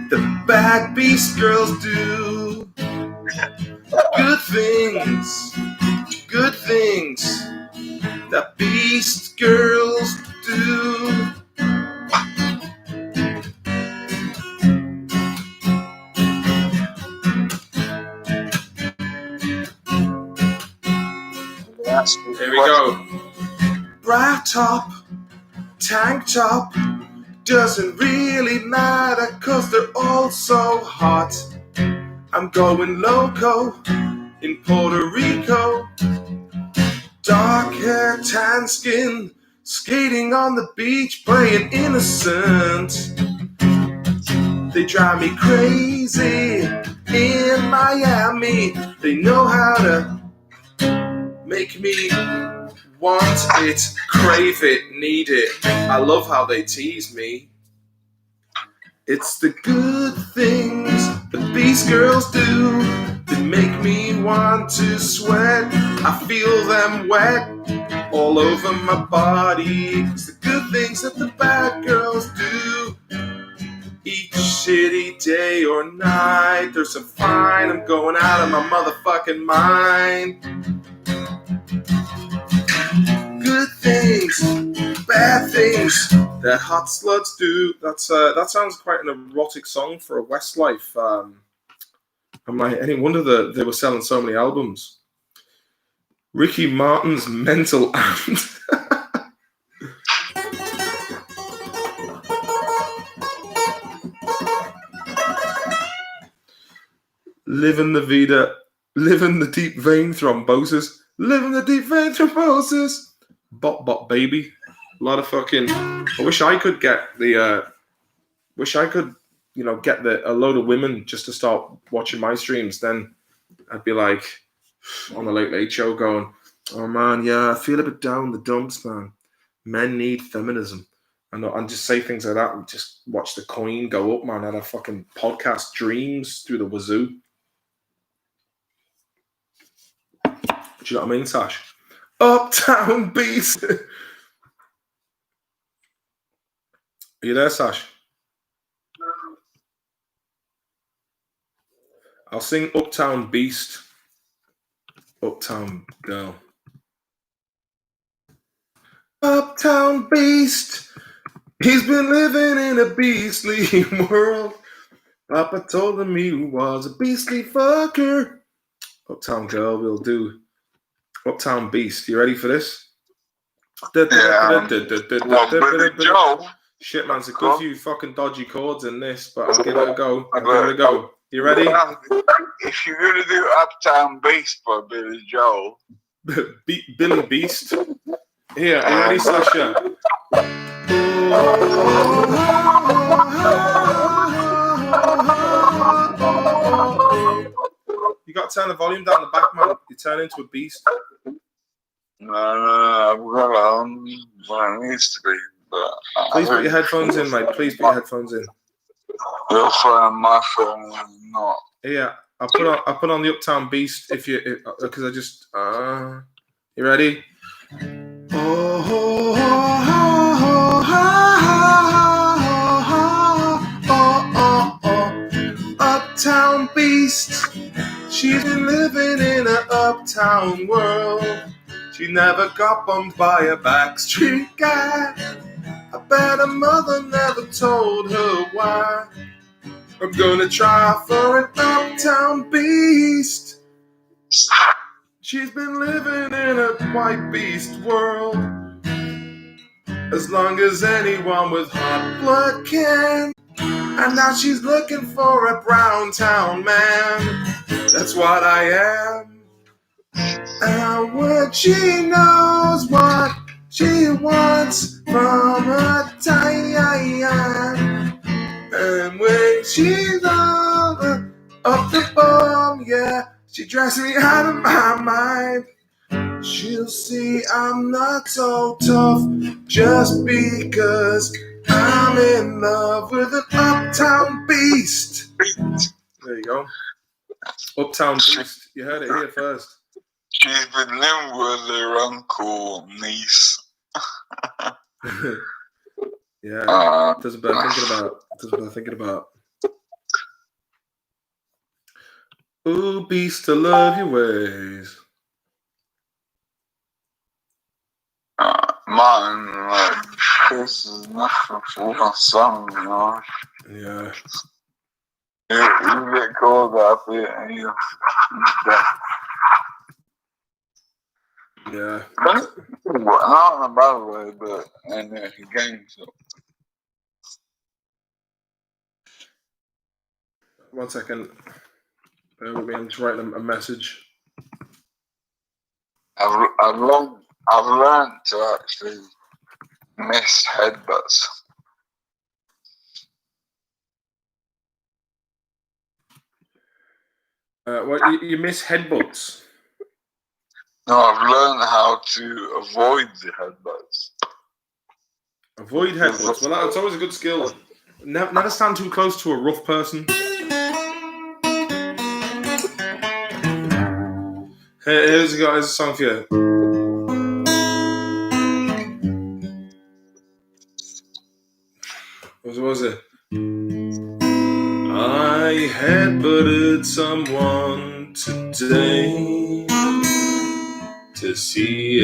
the bad beast girls do. Good things that beast girls do. Here we go. Bra top, tank top, doesn't really matter 'cause they're all so hot. I'm going loco in Puerto Rico. Dark hair, tan skin, skating on the beach, playing innocent. They drive me crazy in Miami. They know how to make me want it, crave it, need it. I love how they tease me. It's the good things the Beast Girls do that make me want to sweat. I feel them wet all over my body. It's the good things that the bad girls do. Each shitty day or night, there's some fine. I'm going out of my motherfucking mind. Good things, bad things that hot sluts do. That sounds quite an erotic song for a Westlife. I'm like, any wonder they were selling so many albums. Ricky Martin's Mental Ant. Living the vida, living the deep vein thrombosis, living the deep vein thrombosis. Bop bop baby. A lot of fucking. I wish I could get the. Get a load of women just to start watching my streams. Then I'd be like on the Late Late Show going, oh man, yeah, I feel a bit down in the dumps, man. Men need feminism. And just say things like that and just watch the coin go up, man. I'd have fucking podcast dreams through the wazoo. Do you know what I mean, Sash? Uptown Beast. you there, Sash? I'll sing Uptown Beast. Uptown Girl. Uptown Beast. He's been living in a beastly world. Papa told him he was a beastly fucker. Uptown Girl, we'll do Uptown Beast. You ready for this? Yeah. Well, Billy Joe. Shit, man, it's a good few fucking dodgy chords in this, but I'll give it a go. I'll give it a go. You ready? If you're gonna do Uptown Beast by Billy Joel, Billy Beast. Here, are you ready, Sasha? You got to turn the volume down the back, man. You turn into a beast. no, I've got on what it needs to be. But Please put your headphones in, mate. Please put your headphones in. Your phone, my phone, not. Yeah, I put on the Uptown Beast because I just you ready? Uptown Beast. She's been living in an uptown world. She never got bumped by a backstreet guy. I bet her mother never told her why. I'm gonna try for an uptown beast. She's been living in a white beast world as long as anyone with hot blood can. And now she's looking for a brown town man. That's what I am. And when she knows what she wants from a time, and when she's up the bum, yeah, she drives me out of my mind. She'll see I'm not so tough just because I'm in love with an uptown beast. There you go. Uptown Beast. You heard it here first. She's been living with her uncle niece. Yeah, doesn't bear thinking about. Ooh, beast, to love your ways. Man, like, this is nothing for my son, you know? Yeah. You get called up here and you Yeah. not in a bad way, but in the game, so. 1 second. Bear with me, I'm just writing a message. I've learned to actually miss headbutts. What you miss headbutts? No, I've learned how to avoid the headbutts. Avoid headbutts. Well, that's always a good skill. Never stand too close to a rough person. Here's a song for you. What was it? I headbutted someone today to see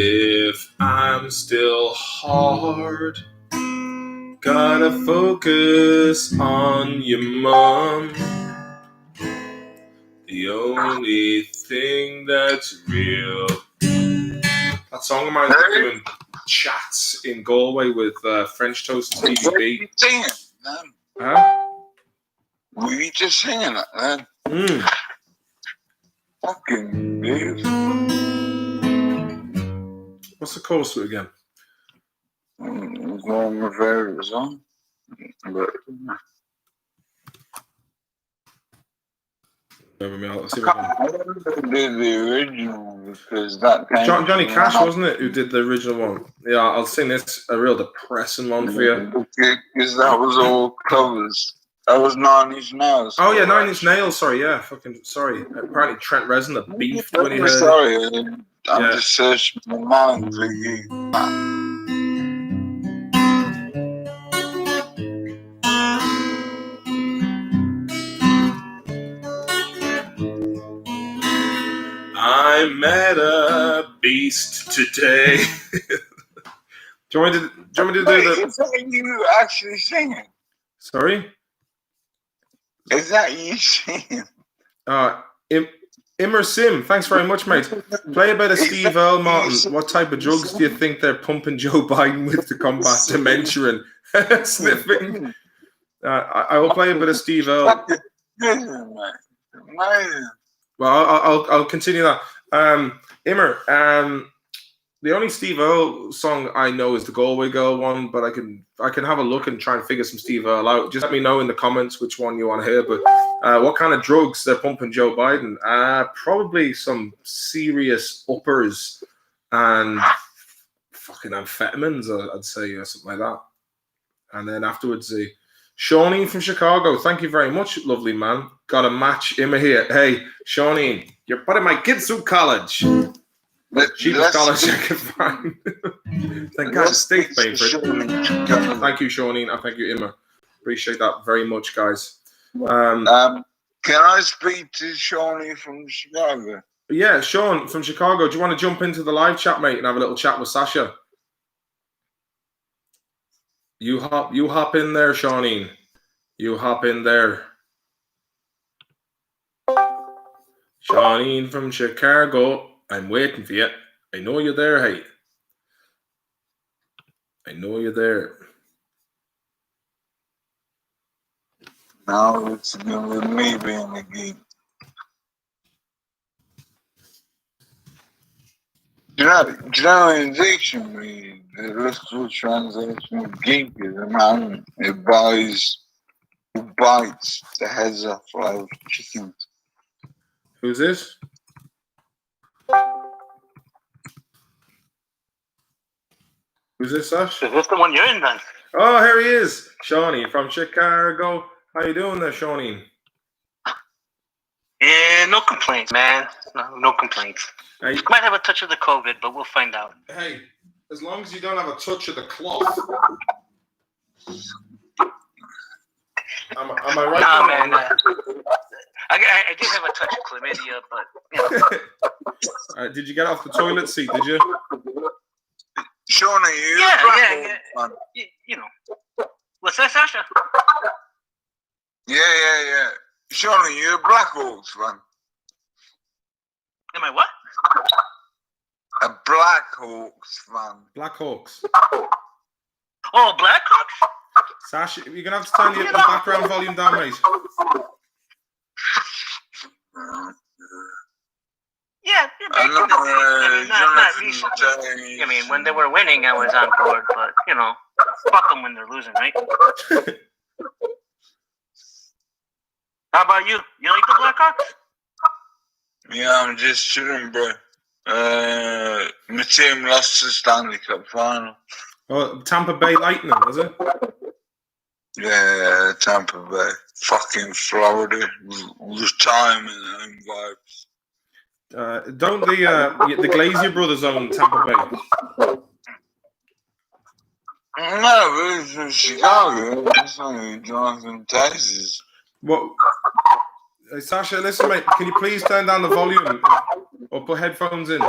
if I'm still hard. Gotta focus on your mom. The only thing that's real. That song of mine is doing chats in Galway with French Toast and TVB. What are you singing, man? Huh? Were you just singing it, man? Fucking dude. What's the chorus to it again? Going with favorite song. But Let's see if I I did the original because that came Johnny Cash, wasn't it, who did the original one? Yeah, I'll sing this, a real depressing one for you. Because that was all covers. That was 9 Inch Nails. Oh yeah, 9 Inch Nails. Sorry, yeah, fucking sorry. Apparently Trent Reznor beefed when he heard. Sorry, I'm just searching my mind for you. I met a beast today. Do you want me to do the... Is that you actually singing? Sorry? Is that you singing? Immer Sim, thanks very much, mate. Play a bit of Steve Earle, Martin. What type of drugs do you think they're pumping Joe Biden with to combat dementia and sniffing? I will play a bit of Steve Earle. Well, I'll continue that. Immer, the only Steve Earle song I know is the Galway Girl one, but I can have a look and try and figure some Steve Earle out. Just let me know in the comments which one you want to hear. But what kind of drugs they're pumping Joe Biden? Probably some serious uppers and fucking amphetamines, I'd say, or something like that. And then afterwards, Shawneen from Chicago. Thank you very much, lovely man. Got a match Emma here. Hey, Shawneen, you're part of my kids through college. Cheapest college I could find. Thank God, state paying for it. Thank you, Shawneen. I thank you, Emma. Appreciate that very much, guys. Can I speak to Shawnee from Chicago? Yeah, Sean from Chicago. Do you want to jump into the live chat, mate, and have a little chat with Sasha? You hop in there, Shawneen. You hop in there. Shawneen from Chicago. I'm waiting for you. I know you're there, hey. I know you're there. Now it's going to be me being the geek. Do you know in dictionary, the literal translation of geek is a man who bites the heads off live chickens. Who's this? Who's this, Sash? Is this the one you're in then? Oh, here he is. Shawnee from Chicago. How you doing there, Shawnee? Yeah, no complaints, man. No complaints. Hey, Might have a touch of the COVID, but we'll find out. hey, as long as you don't have a touch of the cloth. Am I right? Nah, man. I did have a touch of chlamydia, but you know. Did you get off the toilet seat? Did you? Shawnee, you Yeah. You know. What's that, Sasha? Yeah. Shawnee, you're a Blackhawks fan. Am I what? A Blackhawks fan. Blackhawks. Oh, Blackhawks? Sash, you're gonna have to turn the background volume down, mate. Yeah, back in the day. I mean, not recently. I mean, when they were winning, I was on board, but, you know, fuck them when they're losing, right? How about you? You like the Blackhawks? Yeah, I'm just chilling, bro. My team lost the Stanley Cup final. Oh, Tampa Bay Lightning, was it? Yeah, Tampa Bay. Fucking Florida. Retirement home vibes. Don't the Glazier brothers own Tampa Bay? No, but it's from Chicago. It's only Jonathan Texas. What? Sasha, listen, mate. Can you please turn down the volume or put headphones in?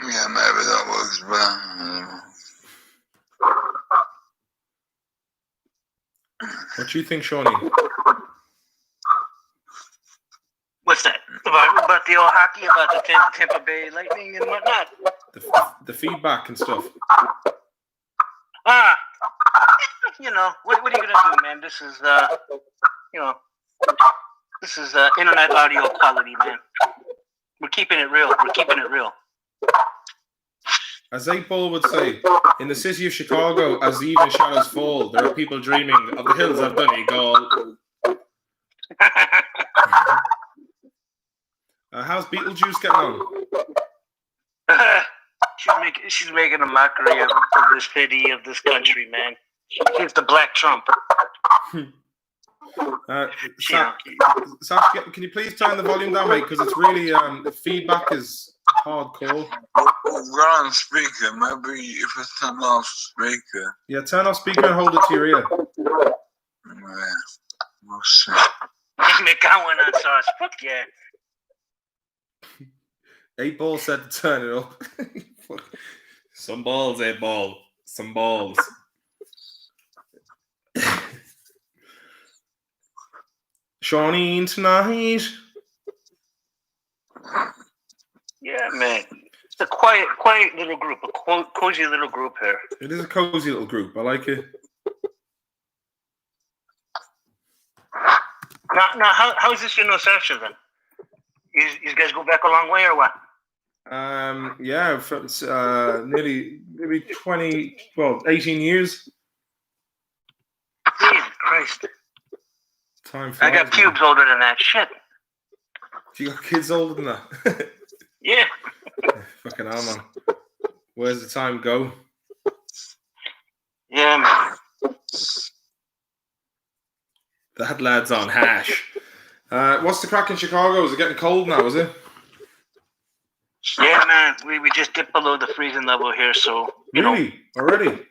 Yeah, maybe that works better. What do you think, Shawnee? What's that? About the old hockey, about the Tampa Bay Lightning and whatnot? The feedback and stuff. You know, what are you gonna do, man? This is you know, this is internet audio quality, man. We're keeping it real. As 8-Ball would say, in the city of Chicago, as the evening shadows fall, there are people dreaming of the hills of Donegal. How's Beetlejuice getting on? She's making a mockery of this city, of this country, man. She's the Black Trump. Sash, can you please turn the volume down, mate? Because it's really the feedback is hardcore. We're on speaker. Maybe if I turn off speaker. Yeah, turn off speaker and hold it to your ear. Oh, shit. McGowan on sauce. Fuck yeah. 8 Ball said to turn it up. Some balls, 8 Ball. Some balls. Shawnee tonight. Yeah, man. It's a quiet little group, a cozy little group here. It is a cozy little group. I like it. Now, how is this your no Sasha then? You guys go back a long way or what? Yeah, nearly maybe 18 years. Jesus Christ. Time I got pubes older than that. Shit. You got kids older than that? Yeah. Fucking hell, man. Where's the time go? Yeah, man. That lad's on hash. What's the crack in Chicago? Is it getting cold now, is it? Yeah, man. We just dipped below the freezing level here, so Really? Already?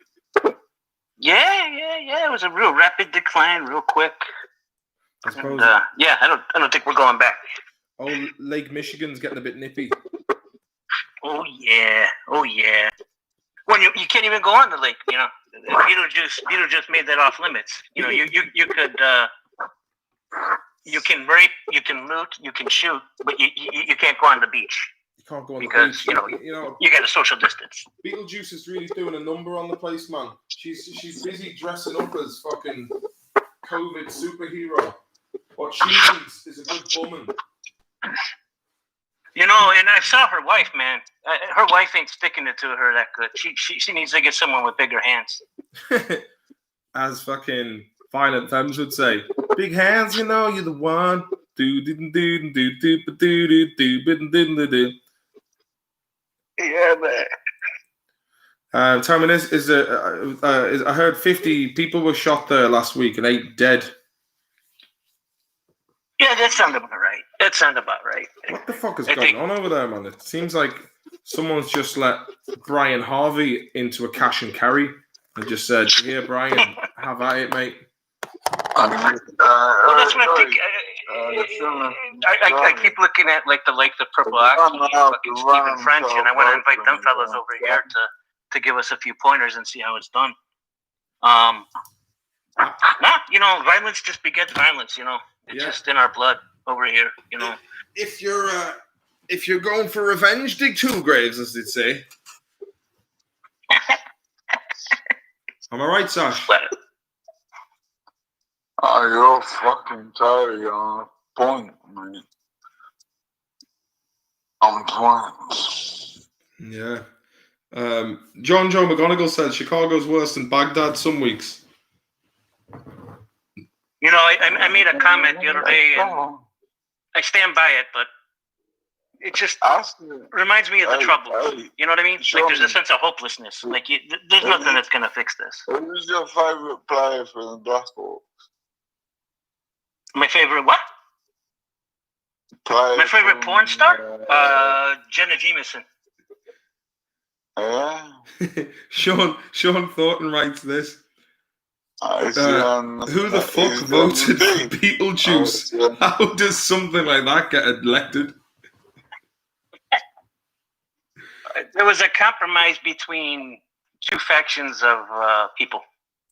Yeah. It was a real rapid decline, real quick. I suppose. And, yeah, I don't think we're going back. Oh, Lake Michigan's getting a bit nippy. Oh yeah. When you can't even go on the lake, Beetlejuice made that off limits. You could you can rape, you can loot, you can shoot, but you can't go on the beach. You can't go on because, the beach. You got a social distance. Beetlejuice is really doing a number on the place, man. She's busy dressing up as fucking COVID superhero. What she needs is a good woman. And I saw her wife, man. Her wife ain't sticking it to her that good. She needs to get someone with bigger hands. As fucking Violent Femmes would say, big hands, you're the one. Yeah, man. Tell me this: I heard 50 people were shot there last week and 8 dead. Yeah, that sounds about right. What the fuck is going on over there, man? It seems like someone's just let Brian Harvey into a cash and carry and just said, "Here, Brian, have at it, mate." Well, that's what I think. I keep looking at the Purple Oxy and fucking Stephen French, and I want to invite them fellas over here to give us a few pointers and see how it's done. Violence just begets violence. It's just in our blood over here. If you're going for revenge, dig 2 graves, as they'd say. Am I right, Sash? Oh, you're fucking totally on point, mate. On point. Yeah. John Joe McGonigal said Chicago's worse than Baghdad some weeks. I made a comment the other day, and I stand by it, but it just reminds me of the Troubles. You know what I mean? There's a sense of hopelessness. There's nothing that's going to fix this. Who's your favorite player for the Blackhawks? My favorite what? My favorite porn star? Jenna Jameson. Yeah. Sean Thornton writes this. Who the fuck voted for Beetlejuice? How does something like that get elected? There was a compromise between 2 factions of people.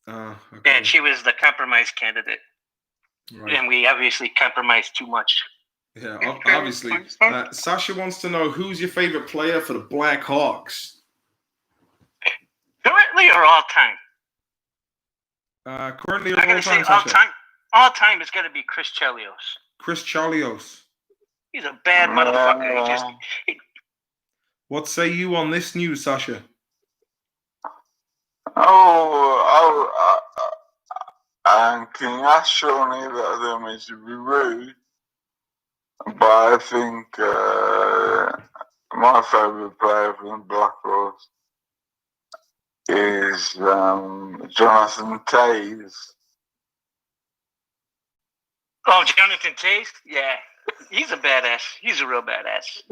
Okay. And she was the compromise candidate. Right. And we obviously compromised too much. Yeah, obviously. Sasha wants to know, who's your favorite player for the Black Hawks? Currently or all time? Currently or I gotta say, all time is gonna be Chris Chelios. Chris Chelios. He's a bad motherfucker. What say you on this news, Sasha? Can you ask Shawnee that I don't mean to be rude, but I think my favourite player from the Blackhawks is Jonathan Toews. Oh, Jonathan Toews? Yeah. He's a badass. He's a real badass.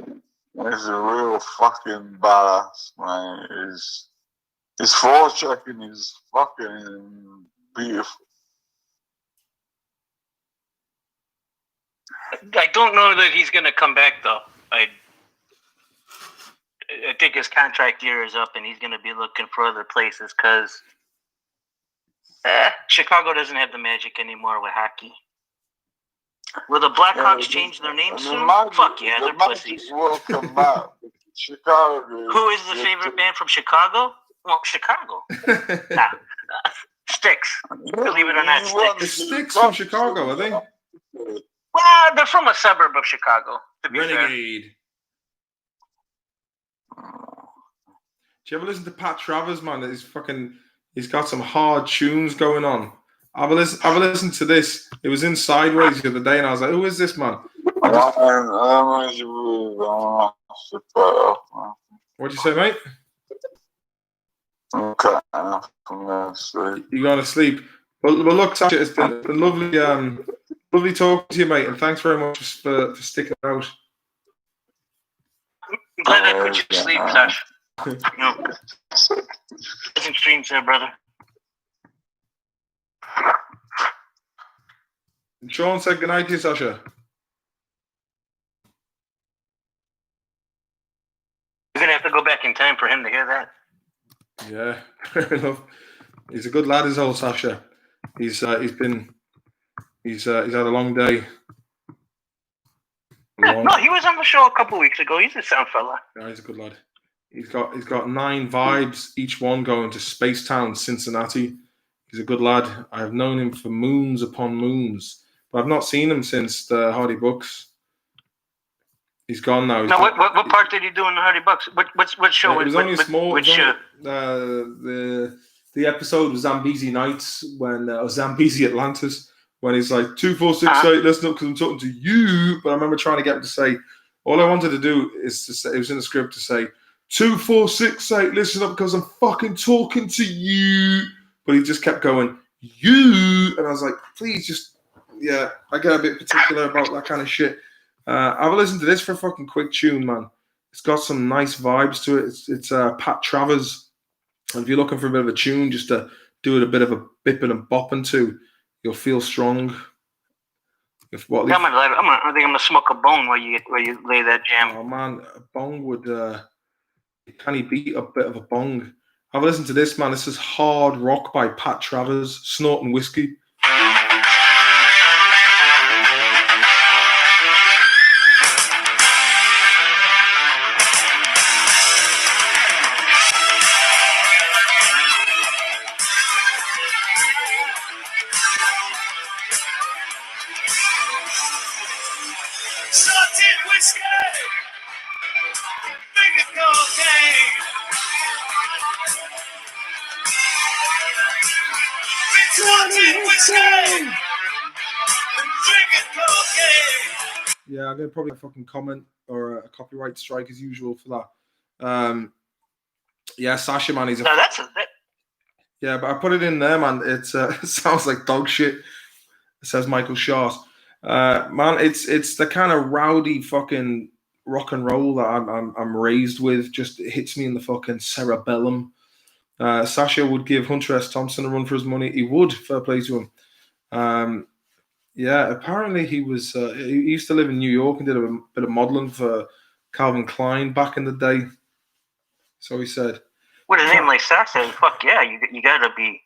He's a real fucking badass, man. His forechecking is fucking beautiful. I don't know that he's going to come back, though. I think his contract year is up, and he's going to be looking for other places because Chicago doesn't have the magic anymore with hockey. Will the Blackhawks change their name soon? Fuck yeah, they're pussies. Will come back. Chicago. Who is the favorite band from Chicago? Well, Chicago. Nah. Sticks. Believe it or not, Sticks. It's Sticks from Chicago, are they? Well, they're from a suburb of Chicago, to be Renegade. Do you ever listen to Pat Travers, man? He's got some hard tunes going on. I've listened to this. It was in Sideways the other day, and I was like, "Who is this man?" What'd you say, mate? Okay, You going to sleep? Well, look, Sasha, it's been lovely, lovely talking to you, mate, and thanks very much for sticking out. I'm glad I put you to sleep, Sash. Pleasant dreams there, brother. Sean said goodnight to you, Sasha. You're gonna have to go back in time for him to hear that. Yeah, fair enough. He's a good lad, is old Sasha. He's had a long day. No, he was on the show a couple of weeks ago. He's a sound fella. Yeah, he's a good lad. He's got 9 vibes, each one going to Spacetown, Cincinnati. He's a good lad. I have known him for moons upon moons, but I've not seen him since the Hardy Bucks. He's gone now. Now, what part did he do in the Hardy Bucks? What show? It was only small. Which show? The episode was Zambezi Nights or Zambezi Atlantis, when he's like 2468. Listen up, because I'm talking to you. But I remember trying to get him to say, all I wanted to do is to say, it was in the script to say 2468. Listen up, because I'm fucking talking to you. But he just kept going you, and I was like, please, just I get a bit particular about that kind of shit. Have a listen to this for a fucking quick tune, man. It's got some nice vibes to it. It's Pat Travers. And if you're looking for a bit of a tune, just to do it a bit of a bipping and bopping to, you'll feel strong. I think I'm gonna smoke a bone while you lay that jam. Oh man, a bong would can he beat a bit of a bong? Have a listen to this, man. This is Hard Rock by Pat Travers, snorting whiskey. Yeah, I'm gonna probably fucking comment or a copyright strike as usual for that. Yeah, Sasha, man, he's a. No, Yeah, but I put it in there, man. It sounds like dog shit. It says Michael Short. Man, it's the kind of rowdy fucking rock and roll that I'm raised with. Just it hits me in the fucking cerebellum. Sasha would give Hunter S. Thompson a run for his money. He would. Fair play to him. Yeah, apparently he was. He used to live in New York and did a bit of modeling for Calvin Klein back in the day. So he said. With a name like Sasha, fuck yeah, you gotta be.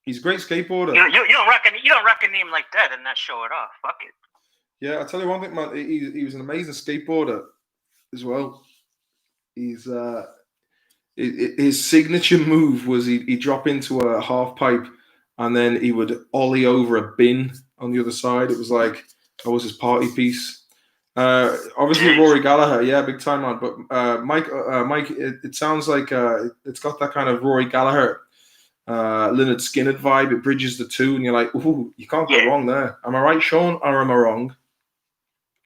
He's a great skateboarder. You don't rock a name like that and not show it off. Fuck it. Yeah, I'll tell you one thing, man. He was an amazing skateboarder as well. He's his signature move was he'd drop into a half pipe and then he would ollie over a bin on the other side. It was like that was his party piece. Obviously Rory Gallagher, yeah, big time man. But Mike, it sounds like it's got that kind of Rory Gallagher, Lynyrd Skynyrd vibe. It bridges the two, and you're like, ooh, you can't go wrong there. Am I right, Sean, or am I wrong?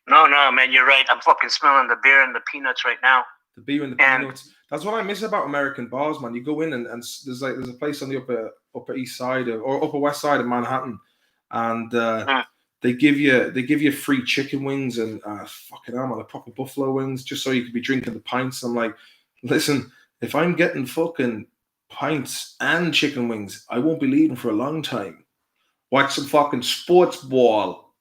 No, man, you're right. I'm fucking smelling the beer and the peanuts right now. The beer and the peanuts. That's what I miss about American bars, man. You go in and there's a place on the upper east side or upper west side of Manhattan, and they give you free chicken wings and fucking hell, man, the proper buffalo wings, just so you could be drinking the pints. I'm like, listen, if I'm getting fucking pints and chicken wings, I won't be leaving for a long time. Watch some fucking sports ball.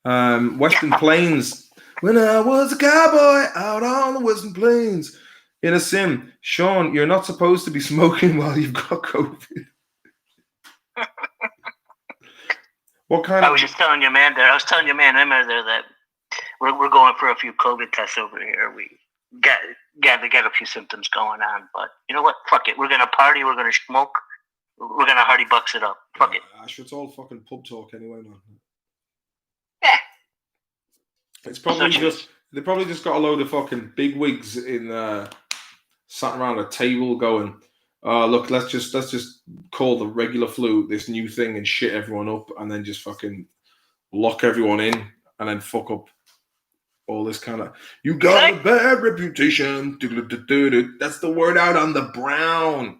Western Plains. When I was a cowboy out on the Western Plains. In a sim, Sean, you're not supposed to be smoking while you've got COVID. What kind I of... was just telling your man there. I was telling your man Emma there that we're going for a few COVID tests over here. We got a few symptoms going on, but you know what? Fuck it. We're gonna party. We're gonna smoke. We're gonna Hardy Bucks it up. Fuck it. Ash, it's all fucking pub talk anyway, man. Yeah. It's probably just they probably just got a load of fucking big wigs in sat around a table going, look, let's just call the regular flu this new thing and shit everyone up and then just fucking lock everyone in and then fuck up all this kind of, you got a bad reputation. That's the word out on the brown.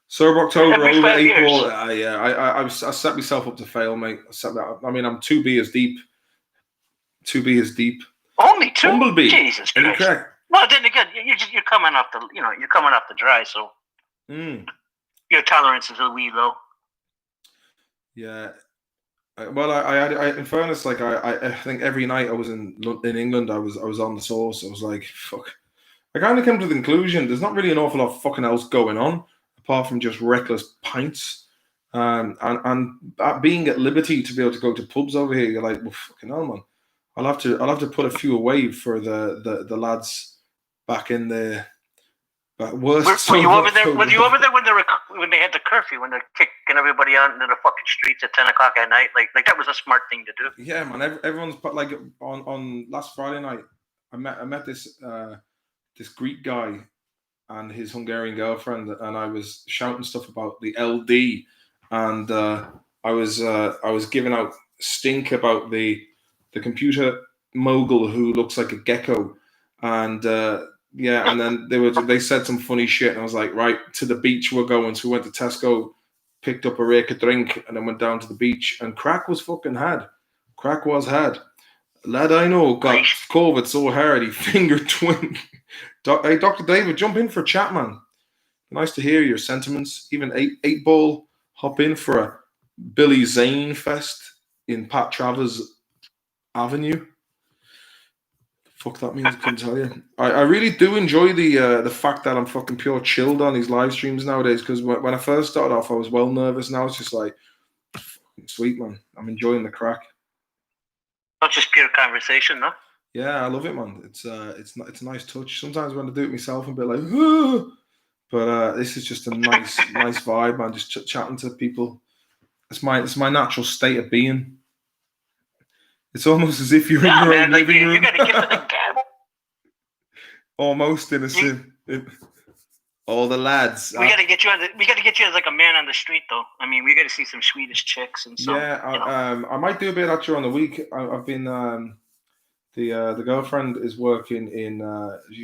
Sober October over April. I set myself up to fail, mate. I'm 2 beers deep. 2 beers deep. Only 2? Bumblebee. Jesus Christ. Correct. Well, then again, you're coming off the dry, so your tolerance is a wee low. Yeah. Well, I in fairness, like I think every night I was in England, I was on the sauce. I was like, fuck. I kind of came to the conclusion there's not really an awful lot of fucking else going on apart from just reckless pints. And being at liberty to be able to go to pubs over here, you're like, well, fucking hell, man. I'll have to put a few away for the lads back in the worst. Were you over there? Were you over there when they had the curfew, when they're kicking everybody out into the fucking streets at 10 o'clock at night? Like that was a smart thing to do. Yeah, man. Everyone's like on last Friday night. I met this Greek guy and his Hungarian girlfriend, and I was shouting stuff about the LD, and I was giving out stink about the computer mogul who looks like a gecko, and and then they said some funny shit, and I was like, right, to the beach we're going. So we went to Tesco, picked up a rake of drink, and then went down to the beach, and Craic was fucking had. Craic was had. Lad I know got COVID so hard he fingered twin. Hey, Dr. David, jump in for a chat, man. Nice to hear your sentiments. Even 8 Ball, hop in for a Billy Zane fest in Pat Travers Avenue. Fuck that means, I couldn't tell you. I really do enjoy the fact that I'm fucking pure chilled on these live streams nowadays, because when I first started off I was well nervous. Now it's just like, sweet, man. I'm enjoying the crack. Not just pure conversation, no? Yeah, I love it, man. It's a nice touch. Sometimes when I do it myself, I'm a bit like, oh! But this is just a nice vibe, man. Just chatting to people. It's my natural state of being. It's almost as if you're in your own living room. You gotta give it a gab. Almost in a sim. All the lads. We gotta get you as like a man on the street, though. I mean, we gotta see some Swedish chicks and some. Yeah, I might do a bit actually on the week. I've been the girlfriend is working in.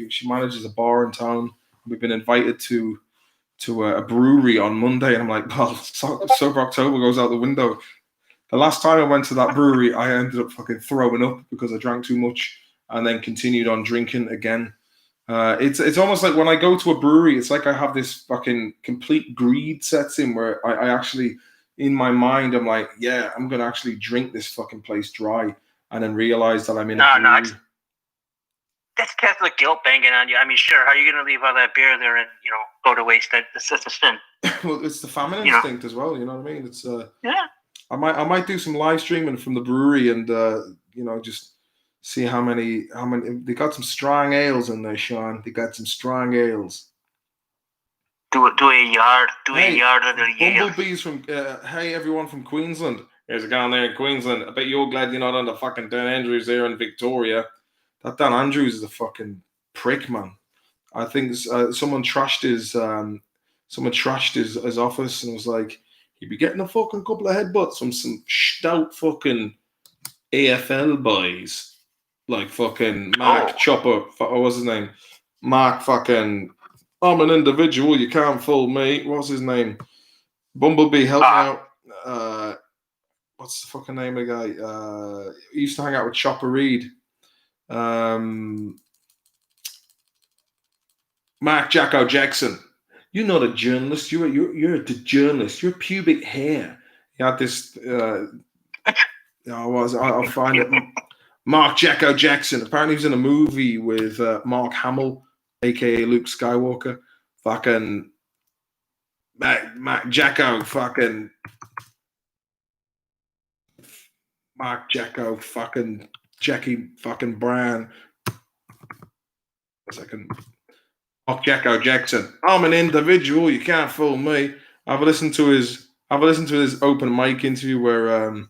She manages a bar in town. We've been invited to a brewery on Monday, and I'm like, well, Sober October goes out the window. The last time I went to that brewery, I ended up fucking throwing up because I drank too much, and then continued on drinking again. It's almost like when I go to a brewery, it's like I have this fucking complete greed sets in where I actually, in my mind, I'm like, yeah, I'm going to actually drink this fucking place dry, and then realize that I'm in a brewery. That's Catholic guilt banging on you. I mean, sure, how are you going to leave all that beer there and, go to waste? That's a sin. Well, it's the famine instinct as well, you know what I mean? It's yeah. I might do some live streaming from the brewery and just see how many they got. Some strong ales in there, Sean. They got some strong ales. Do a yard of the Yale. Bumblebees from hey everyone from Queensland. There's a guy down there in Queensland. I bet you're glad you're not on the fucking Dan Andrews there in Victoria. That Dan Andrews is a fucking prick, man. I think someone trashed his office and was like, he'd be getting a fucking couple of headbutts from some stout fucking AFL boys. Like fucking Mark Chopper, what was his name? Mark fucking, I'm an individual, you can't fool me. What's his name? Bumblebee, help me out. What's the fucking name of the guy? He used to hang out with Chopper Reed. Mark Jacko Jackson. You're not a journalist. You're the journalist. You're pubic hair. He had this. I'll find it. Mark Jacko Jackson. Apparently, he was in a movie with Mark Hamill, aka Luke Skywalker. Fucking Mark Jacko. Fucking Mark Jacko. Fucking Jackie. Fucking Brown. A second. Mark Jacko Jackson. I'm an individual. You can't fool me. I've listened to his open mic interview where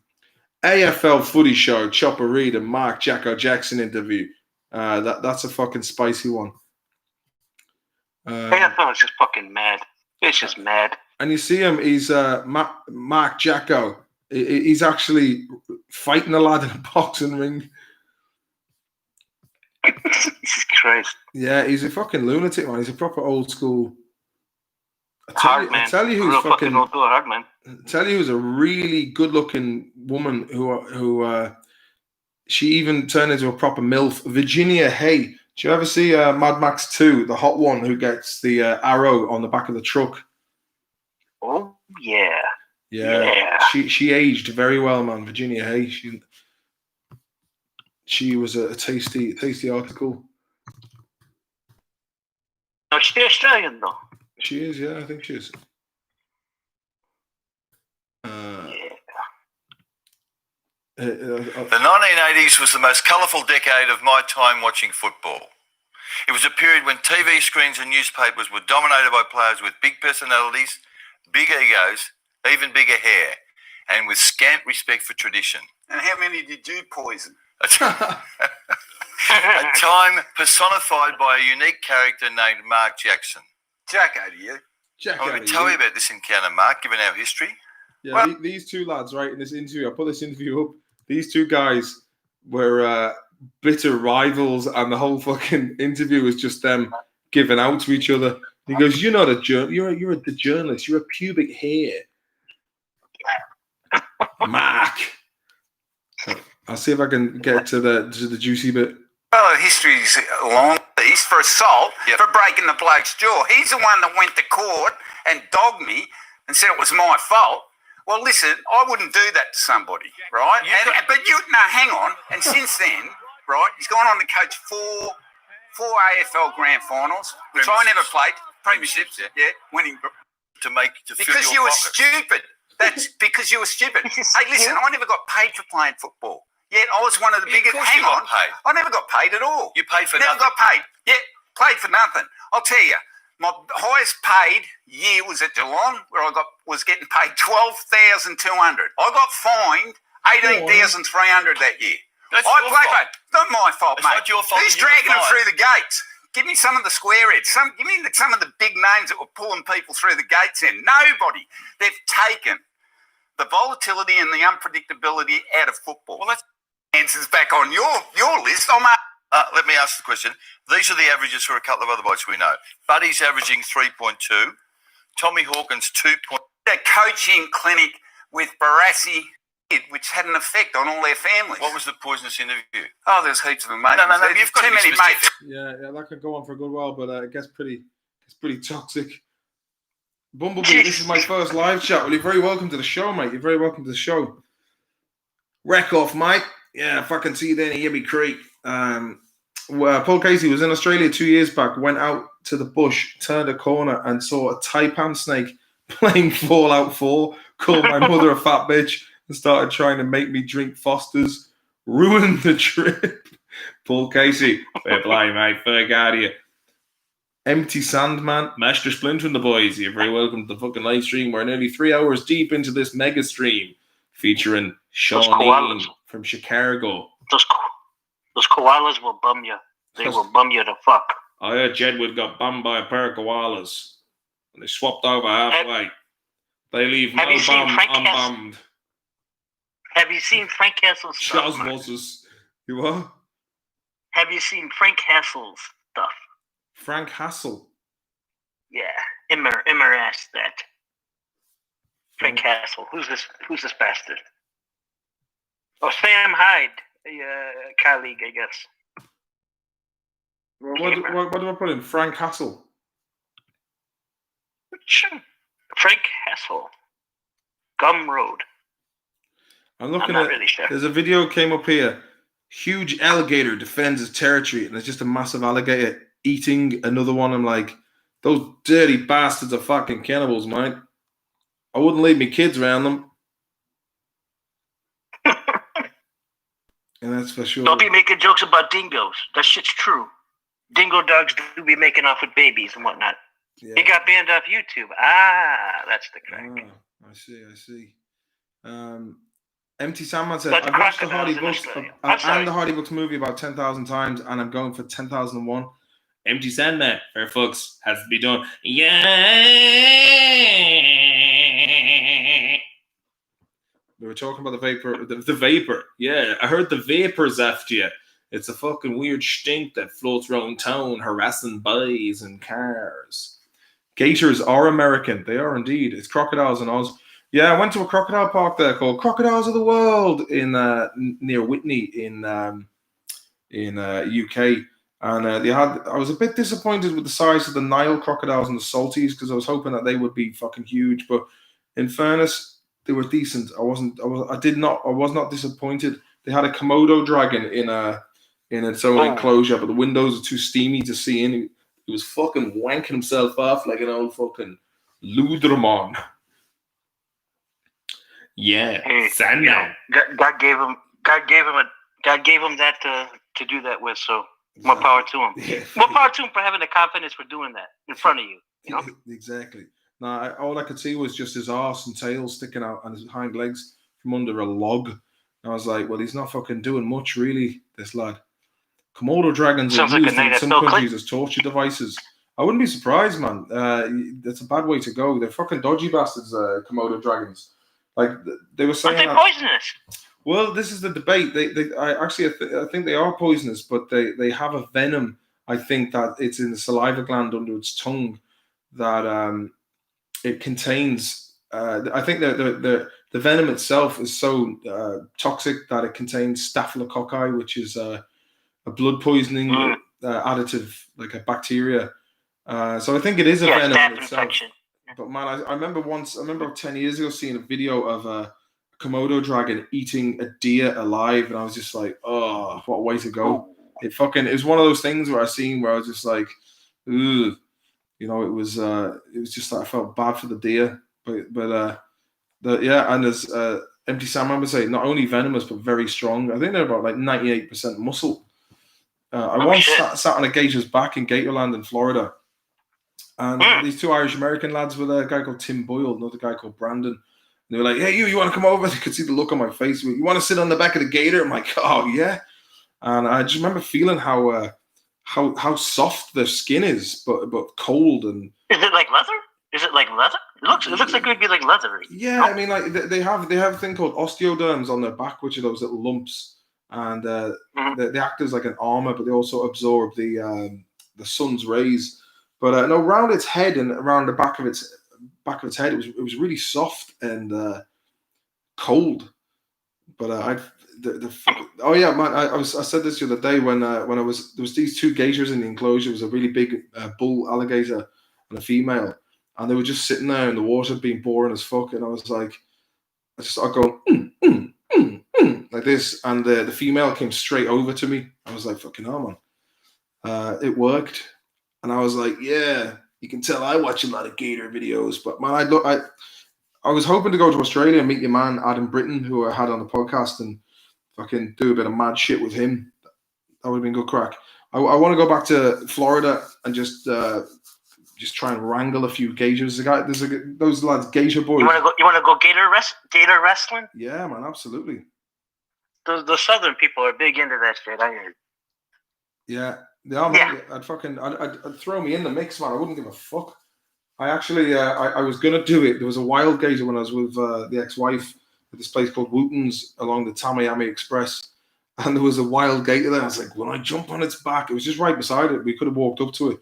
AFL Footy Show, Chopper Reed and Mark Jacko Jackson interview. That's a fucking spicy one. AFL is just fucking mad. It's just mad. And you see him, he's Mark Jacko. He's actually fighting a lad in a boxing ring. Jesus Christ. Yeah, he's a fucking lunatic, man. He's a proper old school. I tell you who's fucking old school hard man. Tell you who's a really good-looking woman who she even turned into a proper MILF. Virginia Hay. Did you ever see Mad Max 2, the hot one who gets the arrow on the back of the truck? Oh yeah. Yeah. She aged very well, man. Virginia Hay. She was a tasty article. No, she's Australian though. She is, yeah, I think she is. The 1980s was the most colourful decade of my time watching football. It was a period when TV screens and newspapers were dominated by players with big personalities, big egos, even bigger hair, and with scant respect for tradition. And how many did you poison? A time personified by a unique character named Mark Jackson. Jacko, do you? I'm going to tell you about this encounter, Mark, given our history. Yeah, well, these two lads, right, in this interview, I put this interview up. These two guys were bitter rivals, and the whole fucking interview was just them giving out to each other. He goes, "You're not a you're the journalist. You're a pubic hair, Mark." I'll see if I can get to the juicy bit. Well, history's long. He's for assault, for breaking the bloke's jaw. He's the one that went to court and dogged me and said it was my fault. Well, listen, I wouldn't do that to somebody, right? But hang on. And since then, right, he's gone on to coach four AFL grand finals, which I never played. Premierships, winning. Because you were stupid. That's because you were stupid. Hey, listen, I never got paid for playing football. Yet I was one of the biggest. Hang on, I never got paid at all. You paid for nothing. Never got paid. Yeah, played for nothing. I'll tell you, my highest paid year was at Geelong, where I was getting paid $12,200. I got fined $18,300 that year. That's I played. Not my fault, it's mate. Not your fault. Who's dragging them through the gates? Give me some of the square heads. Give me some of the big names that were pulling people through the gates in. Nobody. They've taken the volatility and the unpredictability out of football. Well, that's answers back on your list. Let me ask the question. These are the averages for a couple of other blokes we know. Buddy's averaging 3.2. Tommy Hawkins 2. A coaching clinic with Barassi, which had an effect on all their families. What was the poisonous interview? Oh, there's heaps of them, mate. No, you've got too many mates. Yeah, that could go on for a good while, but it gets pretty toxic. Bumblebee, this is my first live chat. Well, you're very welcome to the show, mate. You're very welcome to the show. Wreck off, mate. Yeah, fucking see you then, Yibby Creek. Paul Casey was in Australia 2 years back, went out to the bush, turned a corner and saw a taipan snake playing Fallout 4, called my mother a fat bitch and started trying to make me drink Foster's. Ruined the trip. Paul Casey. Fair play, mate. Fair guard here. Empty Sandman. Master Splinter and the boys. You're very welcome to the fucking live stream. We're nearly 3 hours deep into this mega stream featuring Shawnee from Chicago. Those koalas will bum you. They will bum you to fuck. I heard Jedward got bummed by a pair of koalas. And they swapped over halfway. They leave no bum unbummed. Have you seen Frank Castle's stuff? You what? Have you seen Frank Castle's stuff? Frank Hassel? Yeah. Immer asked that. Frank Castle. Who's this bastard? Oh, Sam Hyde, a colleague, I guess. What do I put in? Frank Hassel? Frank Hassel. Gum Road. I'm looking not at. really sure. There's a video came up here. Huge alligator defends his territory, and it's just a massive alligator eating another one. I'm like, those dirty bastards are fucking cannibals, man. I wouldn't leave me kids around them. And that's for sure. Don't be making jokes about dingoes. That shit's true. Dingo dogs do be making off with babies and whatnot. Yeah. He got banned off YouTube. Ah, that's the crack. I see. Empty Sandman said, That's I've watched the crocodiles Hardy in Books Australia. and the Hardy Books movie about 10,000 times, and I'm going for 10,001. Empty Sandman, fair folks, has to be done. Yeah. We were talking about the vapor. Yeah, I heard the vapors after you. It's a fucking weird stink that floats around town, harassing boys and cars. Gators are American. They are indeed. It's crocodiles in Oz. Yeah, I went to a crocodile park there called Crocodiles of the World in near Whitney in UK. And I was a bit disappointed with the size of the Nile crocodiles and the salties because I was hoping that they would be fucking huge. But in fairness, they were decent. I was not disappointed. They had a Komodo dragon in its own enclosure, but the windows are too steamy to see in. He was fucking wanking himself off like an old fucking Luderman. Yeah, Hey, Sandman. God gave him that to do that with. So more power to him. Yeah. More power to him for having the confidence for doing that in front of you. You know? Exactly. No, all I could see was just his arse and tail sticking out and his hind legs from under a log. And I was like, well, he's not fucking doing much, really, this lad. Komodo dragons are used in some countries as torture devices. I wouldn't be surprised, man. That's a bad way to go. They're fucking dodgy bastards, Komodo dragons. Like, they were saying... Aren't they poisonous? Well, this is the debate. I think they are poisonous, but they have a venom. I think that it's in the saliva gland under its tongue that it contains. I think that the venom itself is so toxic that it contains staphylococci, which is a blood poisoning additive, like a bacteria. So I think it is a venom in itself. Infection. But man, I remember 10 years ago seeing a video of a Komodo dragon eating a deer alive, and I was just like, oh, what a way to go. It was one of those things where I was just like, ugh. You know, it was just that I felt bad for the deer. And there's Empty Sandman would say not only venomous but very strong. I think they're about like 98% muscle. I once sat on a gator's back in Gatorland in Florida. And these two Irish American lads with a guy called Tim Boyle, another guy called Brandon. And they were like, hey, you want to come over? They could see the look on my face. You want to sit on the back of the gator? I'm like, oh, yeah. And I just remember feeling how soft their skin is, but cold. And is it like leather? It looks like it would be like leather. Yeah, I mean, like they have a thing called osteoderms on their back, which are those little lumps, and they act as like an armor, but they also absorb the sun's rays. But no, around its head and around the back of its head, it was really soft and cold. But I said this the other day when there was these two gators in the enclosure. It was a really big bull alligator and a female, and they were just sitting there in the water being boring as fuck. And I was like, I go like this, and the female came straight over to me. I was like, fucking hell, man. It worked. And I was like, yeah, you can tell I watch a lot of gator videos. But man, I was hoping to go to Australia and meet your man, Adam Britton, who I had on the podcast, and fucking do a bit of mad shit with him. That would have been good crack. I want to go back to Florida and just try and wrangle a few gators. Those lads, gator boys. You want to go gator wrestling? Yeah, man, absolutely. The southern people are big into that shit. I heard. Yeah. I'd throw me in the mix, man. I wouldn't give a fuck. I actually, I was gonna do it. There was a wild gator when I was with the ex-wife at this place called Wooten's along the Tamayami Express, and there was a wild gator there. I was like, when I jump on its back, it was just right beside it. We could have walked up to it,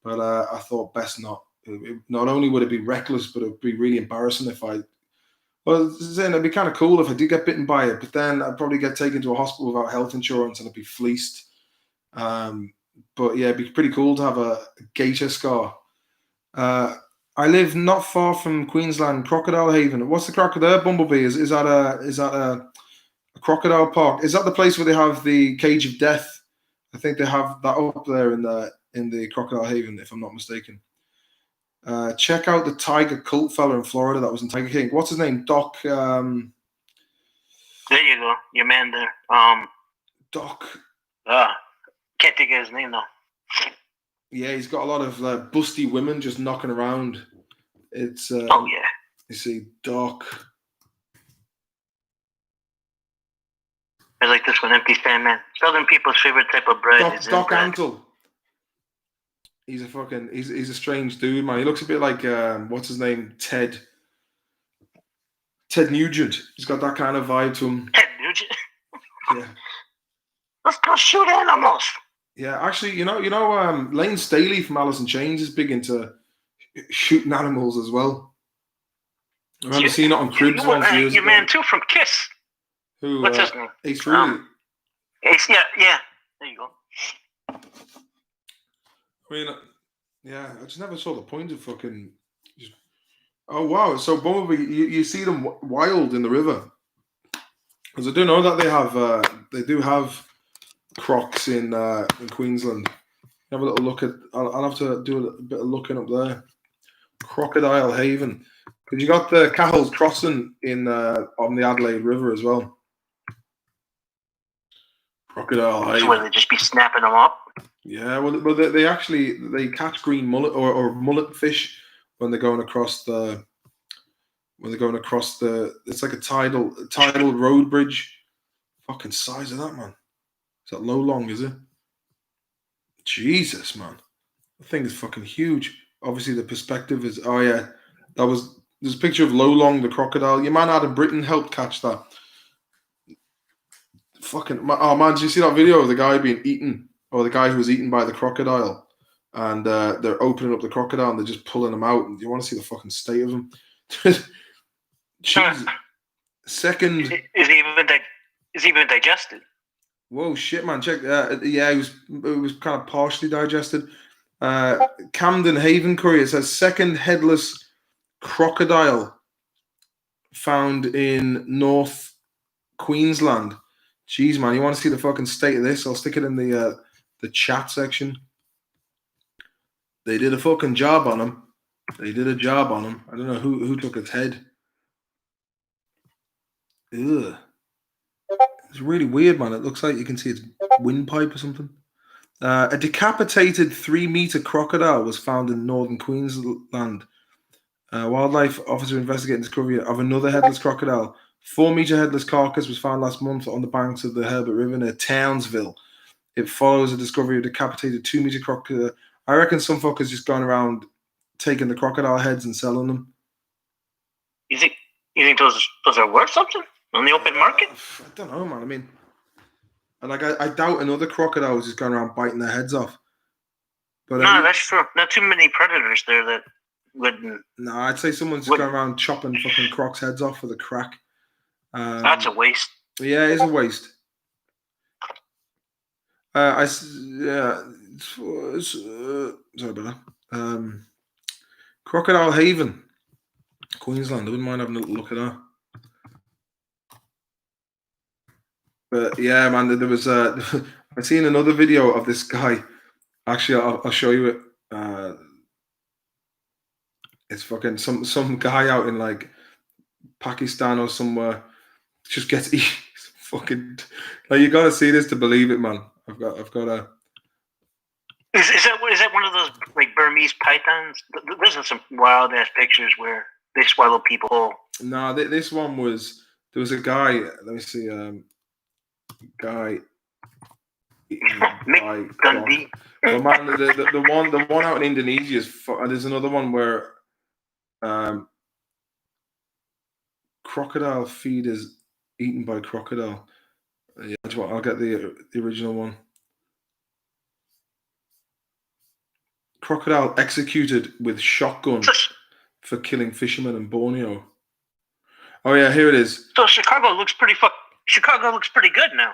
but I thought best not. Not only would it be reckless, but it'd be really embarrassing if I. Well, it'd be kind of cool if I did get bitten by it, but then I'd probably get taken to a hospital without health insurance and I'd be fleeced. But yeah, it'd be pretty cool to have a gator scar. I live not far from Queensland Crocodile Haven. What's the crack there, Bumblebee? Is that a crocodile park? Is that the place where they have the Cage of Death? I think they have that up there in the Crocodile Haven, if I'm not mistaken. Check out the tiger cult fella in Florida that was in Tiger King. What's his name? Doc. There you go, your man there. Doc. Can't think of his name though. Yeah, he's got a lot of busty women just knocking around. It's oh yeah. You see, Doc. I like this one, Empty Stand Man. Southern people's favorite type of bread is Doc bread. Antle. He's a strange dude, man. He looks a bit like what's his name? Ted Nugent. He's got that kind of vibe to him. Ted Nugent. Yeah. Let's go shoot animals. Yeah, actually, you know, Lane Staley from Alice in Chains is big into shooting animals as well. I remember seeing it on Cribs once years your ago. man too from Kiss. Who? What's his name? Ace Frehley. Ace, yeah. There you go. I mean, yeah, I just never saw the point of fucking. Oh wow! So Bumblebee, you see them wild in the river, because I do know that they do have crocs in Queensland. Have a little look at. I'll have to do a bit of looking up there. Crocodile Haven, because you got the Cahill's Crossing in on the Adelaide River as well. Crocodile Haven. Where they just be snapping them up. Yeah, well, they actually catch green mullet or mullet fish when they're going across the. It's like a tidal road bridge. Fucking size of that, man. Is that low long? Is it? Jesus, man, the thing is fucking huge. Obviously, the perspective is. Oh yeah, there's a picture of Low Long the crocodile. Your man Adam Britton helped catch that. Fucking oh man, did you see that video of the guy being eaten? Or the guy who was eaten by the crocodile, and they're opening up the crocodile and they're just pulling him out. And you want to see the fucking state of him? Jesus. Second, is he even digested? Whoa, shit, man! Check. Yeah, it was kind of partially digested. Camden Haven Courier says second headless crocodile found in North Queensland. Jeez, man, you want to see the fucking state of this? I'll stick it in the chat section. They did a fucking job on him. I don't know who took its head. Ugh. It's really weird, man. It looks like you can see its windpipe or something. A decapitated 3-meter crocodile was found in northern Queensland. Wildlife officer investigating discovery of another headless crocodile. 4-meter headless carcass was found last month on the banks of the Herbert River near Townsville. It follows a discovery of a decapitated 2-meter crocodile. I reckon some fuckers just going around taking the crocodile heads and selling them. You think those are worth something on the open market? I don't know, man. I mean, I doubt another crocodile was just going around biting their heads off. But no, that's true. Not too many predators there that wouldn't. No, I'd say someone's just going around chopping fucking crocs' heads off for the crack. That's a waste. Yeah, it is a waste. Sorry about that. Crocodile Haven, Queensland. I wouldn't mind having a little look at that. But yeah, man, there was. I've seen another video of this guy. Actually, I'll show you it. It's fucking some guy out in like Pakistan or somewhere. Just gets eaten. Fucking like you gotta see this to believe it, man. I've got a. Is that one of those like Burmese pythons? There's some wild ass pictures where they swallow people whole. No, this one was there was a guy. Let me see, guy. Dundee. Well, man, the one out in Indonesia is. There's another one where crocodile feeders eaten by crocodile. Yeah, I'll get the original one. Crocodile executed with shotgun for killing fishermen in Borneo. Oh yeah, here it is. So Chicago looks pretty good now.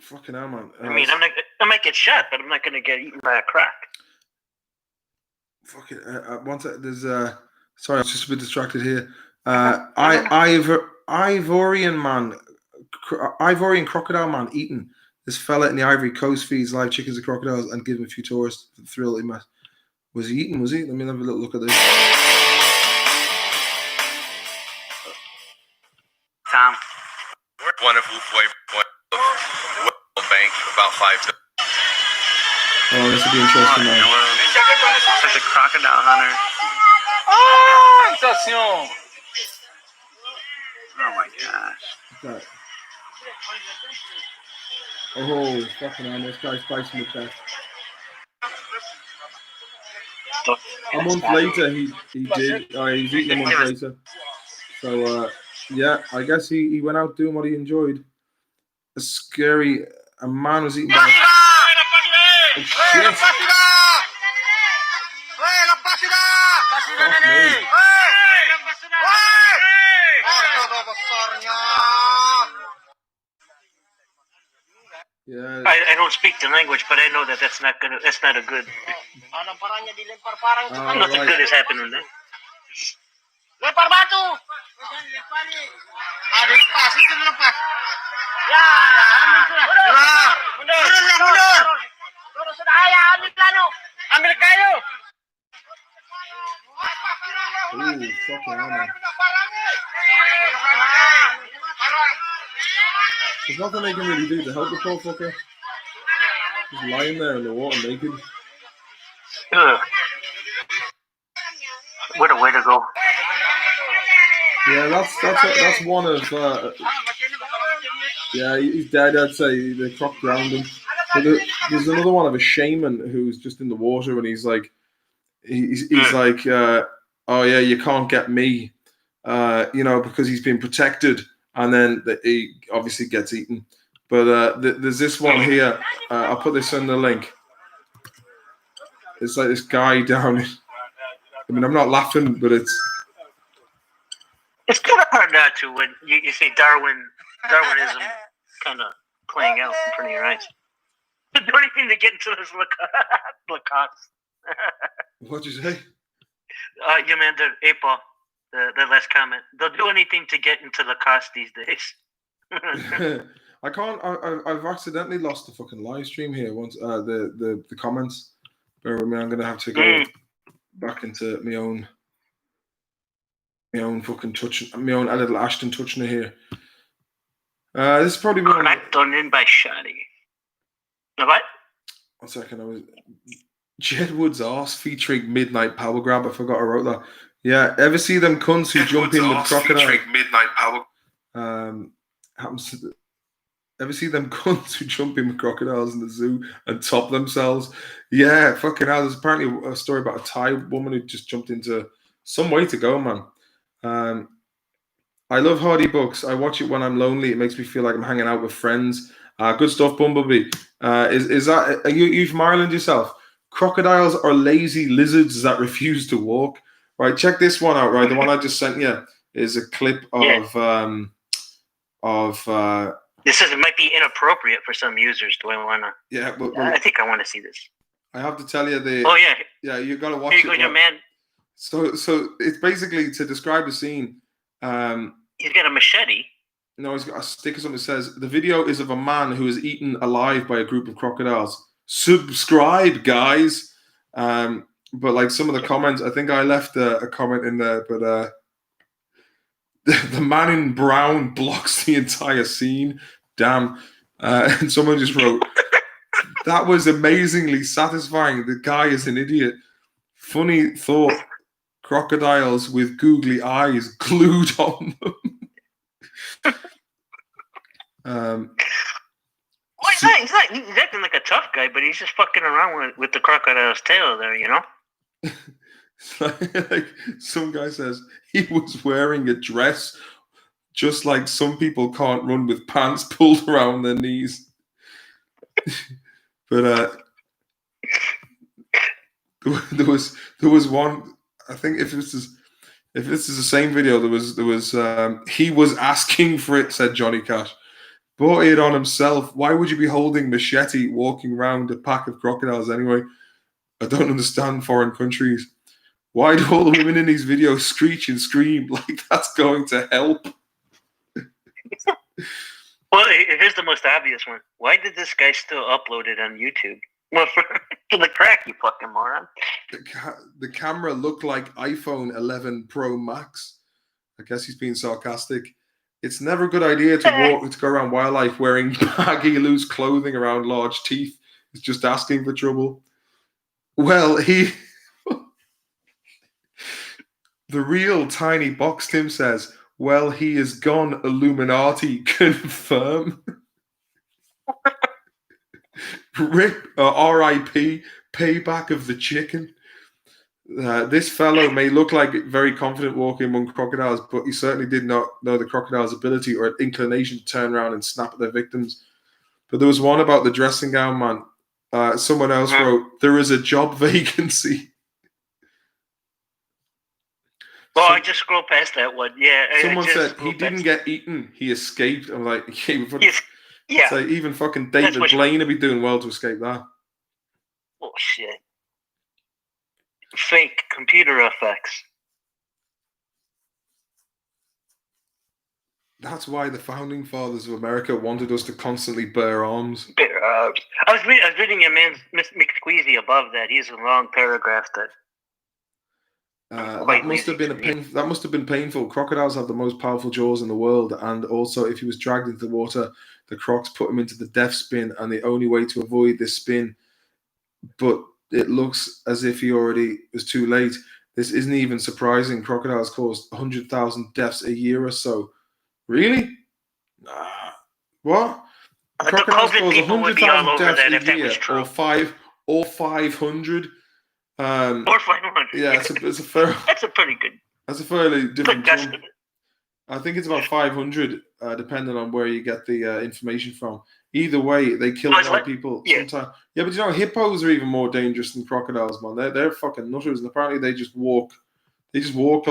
Fucking hell, man. I mean, I might get shot, but I'm not going to get eaten by a crack. Fuck it. One sec, there's sorry, I was just a bit distracted here. Ivorian crocodile man eating this fella in the Ivory Coast feeds live chickens and crocodiles and give him a few tours. The thrill he must. Was he eating? Was he? Let me have a little look at this. Tom. Wonderful flavor bank about 5. Oh, this would be interesting now. There's a crocodile hunter. Oh my gosh. Okay. Oh, fucking hell, this guy's spicing the test. A month later, he did. He's eating a month later. So, yeah, I guess he went out doing what he enjoyed. A man was eating. Oh, shit. Yeah. I don't speak the language, but I know that's not a good. Nothing good is happening there. Lempar batu. Dilepas, itu dilepas. Ya, mundur. Terus sudah ayah ambil kayu. Ambil kayu. Ooh, fucking hell, man. There's nothing they can really do to help the poor fucker. Just lying there in the water naked. What a way to go. Yeah, that's one of. Yeah, he's dead. I'd say the croc drowned him. But there's another one of a shaman who's just in the water, and he's like, like, oh yeah, you can't get me, because he's been protected, and then he obviously gets eaten. But there's this one here. I'll put this in the link. It's like this guy down. I mean, I'm not laughing, but it's kind of hard not to when you see Darwinism kind of playing out in front of your eyes. Do anything to get into this Lacoste. What'd you say? You meant the 8-ball, the last comment. They'll do anything to get into Lacoste these days. I can't. I've accidentally lost the fucking live stream here. Once the comments. Bear with me. I'm gonna have to go back into my own fucking touch, my own little Ashton touching it here. This is probably one. Done in by Shoddy. What? 1 second. I was Jedwards Arse featuring Midnight Power Grab. I forgot I wrote that. Yeah. Ever see them cunts who jump in with crocodiles? Featuring Midnight Power. Happens to. Ever see them cunts who jump in with crocodiles in the zoo and top themselves? Yeah, fucking hell. There's apparently a story about a Thai woman who just jumped into some way to go, man. I love Hardy Books. I watch it when I'm lonely. It makes me feel like I'm hanging out with friends. Good stuff, Bumblebee. Is that are you from Ireland yourself? Crocodiles are lazy lizards that refuse to walk. Right, check this one out. Right, the one I just sent you is a clip of This might be inappropriate for some users. Do I want to? Yeah, but I think I want to see this. I have to tell you yeah, you got to watch it. Here you go, your man. So it's basically to describe the scene. He's got a machete. No, he's got a stick or something that says the video is of a man who is eaten alive by a group of crocodiles. Subscribe, guys. But like some of the comments, I think I left a comment in there, but the man in brown blocks the entire scene. Damn. And someone just wrote, that was amazingly satisfying. The guy is an idiot. Funny thought. Crocodiles with googly eyes glued on them. He's acting like a tough guy, but he's just fucking around with the crocodile's tail there, you know? Like some guy says he was wearing a dress just like some people can't run with pants pulled around their knees. But there was one. I think if this is the same video, there was he was asking for it, said Johnny Cash. Bought it on himself. Why would you be holding machete walking around a pack of crocodiles anyway? I don't understand foreign countries. Why do all the women in these videos screech and scream like that's going to help? Well, here's the most obvious one. Why did this guy still upload it on YouTube? Well, for the Craic, you fucking moron. The camera looked like iPhone 11 Pro Max. I guess he's being sarcastic. It's never a good idea to go around wildlife wearing baggy, loose clothing around large teeth. It's just asking for trouble. Well, the real Tiny Box Tim says, well, he is gone Illuminati, confirm. RIP, RIP, payback of the chicken. This fellow may look like very confident walking among crocodiles, but he certainly did not know the crocodile's ability or inclination to turn around and snap at their victims. But there was one about the dressing gown, man. Someone else wrote, there is a job vacancy. Well, I just scrolled past that one. Yeah. Someone said he didn't get eaten. He escaped. I'm like, yeah. So even fucking David Blaine would be doing well to escape that. Oh, shit. Fake computer effects. That's why the founding fathers of America wanted us to constantly bear arms. I was reading a man's McSqueezy above that. He's a long paragraph that. That must have been painful. Crocodiles have the most powerful jaws in the world, and also if he was dragged into the water, the crocs put him into the death spin, and the only way to avoid this spin, but it looks as if he already was too late. This isn't even surprising. Crocodiles cause 100,000 deaths a year or so. Really? What? Crocodiles cause 100,000 deaths a year, or 500. Or 500. Yeah, it's a fair. That's a pretty good. That's a fairly different. I think it's about 500, depending on where you get the information from. Either way, they kill a lot of people sometimes. Yeah, but you know, hippos are even more dangerous than crocodiles, man. They're fucking nutters, and apparently they just walk. They just walk